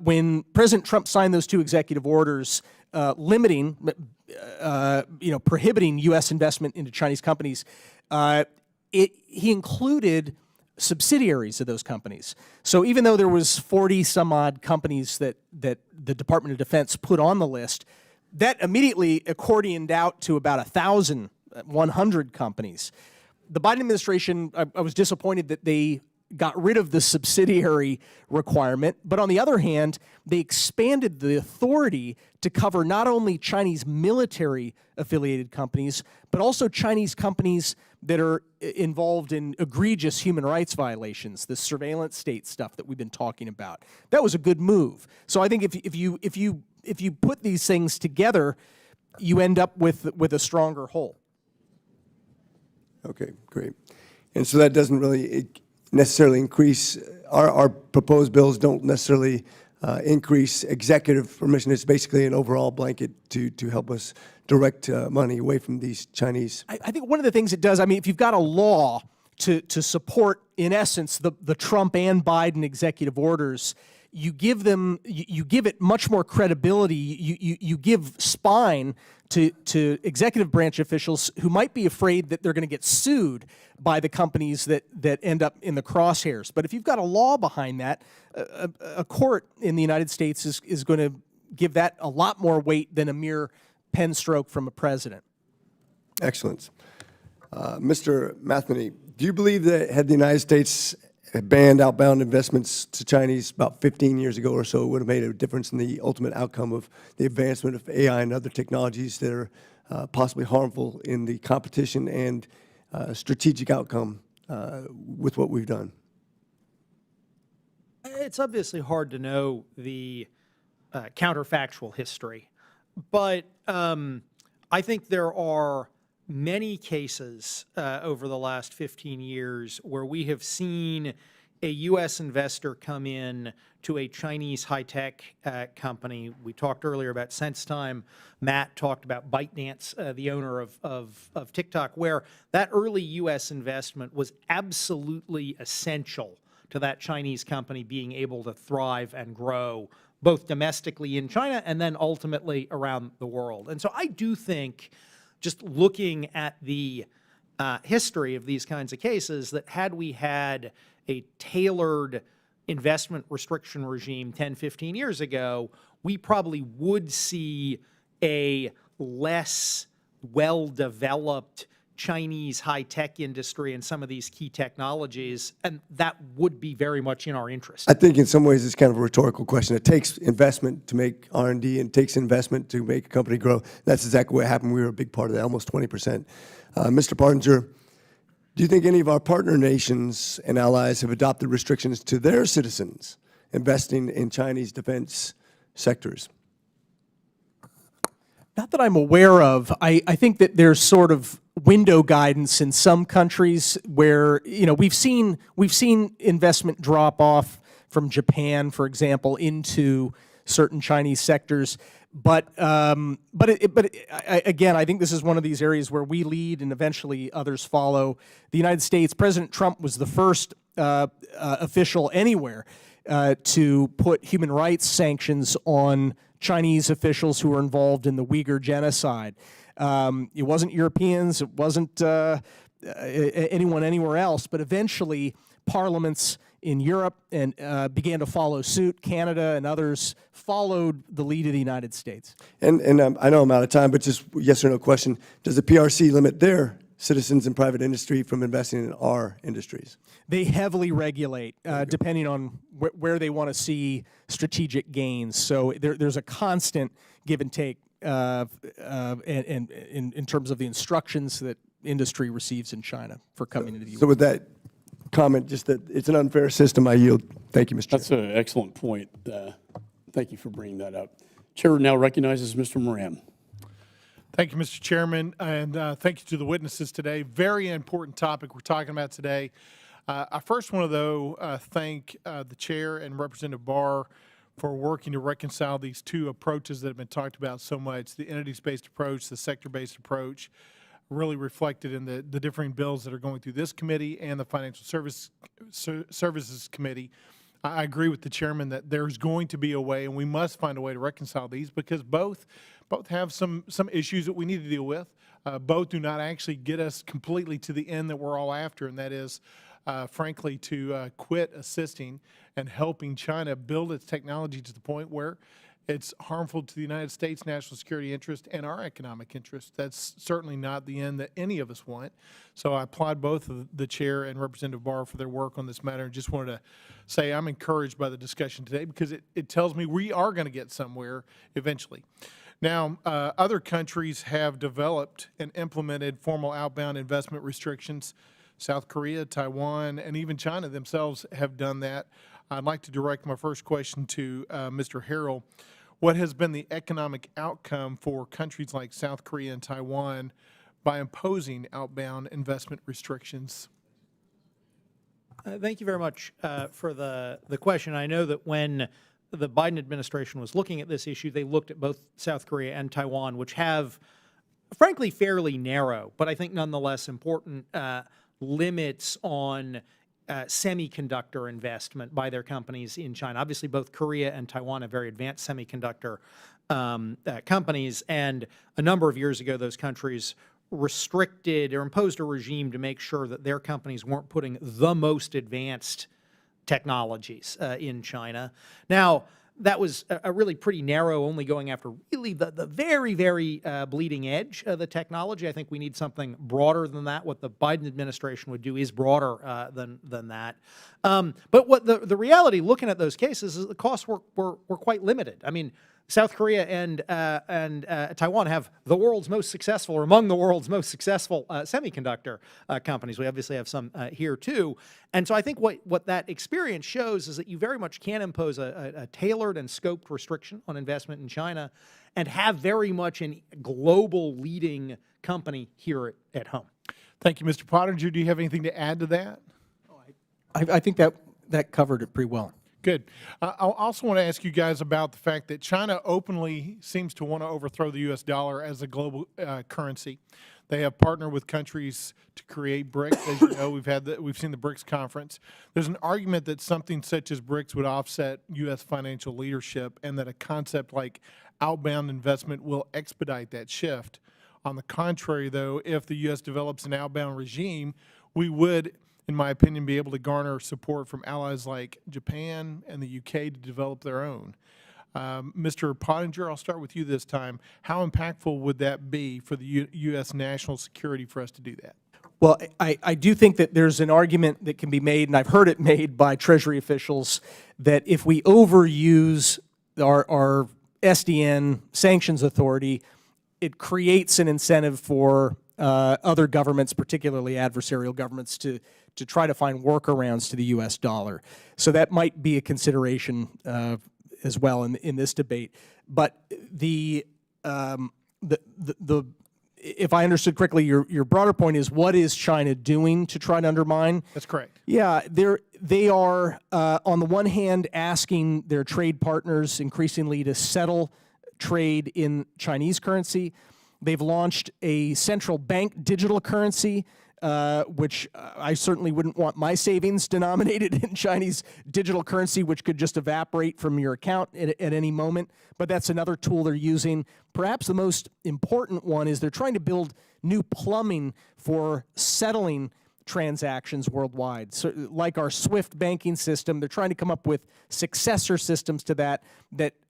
when President Trump signed those 2 executive orders limiting, prohibiting U.S. investment into Chinese companies, he included subsidiaries of those companies. So even though there was 40 some odd companies that the Department of Defense put on the list, that immediately accordioned out to about 1,100 companies. The Biden administration, I was disappointed that they got rid of the subsidiary requirement, but on the other hand, they expanded the authority to cover not only Chinese military-affiliated companies, but also Chinese companies that are involved in egregious human rights violations, the surveillance state stuff that we've been talking about. That was a good move. So I think if you put these things together, you end up with a stronger whole. Okay, great. And so that doesn't really necessarily increase, our proposed bills don't necessarily increase executive permission. It's basically an overall blanket to help us direct money away from these Chinese. I think one of the things it does, I mean, if you've got a law to support, in essence, the Trump and Biden executive orders, you give it much more credibility. You give spine to executive branch officials who might be afraid that they're going to get sued by the companies that end up in the crosshairs. But if you've got a law behind that, a court in the United States is going to give that a lot more weight than a mere pen stroke from a president. Excellent. Mr. Matheny, do you believe that had the United States banned outbound investments to Chinese about 15 years ago or so, it would have made a difference in the ultimate outcome of the advancement of AI and other technologies that are possibly harmful in the competition and strategic outcome with what we've done? It's obviously hard to know the counterfactual history, but I think there are many cases over the last 15 years where we have seen a U.S. investor come in to a Chinese high-tech company. We talked earlier about SenseTime. Matt talked about ByteDance, the owner of TikTok, where that early U.S. investment was absolutely essential to that Chinese company being able to thrive and grow both domestically in China and then ultimately around the world. And so I do think, just looking at the history of these kinds of cases, that had we had a tailored investment restriction regime 10, 15 years ago, we probably would see a less well-developed Chinese high-tech industry and some of these key technologies, and that would be very much in our interest. I think in some ways it's kind of a rhetorical question. It takes investment to make R&D and takes investment to make a company grow. That's exactly what happened. We were a big part of that, almost 20%. Mr. Pottinger, do you think any of our partner nations and allies have adopted restrictions to their citizens investing in Chinese defense sectors? Not that I'm aware of. I think that there's sort of window guidance in some countries where, you know, we've seen investment drop off from Japan, for example, into certain Chinese sectors. But again, I think this is one of these areas where we lead and eventually others follow. The United States, President Trump was the first official anywhere to put human rights sanctions on Chinese officials who were involved in the Uyghur genocide. It wasn't Europeans, it wasn't anyone anywhere else, but eventually parliaments in Europe and began to follow suit. Canada and others followed the lead of the United States. And I know I'm out of time, but just yes or no question. Does the PRC limit their citizens and private industry from investing in our industries? They heavily regulate, depending on where they want to see strategic gains. So there's a constant give and take in terms of the instructions that industry receives in China for coming into the U.S. So with that comment, just that it's an unfair system, I yield. Thank you, Mr. Chair. That's an excellent point. Thank you for bringing that up. Chair now recognizes Mr. Moran. Thank you, Mr. Chairman, and thank you to the witnesses today. Very important topic we're talking about today. I first want to, though, thank the Chair and Representative Barr for working to reconcile these two approaches that have been talked about so much, the entities-based approach, the sector-based approach, really reflected in the differing bills that are going through this committee and the Financial Services Committee. I agree with the chairman that there's going to be a way, and we must find a way to reconcile these because both have some issues that we need to deal with. Both do not actually get us completely to the end that we're all after, and that is, frankly, to quit assisting and helping China build its technology to the point where it's harmful to the United States' national security interest and our economic interest. That's certainly not the end that any of us want. So I applaud both the chair and Representative Barr for their work on this matter, and just wanted to say I'm encouraged by the discussion today because it tells me we are going to get somewhere eventually. Now, other countries have developed and implemented formal outbound investment restrictions. South Korea, Taiwan, and even China themselves have done that. I'd like to direct my first question to Mr. Harrell. What has been the economic outcome for countries like South Korea and Taiwan by imposing outbound investment restrictions? Thank you very much for the question. I know that when the Biden administration was looking at this issue, they looked at both South Korea and Taiwan, which have, frankly, fairly narrow, but I think nonetheless important limits on semiconductor investment by their companies in China. Obviously, both Korea and Taiwan have very advanced semiconductor companies, and a number of years ago, those countries restricted or imposed a regime to make sure that their companies weren't putting the most advanced technologies in China. Now, that was a really pretty narrow, only going after really the very, very bleeding edge of the technology. I think we need something broader than that. What the Biden administration would do is broader than that. But what the reality, looking at those cases, is the costs were quite limited. I mean, South Korea and Taiwan have the world's most successful, or among the world's most successful semiconductor companies. We obviously have some here too. And so I think what that experience shows is that you very much can impose a tailored and scoped restriction on investment in China and have very much a global leading company here at home. Thank you, Mr. Pottinger. Do you have anything to add to that? I think that covered it pretty well. Good. I also want to ask you guys about the fact that China openly seems to want to overthrow the U.S. dollar as a global currency. They have partnered with countries to create BRICS. As you know, we've seen the BRICS conference. There's an argument that something such as BRICS would offset U.S. financial leadership, and that a concept like outbound investment will expedite that shift. On the contrary, though, if the U.S. develops an outbound regime, we would, in my opinion, be able to garner support from allies like Japan and the UK to develop their own. Mr. Pottinger, I'll start with you this time. How impactful would that be for the U.S. national security for us to do that? Well, I do think that there's an argument that can be made, and I've heard it made by Treasury officials, that if we overuse our SDN sanctions authority, it creates an incentive for other governments, particularly adversarial governments, to try to find workarounds to the U.S. dollar. So that might be a consideration as well in this debate. But if I understood correctly, your broader point is, what is China doing to try to undermine? That's correct. Yeah, they are, on the one hand, asking their trade partners increasingly to settle trade in Chinese currency. They've launched a central bank digital currency, which I certainly wouldn't want my savings denominated in Chinese digital currency, which could just evaporate from your account at any moment. But that's another tool they're using. Perhaps the most important one is they're trying to build new plumbing for settling transactions worldwide. So, like our SWIFT banking system, they're trying to come up with successor systems to that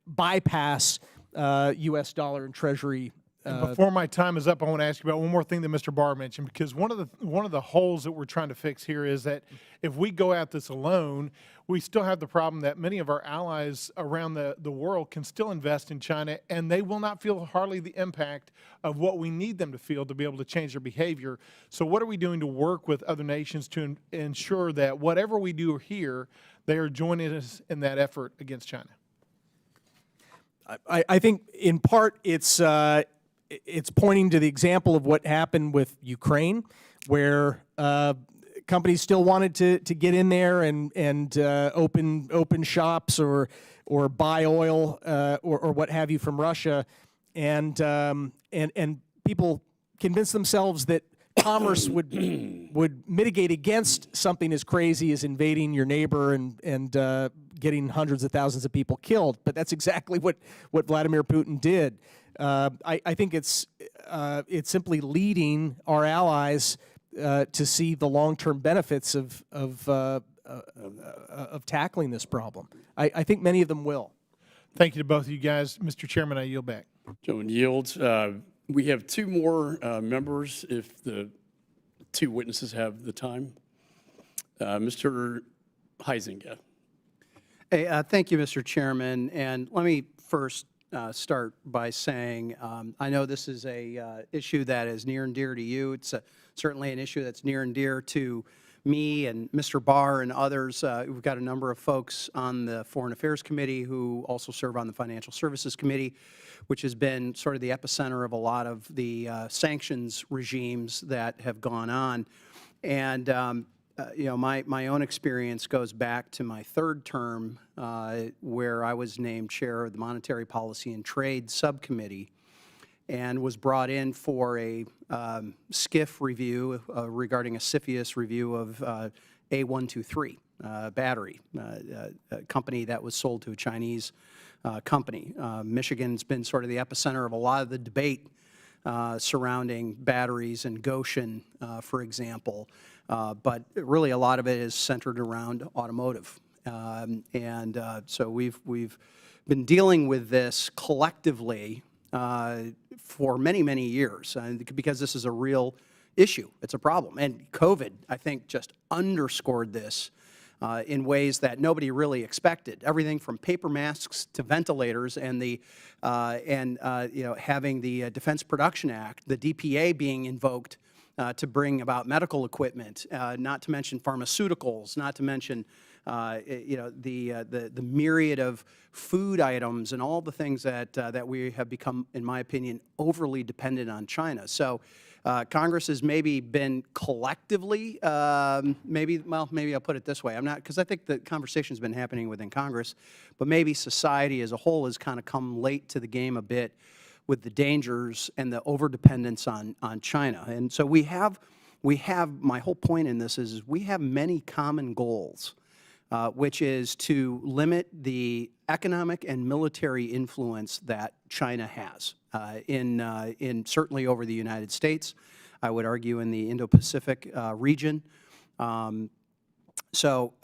bypass U.S. dollar and Treasury. And before my time is up, I want to ask you about one more thing that Mr. Barr mentioned, because one of the holes that we're trying to fix here is that if we go at this alone, we still have the problem that many of our allies around the world can still invest in China, and they will not feel hardly the impact of what we need them to feel to be able to change their behavior. So what are we doing to work with other nations to ensure that whatever we do here, they are joining us in that effort against China? I think in part it's pointing to the example of what happened with Ukraine, where companies still wanted to get in there and open shops or buy oil or what have you from Russia, and people convinced themselves that commerce would mitigate against something as crazy as invading your neighbor and getting hundreds of thousands of people killed. But that's exactly what Vladimir Putin did. I think it's simply leading our allies to see the long-term benefits of tackling this problem. I think many of them will. Thank you to both of you guys. Mr. Chairman, I yield back. Gentleman yields. We have two more members if the two witnesses have the time. Mr. Huizinga. Hey, thank you, Mr. Chairman. And let me first start by saying I know this is a issue that is near and dear to you. It's certainly an issue that's near and dear to me and Mr. Barr and others. We've got a number of folks on the Foreign Affairs Committee who also serve on the Financial Services Committee, which has been sort of the epicenter of a lot of the sanctions regimes that have gone on. And you know, my own experience goes back to my third term, where I was named chair of the Monetary Policy and Trade Subcommittee and was brought in for a SCIF review regarding a CFIUS review of A123 battery, a company that was sold to a Chinese company. Michigan's been sort of the epicenter of a lot of the debate surrounding batteries and Goshen, for example. But really a lot of it is centered around automotive. So we've been dealing with this collectively for many, many years, because this is a real issue. It's a problem. And COVID, I think, just underscored this in ways that nobody really expected. Everything from paper masks to ventilators, and you know, having the Defense Production Act, the DPA being invoked to bring about medical equipment, not to mention pharmaceuticals, not to mention you know, the myriad of food items and all the things that we have become, in my opinion, overly dependent on China. So Congress has maybe been collectively, maybe I'll put it this way. I'm not, because I think the conversation's been happening within Congress, but maybe society as a whole has kind of come late to the game a bit with the dangers and the overdependence on China. And so we have, my whole point in this is we have many common goals, which is to limit the economic and military influence that China has in certainly over the United States, I would argue in the Indo-Pacific region. So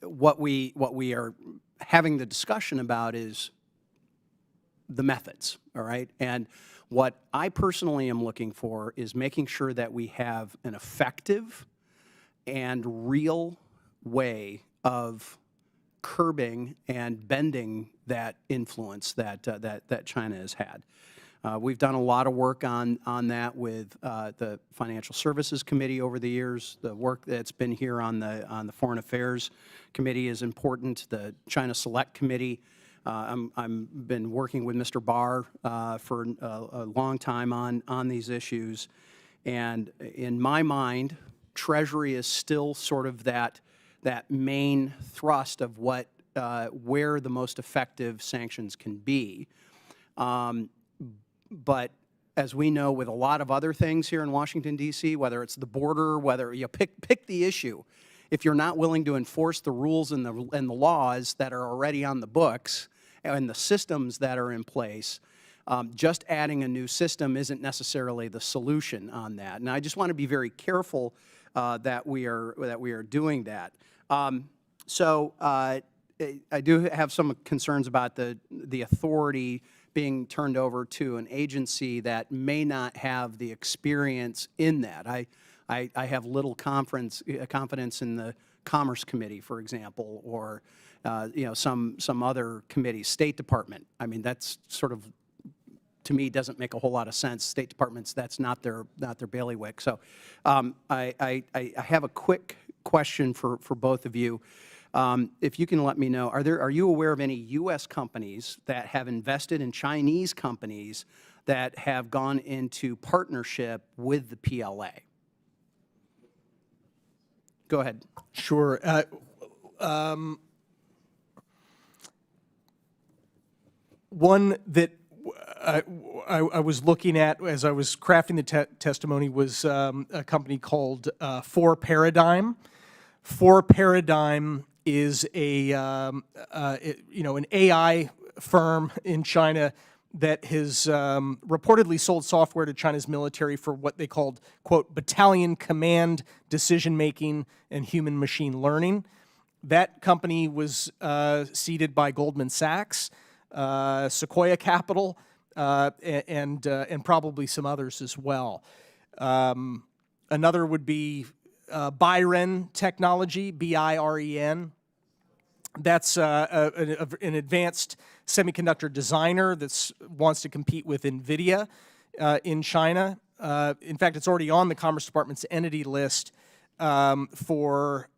what we are having the discussion about is the methods, all right? And what I personally am looking for is making sure that we have an effective and real way of curbing and bending that influence that China has had. We've done a lot of work on that with the Financial Services Committee over the years. The work that's been here on the Foreign Affairs Committee is important. The China Select Committee I'm been working with Mr. Barr for a long time on these issues, and in my mind, Treasury is still sort of that main thrust of what where the most effective sanctions can be. But as we know, with a lot of other things here in Washington, D.C., whether it's the border, whether you pick the issue, if you're not willing to enforce the rules and the laws that are already on the books and the systems that are in place, just adding a new system isn't necessarily the solution on that. And I just want to be very careful that we are doing that. I do have some concerns about the authority being turned over to an agency that may not have the experience in that. I have little confidence in the Commerce Committee, for example, or some other committees, State Department. I mean, that's sort of, to me, doesn't make a whole lot of sense. State Departments, that's not their bailiwick. So I have a quick question for both of you. If you can let me know, are you aware of any U.S. companies that have invested in Chinese companies that have gone into partnership with the PLA? Go ahead. Sure. One that I was looking at as I was crafting the testimony was a company called 4Paradigm. 4Paradigm is an AI firm in China that has reportedly sold software to China's military for what they called, quote, battalion command, decision-making, and human-machine learning. That company was seeded by Goldman Sachs, Sequoia Capital, and probably some others as well. Another would be Biren Technology, B-I-R-E-N. That's an advanced semiconductor designer that wants to compete with NVIDIA in China. In fact, it's already on the Commerce Department's entity list for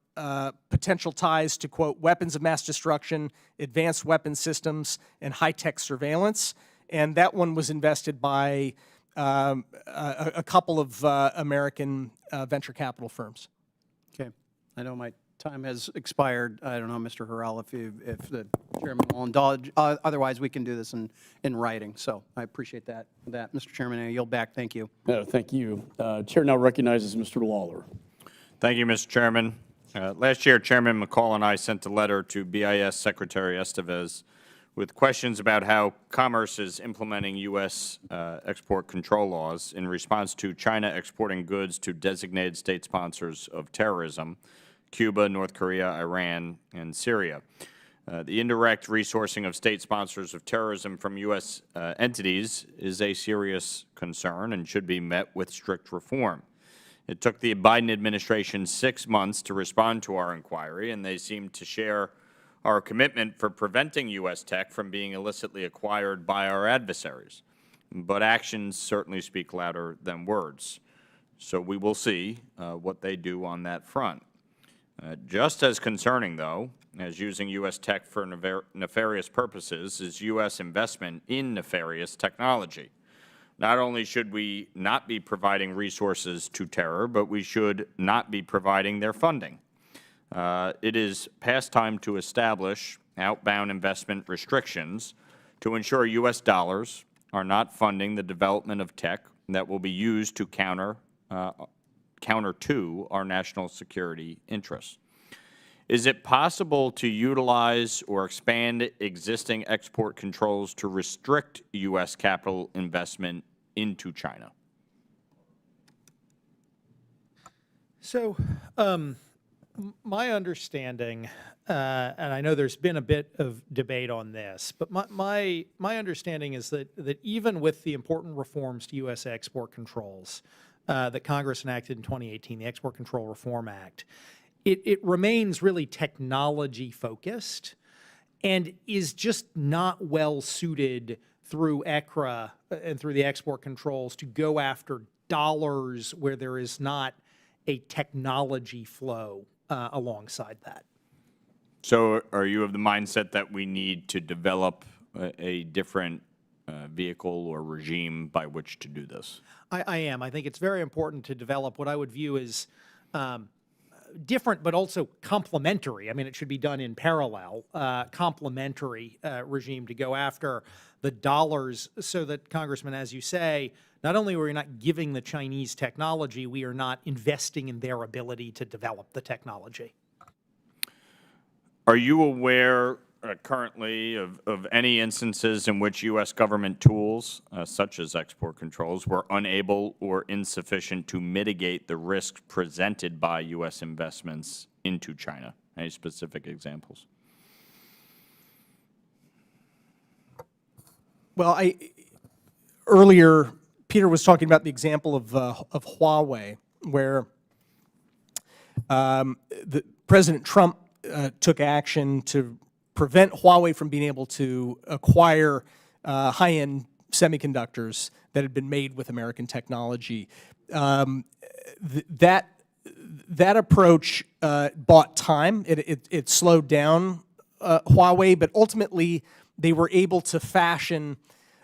potential ties to, quote, weapons of mass destruction, advanced weapon systems, and high-tech surveillance. And that one was invested by a couple of American venture capital firms. Okay. I know my time has expired. I don't know, Mr. Harrell, if the chairman will indulge. Otherwise, we can do this in writing. So I appreciate that. Mr. Chairman, I yield back. Thank you. Thank you. Chair now recognizes Mr. Lawler. Thank you, Mr. Chairman. Last year, Chairman McCall and I sent a letter to BIS Secretary Estevez with questions about how Commerce is implementing U.S. export control laws in response to China exporting goods to designated state sponsors of terrorism, Cuba, North Korea, Iran, and Syria. The indirect resourcing of state sponsors of terrorism from U.S. entities is a serious concern and should be met with strict reform. It took the Biden administration 6 months to respond to our inquiry, and they seem to share our commitment for preventing U.S. tech from being illicitly acquired by our adversaries. But actions certainly speak louder than words. So we will see what they do on that front. Just as concerning, though, as using U.S. tech for nefarious purposes is U.S. investment in nefarious technology. Not only should we not be providing resources to terror, but we should not be providing their funding. It is past time to establish outbound investment restrictions to ensure U.S. dollars are not funding the development of tech that will be used to counter to our national security interests. Is it possible to utilize or expand existing export controls to restrict U.S. capital investment into China? So my understanding, and I know there's been a bit of debate on this, but my understanding is that even with the important reforms to U.S. export controls that Congress enacted in 2018, the Export Control Reform Act, it remains really technology focused and is just not well suited through ECRA and through the export controls to go after dollars where there is not a technology flow alongside that. So are you of the mindset that we need to develop a different vehicle or regime by which to do this? I am. I think it's very important to develop what I would view as different but also complementary. I mean, it should be done in parallel, complementary regime to go after the dollars so that, Congressman, as you say, not only are we not giving the Chinese technology, we are not investing in their ability to develop the technology. Are you aware currently of any instances in which U.S. government tools, such as export controls, were unable or insufficient to mitigate the risks presented by U.S. investments into China? Any specific examples? Well, earlier, Peter was talking about the example of Huawei, where President Trump took action to prevent Huawei from being able to acquire high-end semiconductors that had been made with American technology. That approach bought time. It slowed down Huawei, but ultimately they were able to fashion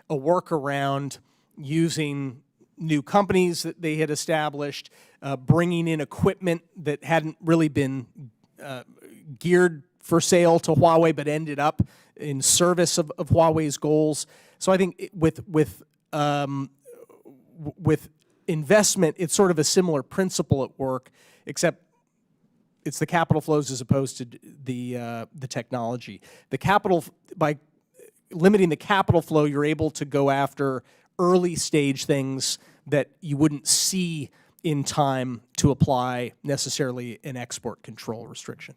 a workaround using new companies that they had established, bringing in equipment that hadn't really been geared for sale to Huawei, but ended up in service of Huawei's goals. So I think with investment, it's sort of a similar principle at work, except it's the capital flows as opposed to the technology. The capital, by limiting the capital flow, you're able to go after early stage things that you wouldn't see in time to apply necessarily an export control restriction.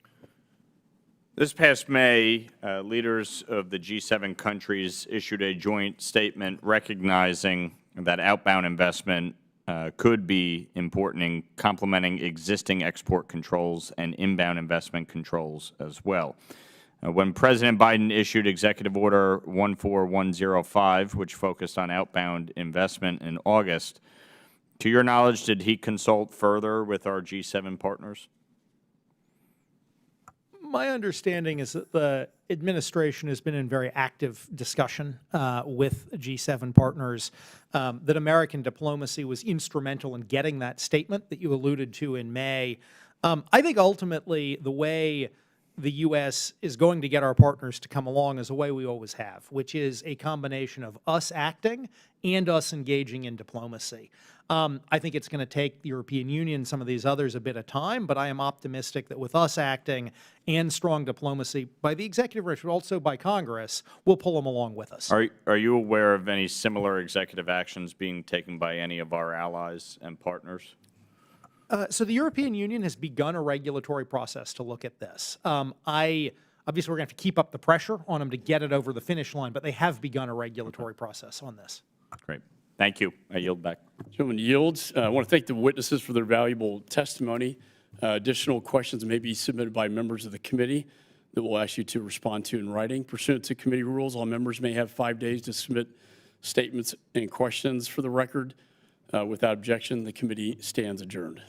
This past May, leaders of the G7 countries issued a joint statement recognizing that outbound investment could be important in complementing existing export controls and inbound investment controls as well. When President Biden issued Executive Order 14105, which focused on outbound investment in August, to your knowledge, did he consult further with our G7 partners? My understanding is that the administration has been in very active discussion with G7 partners, that American diplomacy was instrumental in getting that statement that you alluded to in May. I think ultimately the way the U.S. is going to get our partners to come along is a way we always have, which is a combination of us acting and us engaging in diplomacy. I think it's going to take the European Union, some of these others, a bit of time, but I am optimistic that with us acting and strong diplomacy by the executive branch, but also by Congress, we'll pull them along with us. Are you aware of any similar executive actions being taken by any of our allies and partners? So the European Union has begun a regulatory process to look at this. Obviously, we're going to have to keep up the pressure on them to get it over the finish line, but they have begun a regulatory process on this. Great. Thank you. I yield back. Gentleman yields. I want to thank the witnesses for their valuable testimony. Additional questions may be submitted by members of the committee that we'll ask you to respond to in writing. Pursuant to committee rules, all members may have 5 days to submit statements and questions for the record. Without objection, the committee stands adjourned.